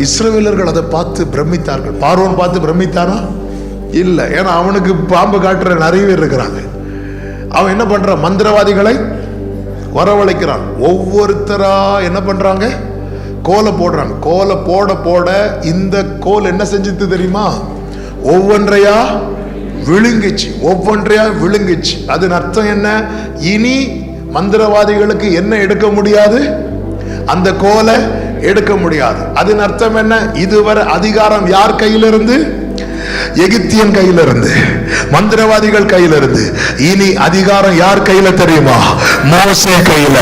இஸ்ரவேலர்கள் அதை பார்த்து பிரமித்தார்கள். பார்வோன் பார்த்து பிரமித்தானா? இல்ல. ஏன்னா அவனுக்கு பாம்பு காட்டுற நிறைய பேர் இருக்கிறாங்க. அவன் என்ன பண்றான்? மந்திரவாதிகளை வரவழைக்கிறான். ஒவ்வொருத்தரா என்ன பண்றாங்க? கோலை போடுறாங்க. கோலை போட போட இந்த கோல் என்ன செஞ்சது தெரியுமா? ஒவ்வொன்றையா விழுங்குச்சு. ஒவ்வொன்றையா விழுங்குச்சு. அதன் அர்த்தம் என்ன? இனி மந்திரவாதிகளுக்கு என்ன எடுக்க முடியாது? அந்த கோலை எடுக்க முடியாது. அதன் அர்த்தம் என்ன? இதுவரை அதிகாரம் யார் கையிலிருந்து? எகிப்தியன் கையில இருந்து, மந்திரவாதிகள் கையில இருந்து. இனி அதிகாரம் யார் கையில தெரியுமா? மோசே கையில.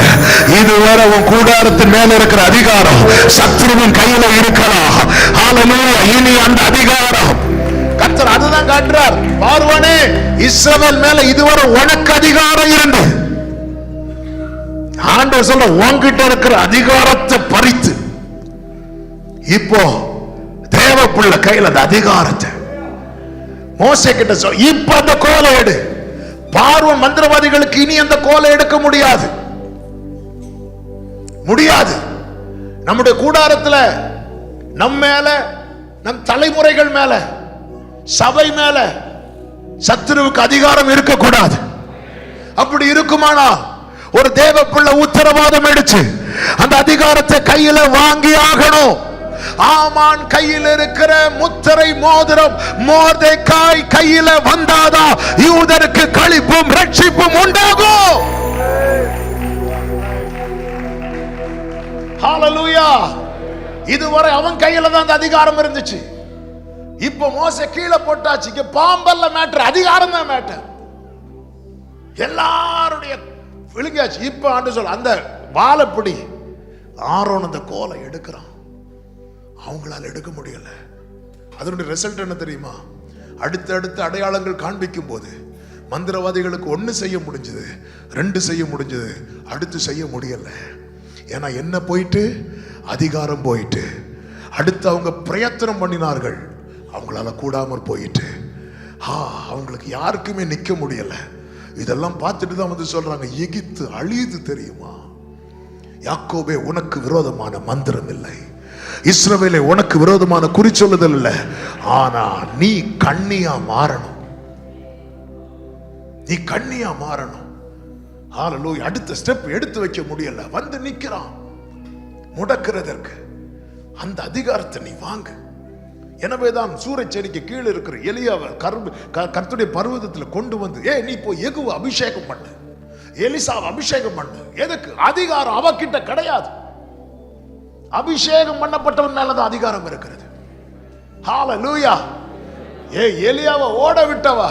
இதுவரை உன் கூடாரத்தின் மேல இருக்கிற அதிகாரம் சத்ருவின் கையில இருக்கலாம். ஹல்லேலூயா. இனி அந்த அதிகாரம் கர்த்தர் அதுதான் காட்டுறார். பார்வோனே, இஸ்ரவேல் மேல இதுவரை உனக்கு அதிகாரம் இருந்து, ஆண்டவர் சொல்ற உன்கிட்ட இருக்கிற அதிகாரத்தை பறித்து இப்போ தேவ புள்ள கையில அந்த அதிகாரத்தை மோசே கிட்ட சொல். இப்ப அந்த கோலை எடு. பார்வோன் மந்திரவாதிகளுக்கு இனி அந்த கோலை எடுக்க முடியாது. முடியாது. நம்முடைய கூடாரத்துல நம் மேல, நம் தலைமுறைகள் மேல, சபை மேல சத்துருவுக்கு அதிகாரம் இருக்கக்கூடாது. அப்படி இருக்குமானா ஒரு தேவ பிள்ளை உத்தரவாதம் எடுத்து அந்த அதிகாரத்தை கையில வாங்கி ஆகணும். ஆமான் கையில் இருக்கிற முத்திரை மோதிரம் மோர்தெக்காய் கையில வந்தாதான் யூதருக்கு களிப்பும் ரட்சிப்பும் உண்டாகும். ஹல்லேலூயா. இதுவரை அவன் கையில தான் அந்த அதிகாரம் இருந்துச்சு. இப்ப மோசே கீழே போட்டாச்சு. இங்க பாம்பல்ல மேட்டர், அதிகாரம் தான் மேட்டர். எல்லாருடைய விழுங்காச்சு. இப்ப ஆண்டு சொல்ல அந்த வாழைப்பிடி ஆரோன் அந்த கோலை எடுக்கிறான். அவங்களால எடுக்க முடியல. அதனுடைய ரிசல்ட் என்ன தெரியுமா? அடுத்த அடையாளங்கள் காண்பிக்கும் போது மந்திரவாதிகளுக்கு 1 செய்ய முடிஞ்சது, 2 செய்ய முடிஞ்சது, அடுத்து செய்ய முடியல. ஏன்னா என்ன போயிட்டு? அதிகாரம் போயிட்டு. அடுத்து அவங்க பிரயத்தனம் பண்ணினார்கள், அவங்களால கூடாமற் போயிட்டு. அவங்களுக்கு யாருக்குமே நிக்க முடியல. இதெல்லாம் பார்த்துட்டு தான் வந்து சொல்றாங்க, எகிப்து அழியுது தெரியுமா? யாக்கோபே, உனக்கு விரோதமான மந்திரம் இல்லை, இஸ்ரவேலே உனக்கு விரோதமான குறிச்சொல்லுதல் இல்லை, ஆனா நீ கண்ணியா மாறணும். நீ கண்ணியா மாறணும். ஹalleluya. அடுத்த ஸ்டெப் எடுத்து வைக்க முடியல, வந்து நிக்கிறான் முடக்கிறதற்கு. அந்த அதிகாரத்தை நீ வாங்க. எனவேதான் சூரச்செடிக்கு கீழே இருக்கிற எலியாவை கர்த்தருடைய பர்வதத்தில் கொண்டு வந்து, நீ போய் யெகூவை அபிஷேகம் பண்ணு, எலிசாவை அபிஷேகம் பண்ணு. எதுக்கு? அதிகாரம் அவகிட்ட கிடையாது. அபிஷேகம் பண்ணப்பட்டவன் மேலதான் அதிகாரம் இருக்கிறது. ஹalleluya. எலியாவை ஓட விட்டவா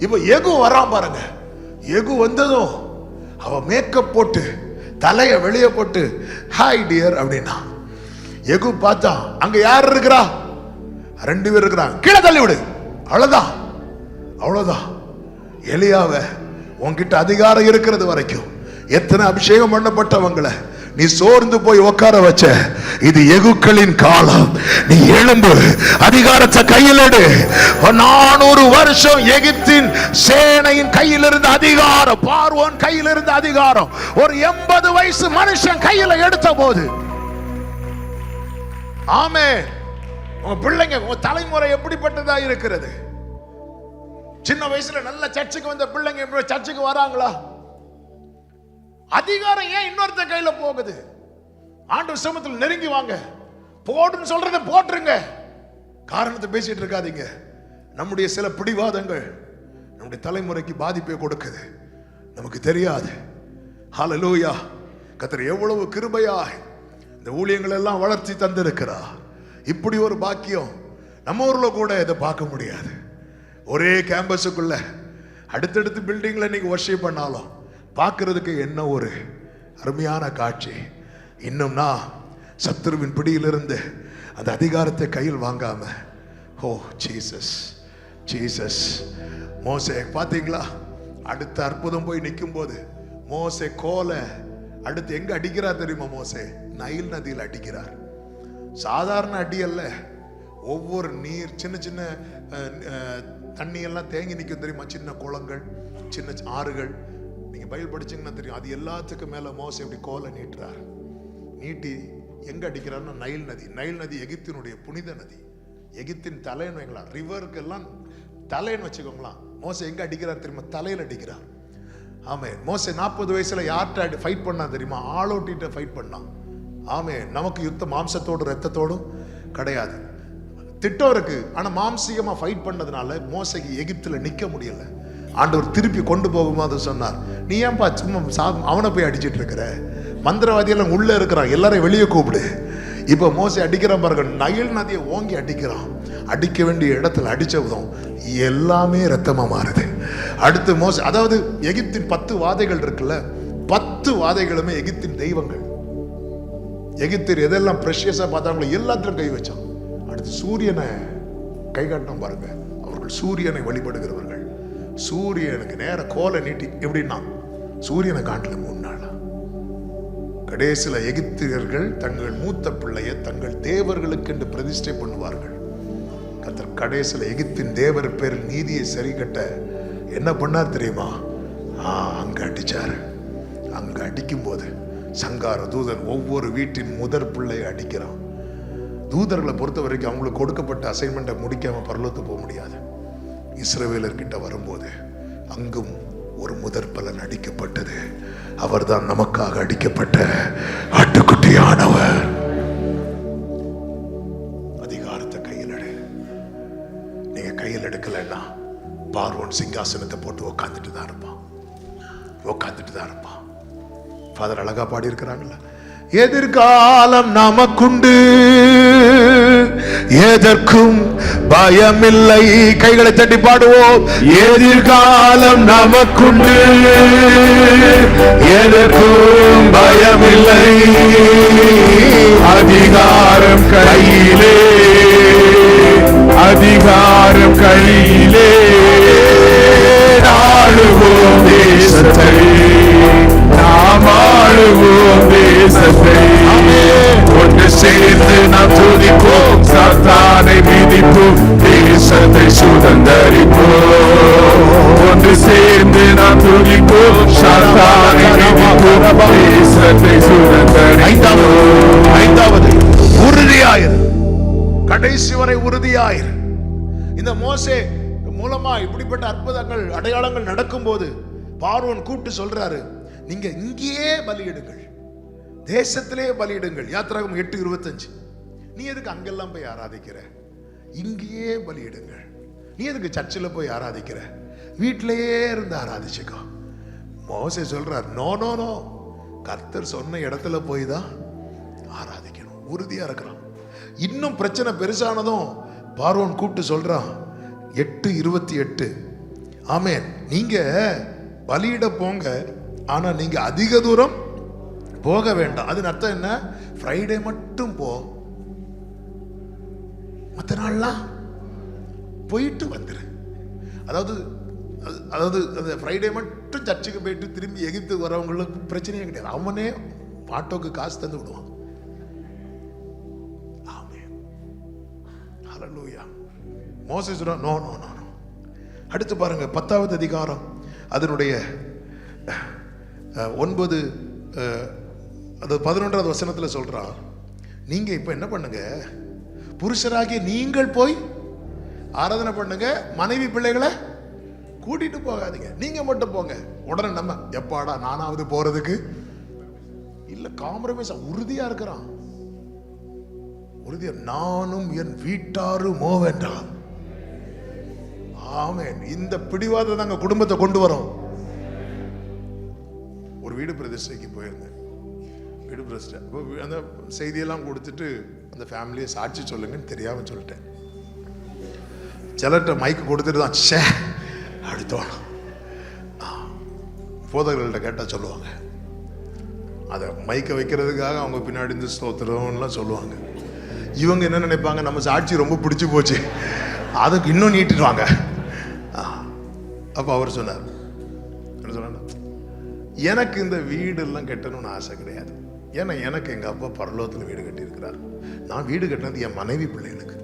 இப்ப யெகூ வரான் பாருங்க. யெகூ வந்ததும் அவ மேக்கப் போட்டு தலைய வெளியே போட்டு ஹாய் டியர் அப்படின்னா, யெகூ பார்த்தா அங்க யார் இருக்கிறா? 2 பேர் இருக்கிறாங்க. கீழே தள்ளி விடு. அவ்வளவுதான், அவ்வளவுதான். எலியாவை உன்கிட்ட அதிகாரம் இருக்கிறது வரைக்கும் எத்தனை அபிஷேகம் பண்ணப்பட்டவங்களை நீ சோர்ந்து போய் உட்கார வச்ச. இது யெகூக்களின் காலம். நீ எழும்பு, அதிகாரத்தை கையில் எடு. 400 வருஷம் எகிப்தின் சேனையின் கையில் இருந்த அதிகாரம், பார்வோன் கையில் இருந்த அதிகாரம் ஒரு 80 வயசு மனுஷன் கையில எடுத்த போது, ஆமென். உங்க பிள்ளைங்க, உங்க தலைமுறை எப்படிப்பட்டதா இருக்கிறது? சின்ன வயசுல நல்ல சர்ச்சுக்கு வந்த பிள்ளைங்க சர்ச்சுக்கு வராங்களா? அதிகாரம் ஏன் இன்னொருத்த கையில போகுது? ஆண்டவர் சமூகத்தில் நெருங்கி வாங்க. போடுன்னு சொல்றத போட்டுருங்க. காரணத்தை பேசிட்டு இருக்காதீங்க. நம்முடைய சில பிடிவாதங்கள் நம்முடைய தலைமுறைக்கு பாதிப்பை கொடுக்குது, நமக்கு தெரியாது. ஹalleluya. கர்த்தர் எவ்வளவு கிருபையாய் இந்த ஊழியங்கள் எல்லாம் வளர்ச்சி தந்திருக்கிறா. இப்படி ஒரு பாக்கியம் நம்ம ஊர்ல கூட இதை பார்க்க முடியாது. ஒரே கேம்பஸுக்குள்ள அடுத்தடுத்து பில்டிங்ல நீங்க வர்ஷிப் பண்ணாலும் பார்க்கிறதுக்கு என்ன ஒரு அருமையான காட்சி. இன்னும்னா சத்துருவின் பிடியிலிருந்து அந்த அதிகாரத்தை கையில் வாங்காம, ஓ ஜீசஸ் ஜீசஸ். மோசே பார்த்தீங்களா? அடுத்த அற்புதம் போய் நிற்கும் போது மோசே கோலை அடுத்து எங்க அடிக்கிறார் தெரியுமா? மோசே நைல் நதியில் அடிக்கிறார். சாதாரண அடி அல்ல. ஒவ்வொரு நீர் சின்ன சின்ன தண்ணி எல்லாம் தேங்கி நிற்கும் தெரியுமா? சின்ன குளங்கள், சின்ன ஆறுகள். நீங்க பைபிள் படிச்சீங்கன்னா தெரியும். அது எல்லாத்துக்கும் மேல மோசே இப்படி கோலை நீட்டுறார். நீட்டி எங்க அடிக்கிறார்னா நைல் நதி. நைல் நதி எகிப்தினுடைய புனித நதி, எகிப்தின் தலைன்னு வைங்களா. ரிவருக்கு எல்லாம் தலைன்னு வச்சுக்கோங்களா. மோசே எங்க அடிக்கிறார் தெரியுமா? தலையில் அடிக்கிறார். ஆமே. மோசே 40 வயசுல யார்கிட்ட ஃபைட் பண்ணா தெரியுமா? ஆளோட்டிட்ட ஃபைட் பண்ணான். ஆமே. நமக்கு யுத்தம் மாம்சத்தோடு ரத்தத்தோடும் கிடையாது. திட்டம் இருக்கு, ஆனா மாம்சீகமா ஃபைட் பண்ணதுனால மோசைக்கு எகிப்துல நிக்க முடியல. ஆண்டவர் திருப்பி கொண்டு போகும்போது சொன்னார், நீ ஏன்பா சும்மா அவனை போய் அடிச்சிட்டு இருக்கிற? மந்திரவாதியெல்லாம் உள்ள இருக்கிறான், எல்லாரையும் வெளியே கூப்பிடு. இப்ப மோசை அடிக்கிறான் பாருங்க. நைல் நதியை ஓங்கி அடிக்கிறான். அடிக்க வேண்டிய இடத்துல அடிச்சதும் எல்லாமே ரத்தமா மாறுது. அடுத்து மோசை, அதாவது எகிப்தின் 10 வாதைகள் இருக்குல்ல, 10 வாதைகளுமே எகிப்தின் தெய்வங்கள். எகிப்தியர் எதெல்லாம் பிரஷியஸா பார்த்தாங்களோ எல்லாத்திலும் கை வச்சான். அடுத்து சூரியனை கை காட்டினோம் பாருங்க. அவர்கள் சூரியனை வழிபடுகிறவர்கள். சூரியனுக்கு நேர கோலை நீட்டி எப்படின்னா சூரியனை காட்டல 3 நாளா. கடைசியில எகிப்தியர்கள் தங்கள் மூத்த பிள்ளையை தங்கள் தேவர்களுக்கு என்று பிரதிஷ்டை பண்ணுவார்கள். கர்த்தர் கடைசியில எகிப்தின் தேவர் பேரில் நீதியை சரி கட்ட என்ன பண்ணார் தெரியுமா? அங்க அடிச்சாரு. அங்க அடிக்கும் போது சங்கார தூதன் ஒவ்வொரு வீட்டின் முதற் பிள்ளையை அடிக்கிறான். தூதர்களை பொறுத்த வரைக்கும் அவங்களுக்கு கொடுக்கப்பட்ட அசைன்மெண்ட்டை முடிக்காம பரலோகத்துக்கு போக முடியாது. இஸ்ரவேலர்கிட்ட வரும்போது அங்கும் ஒரு முதற் பலன் அடிக்கப்பட்டது. அவர்தான் நமக்காக அடிக்கப்பட்ட ஆட்டுக்குட்டியானவர். அதிகாரத்தை கையில் எடு. நீங்க கையில் எடுக்கலன்னா பார்வோன் சிங்காசனத்தை போட்டு உட்காந்துட்டு தான் இருப்பான். ஃபாதர் அழகா பாடி இருக்கிறாங்கல்ல, எதிர்காலம் நமக்குண்டு, எதற்கும் பயமில்லை. கைகளை தட்டி பாடுவோம். எதிர்காலம் நமக்குண்டு, எதற்கும் பயமில்லை. அதிகாரம் கையிலே, அதிகாரம் கையிலே. ஆளுவோம் தேசத்தை, நாம் ஆளுவோம் தேசத்தை. ஒன்று சேர்ந்து நாம் துதிப்போம், சாத்தானை மிதிப்போம், தேசத்தை சுதந்தரிப்போம். ஒன்று சேர்ந்து நாம் துதிப்போம், சாத்தானை மிதிப்போம், தேசத்தை சுதந்தரிப்போம். ஐந்தாவது உறுதியாயிரு, கடைசி வரை உறுதியாயிரு. இந்த மோசே மூலமா மூலமா இப்படிப்பட்ட அற்புதங்கள் அடையாளங்கள் நடக்கும் போது பார்வோன் கூப்பிட்டு சொல்றாரு, நீங்க இங்கேயே பலியிடுங்கள், தேசத்திலே பலியிடுங்கள். யாத்திராகமம் 8:25. நீ எதுக்கு அங்கெல்லாம் போய் ஆராதிக்கிற? இங்கேயே பலியிடுங்கள். நீ எதுக்கு சர்ச்சில் போய் ஆராதிக்கிற? வீட்டிலேயே இருந்து ஆராதிச்சுக்கோ. மோசே சொல்றார், நோ நோ நோ, கர்த்தர் சொன்ன இடத்துல போய் தான் ஆராதிக்கணும். உறுதியா இருக்கிறான். இன்னும் பிரச்சனை பெருசானதும் பார்வோன் கூப்பிட்டு சொல்றான் 8:28. ஆமென், நீங்க பலியிட போங்க, ஆனா நீங்க அதிக தூரம் போக வேண்டாம். அதன் அர்த்தம் என்ன? ஃப்ரைடே மட்டும் போ, மற்ற நாள்லாம் போயிட்டு வந்துரு. அதாவது அந்த ஃப்ரைடே மட்டும் சர்ச்சுக்கு போயிட்டு திரும்பி எகிப்து வரவங்களுக்கு பிரச்சனையே கிடையாது. அவனே ஆட்டோக்கு காசு தந்து விடுவான். ஆமென், ஹல்லேலூயா. மோசே சொல்றான், நோ நோ நோ. அடுத்து பாருங்க 10வது அதிகாரம் அதனுடைய 11வது வசனத்துல சொல்றான், நீங்க இப்ப என்ன பண்ணுங்க, புருஷராகிய நீங்கள் போய் ஆராதனை பண்ணுங்க, மனைவி பிள்ளைகளை கூட்டிட்டு போகாதீங்க, நீங்க மட்டும் போங்க. உடனே நம்ம எப்பாடா நானாவது போறதுக்கு இல்ல, காம்ப்ரமைஸ். உறுதியா இருக்கிறான், உறுதியா. நானும் என் வீட்டாரும் வேண்டாம். ஆமென். இந்த பிடிவாதம் தாங்க குடும்பத்தை கொண்டு வரோம். ஒரு வீடு பிரதிஷ்டைக்கு போயிருந்தேன். வீடு பிரதிஷ்டை அந்த செய்தியெல்லாம் கொடுத்துட்டு அந்த ஃபேமிலியை சாட்சி சொல்லுங்கன்னு தெரியாம சொல்லிட்டேன். சிலர்கிட்ட மைக்கு கொடுத்துட்டு தான் ஷே அடுத்தோம். போதகர்கள்ட்ட கேட்டால் சொல்லுவாங்க, அதை மைக்கை வைக்கிறதுக்காக அவங்க பின்னாடி இருந்து ஸ்தோத்திரம்லாம் சொல்லுவாங்க. இவங்க என்ன நினைப்பாங்க, நம்ம சாட்சி ரொம்ப பிடிச்சி போச்சு, அதுக்கு இன்னும் நீட்டிடுவாங்க. அப்போ அவர் சொன்னார், என்ன சொன்னார், எனக்கு இந்த வீடெல்லாம் கட்டணும்னு ஆசை கிடையாது. ஏன்னா எனக்கு எங்கள் அப்பா பரலோகத்தில் வீடு கட்டியிருக்கிறார். நான் வீடு கட்டினது என் மனைவி பிள்ளைகளுக்கு.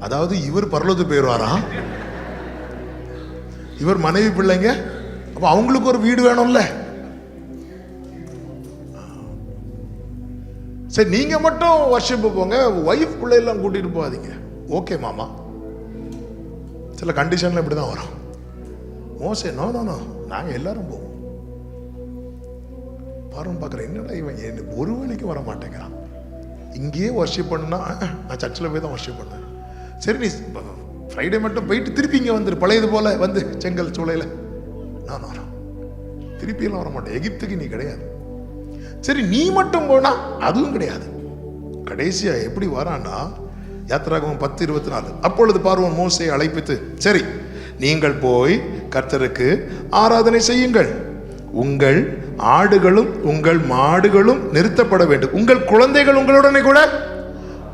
அதாவது இவர் பரலோகத்துக்கு போயிடுவாரா, இவர் மனைவி பிள்ளைங்க, அப்போ அவங்களுக்கு ஒரு வீடு வேணும்ல. சரி, நீங்க மட்டும் வர்ஷிப்பு போங்க, ஒய்ஃப் பிள்ளையெல்லாம் கூட்டிட்டு போகாதீங்க. ஓகே மாமா. சில கண்டிஷன்ல இப்படிதான் வரும். மோசே நோ நோ நோ, நாங்க எல்லாரும் போவோம். பாருன்னு பார்க்குறேன், என்னடா இவன் ஒரு வேலைக்கு வர மாட்டேங்கிறான். இங்கேயே வர்ஷிப் பண்ணா, நான் சர்ச்சில் போய் தான் வர்ஷிப் பண்ணேன். சரி, நீ ஃப்ரைடே மட்டும் போயிட்டு திருப்பி இங்கே வந்துரு, பழையது போல வந்து செங்கல் சூளையில். நான் திருப்பியெல்லாம் வர மாட்டேன், எகிப்துக்கு நீ கிடையாது. சரி, நீ மட்டும் போனா அதுவும் கிடையாது. கடைசியா எப்படி வரான்னா, யாத்திராகமம் 10:24. அப்பொழுது பார்வோன் மோசேயை அழைப்பித்து, சரி, நீங்கள் போய் கர்த்தருக்கு ஆராதனை செய்யுங்கள், உங்கள் ஆடுகளும் உங்கள் மாடுகளும் நிறுத்தப்பட வேண்டும், உங்கள் குழந்தைகள் உங்களுடனே கூட.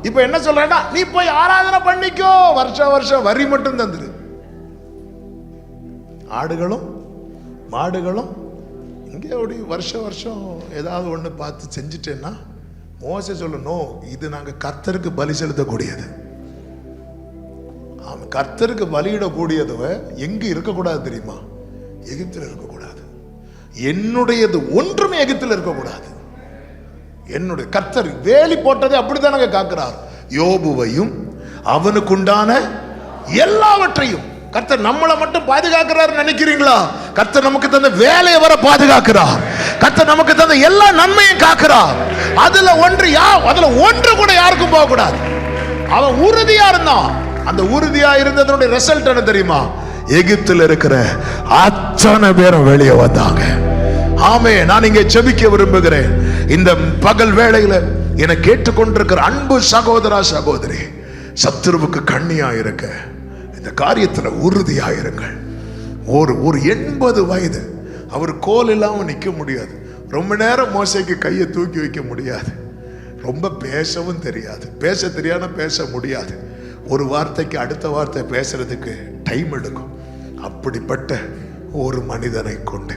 இப்ப என்ன சொல்றேன்னா, நீ போய் ஆராதனை பண்ணிக்கோ, வருஷம் வரி மட்டும் தந்துரு. ஆடுகளும் மாடுகளும் இங்கே அப்படி வருஷம் ஏதாவது ஒன்று பார்த்து செஞ்சுட்டேன்னா, மோசே சொல்லணும், இது நாங்கள் கர்த்தருக்கு பலி செலுத்தக்கூடியது. ஆமாம், கர்த்தருக்கு பலியிடக்கூடியது எங்கே இருக்கக்கூடாது தெரியுமா? எகிப்தில் இருக்கக்கூடாது. என்னுடையது ஒன்றுமே எகிப்தில் இருக்கக்கூடாது. என்னுடைய கர்த்தர் வேலி போட்டதை அப்படித்தான் நாங்கள் காக்கிறார். யோபுவையும் அவனுக்குண்டான எல்லாவற்றையும். கர்த்தர் நம்மளை மட்டும் பாதுகாக்கிறார் நினைக்கிறீங்களா? கர்த்தர் நமக்கு தந்த வேலையை வர பாதுகாக்கிறார். கர்த்தர் நமக்கு தந்த எல்லா நன்மையும் காக்கிறார். அதுல ஒன்று கூட யாருக்கும் போக கூடாது. அவன் உறுதியா இருந்தான். அந்த உறுதியா இருந்ததனுடைய ரிசல்ட் என்ன தெரியுமா? எகிப்தில் இருக்கிற அத்தனை பேரும் வெளியே வந்தாங்க. ஆமே, நான் இங்கே ஜெபிக்க விரும்புகிறேன். இந்த பகல் வேளையில என்னை கேட்டுக்கொண்டிருக்கிற அன்பு சகோதரா சகோதரி, சத்துருவுக்கு கண்ணியா இருக்க இந்த காரியத்துல உறுதியாயிருங்கள். ஒரு 80 வயது அவர் கோல் இல்லாம நிக்க முடியாது. ரொம்ப நேரம் மோசேக்கு கையை தூக்கி வைக்க முடியாது. ரொம்ப பேசவும் தெரியாது. பேச தெரியாம பேச முடியாது. ஒரு வார்த்தைக்கு அடுத்த வார்த்தை பேசுறதுக்கு டைம் எடுக்கும். அப்படிப்பட்ட ஒரு மனிதனை கொண்டு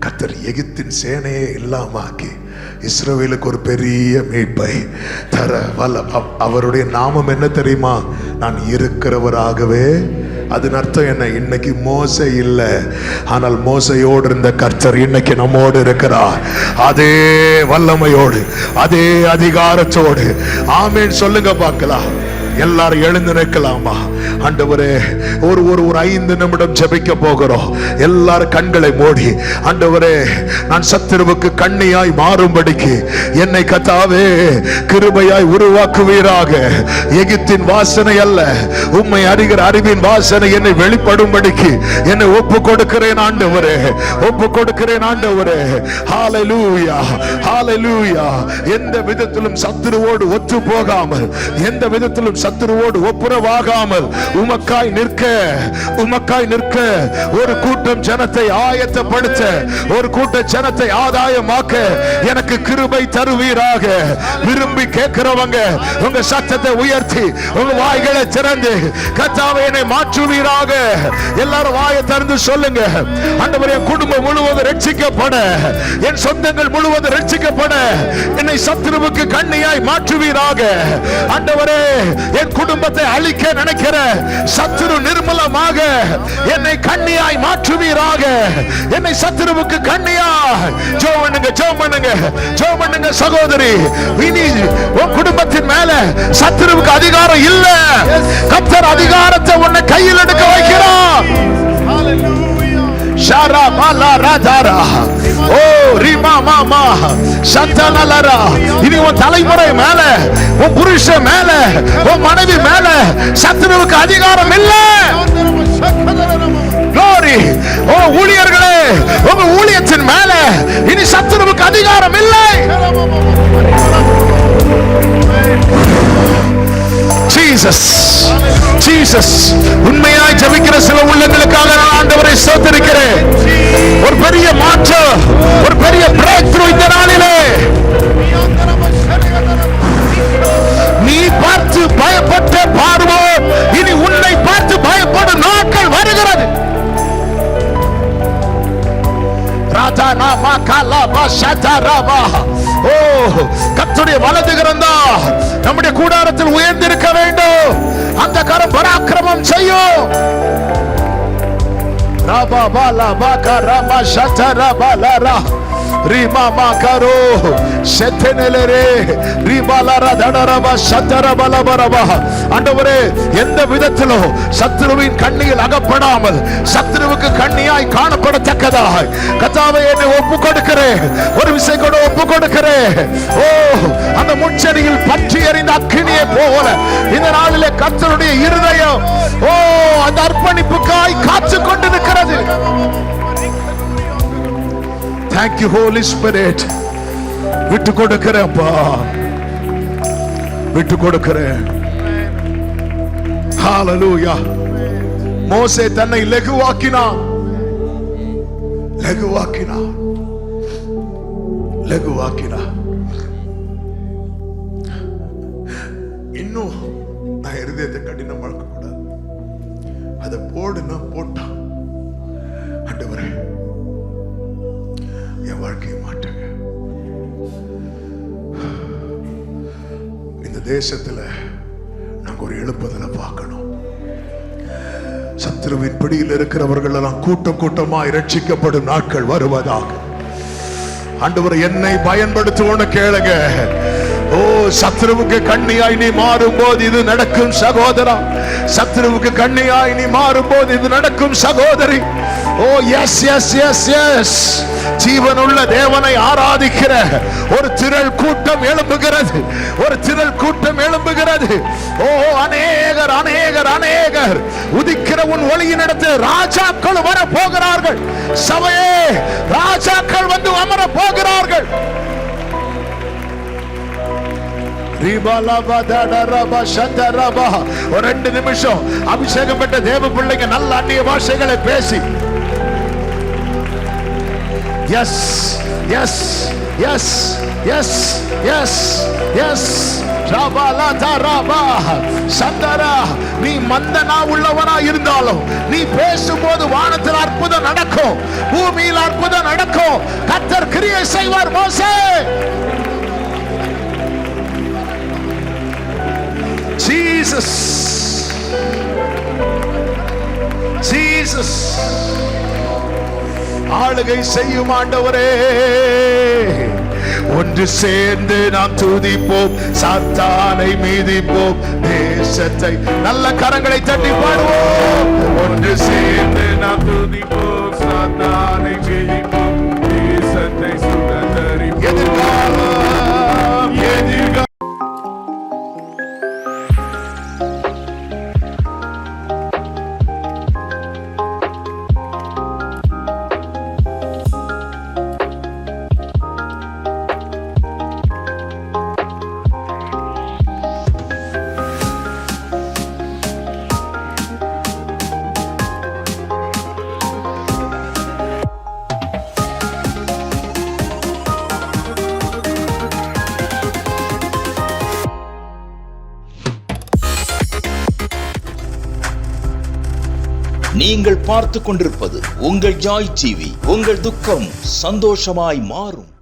கர்த்தர் எகிப்தின் சேனையே இல்லாமாக்கி இஸ்ரவேலுக்கு ஒரு பெரிய மீட்பை தர வல்ல. அவருடைய நாமம் என்ன தெரியுமா? நான் இருக்கிறவராகவே. அதன் அர்த்தம் என்ன? இன்னைக்கு மோசே இல்லை, ஆனால் மோசையோடு இருந்த கர்த்தர் இன்னைக்கு நம்மோடு இருக்கிறார். அதே வல்லமையோடு, அதே அதிகாரத்தோடு. ஆமென் சொல்லுங்க பார்க்கலாம். எல்லாரும் எழுந்து நிற்கலாமா? ஆண்டவரே, ஒரு 5 நிமிடம் ஜெபிக்க போகிறோம். எல்லாரும் கண்களை மூடி, ஆண்டவரே, நான் சத்துருவுக்கு கண்ணியாய் மாறும்படிக்கு என்னை கர்த்தாவே கிருபையாய் உருவாக்குவீராக. எகிப்தின் வாசனை அல்ல, உம்மை அறிகிற அறிவின் வாசனை என்னை வெளிப்படும்படிக்கு என்னை ஒப்பு கொடுக்கிறேன் ஆண்டவரே, ஒப்பு கொடுக்கிறேன் ஆண்டவரே. ஹalleluya, ஹalleluya. எந்த விதத்திலும் சத்துருவோடு ஒத்து போகாமல், எந்த விதத்திலும் சத்துருவோடு ஒப்புரவாகாமல் உமக்காய் நிற்க, உமக்காய் நிற்க ஒரு கூட்டம் ஜனத்தை ஆயத்தப்படுத்த, ஒரு கூட்ட ஜனத்தை ஆதாயமாக்க எனக்கு கிருபை தருவீராக. விரும்பி கேட்கிறவங்க உங்க சத்தத்தை உயர்த்தி உங்க வாய்களை திறந்து கர்த்தாவே என்னை மாற்றுவீராக. எல்லாரும் வாயை திறந்து சொல்லுங்க, ஆண்டவரே, என் குடும்பம் முழுவதும் ரட்சிக்கப்பட, என் சொந்தங்கள் முழுவதும் ரட்சிக்கப்பட என்னை சத்துருவுக்கு கண்ணியாய் மாற்றுவீராக. ஆண்டவரே, என் குடும்பத்தை அழிக்க நினைக்கிற சத்துரு நிர்மூலமாக என்னை கண்ணியாய் மாற்றுவீராக. என்னை சத்துருவுக்கு கண்ணியாய். ஜெபம் பண்ணுங்க, ஜெபம் பண்ணுங்க, ஜெபம் பண்ணுங்க சகோதரி. இனி உன் குடும்பத்தின் மேல சத்துருவுக்கு அதிகாரம் இல்ல. கர்த்தர் அதிகாரத்தை உன்னை கையில் எடுக்க வைக்கிறார். ஷாரா மாலா ராதாரா ஓ ரிமா மாமா சத்தனலரா. இனி உன் தலைமுறை மேல, உன் புருஷன் மேல, உன் மனைவி மேல சத்துருவுக்கு அதிகாரம் இல்ல. glory. ஓ ஊழியர்களே, உங்க ஊழியத்தின் மேல இனி சத்துருவுக்கு அதிகாரம் இல்லை. Jesus, Jesus. உண்மையாய் ஜெபிக்கிற சில உள்ளங்களுக்காக நான் ஆண்டவரை ஸ்தோத்திரிக்கிறேன். ஒரு பெரிய மாற்றம், ஒரு பெரிய பிரேக் த்ரூ இந்த நாளிலே. நீ பார்த்து பயப்பட்ட பார்வோ இனி உன்னை பார்த்து பயப்படும் நாட்கள் வருகிறது. கர்த்தருடைய வலது கரம் தான் நம்முடைய கூடாரத்தில் உயர்ந்திருக்க வேண்டும். அந்த கரம் பராக்கிரமம் செய்யும். ரபா பாலா பாகா ரபா ஷதரா பாலரா ரிமா மாகரோ செத்தனலரே ரிபாலரா தடரபா ஷதரா பலபரபா. ஆண்டவரே, எந்த விதத்திலும் சத்துருவின் கண்ணியில் அகப்படாமல் சத்துருவுக்கு கண்ணியாய் காணப்படத்தக்கதாய் கர்த்தாவே என்னை ஒப்பு கொடுக்கிறேன். ஒரு விசை கூட ஒப்பு கொடுக்கிறேன். ஓ, அந்த முட்செடியில் பற்றி எறிந்த அக்கினியை போல இந்த நாளிலே கர்த்தருடைய இருதயம் ஓ அந்த அர்ப்பணிப்புக்காய் காத்து கொண்டு நிற்கிறது. Thank you Holy Spirit. விட்டு கொடுக்கிறேன்ப்பா, விட்டு கொடுக்கிறேன். ஹalleluya. மோசே தன்னை லகுவாக்கினான், லகுவாக்கினான், லகுவாக்கினான். இன்னும் நான் இருதயத்தை கடினமாக்க கூடாது. அதை போடுனா போட்டான். ஆண்டவரே, என் வாழ்க்கையை மாற்றுங்க. இந்த தேசத்துல நாங்க ஒரு எழுப்புதலை பார்க்கணும். சத்துருவின் பிடியில் இருக்கிறவர்கள் எல்லாம் கூட்டம் கூட்டமாய் இரட்சிக்கப்படும் நாட்கள் வருவதாக. ஆண்டவரே, என்னை பயன்படுத்துவோன்னு கேளுங்க. ஓ, சத்துருவுக்கு கண்ணியாய் நீ மாறும்போது இது நடக்கும் சகோதரா. சத்துருவுக்கு கண்ணியாய் நீ மாறும்போது இது நடக்கும் சகோதரி. ஓ எஸ் எஸ் எஸ் எஸ். ஜீவனுள்ள தேவனை ஆராதிக்கிற ஒரு திரள் கூட்டம் எழும்புகிறது, ஒரு திரள் கூட்டம் எழும்புகிறது. ஓ, அநேகர் அநேகர் அநேகர் உதிக்கிற உன் ஒளியின் இடத்து ராஜாக்கள் வர போகிறார்கள். சபையே, ராஜாக்கள் வந்து அமர போகிறார்கள். ஒரு 2 நிமிஷம் அபிஷேகம் பெற்ற தேவ பிள்ளைங்க நல்ல அந்நிய பாஷைகளை பேசி yes yes yes yes yes yes நீ மந்தனா உள்ளவனா இருந்தாலும் நீ பேசும்போது வானத்தில் அற்புதம் நடக்கும், பூமியில் அற்புதம் நடக்கும். கர்த்தர் கிரியை செய்வார். மோசே, Jesus, Jesus, ஆளுகை செய்யும் ஆண்டவரே. ஒன்று ஒன்று சேர்ந்து நாம் துதிப்போம், சாத்தானை மீதிப்போம், தேசத்தை நல்ல கரங்களை தட்டி பாடுவோம். ஒன்று சேர்ந்து நாம் துதிப்போம், சாத்தானை மீதிப்போம், தேசத்தை சுதந்தரிப்போம். எதிர்காலம் எதிர்காலம் நீங்கள் பார்த்துக் கொண்டிருப்பது உங்கள் ஜாய் டிவி. உங்கள் துக்கம் சந்தோஷமாய் மாறும்.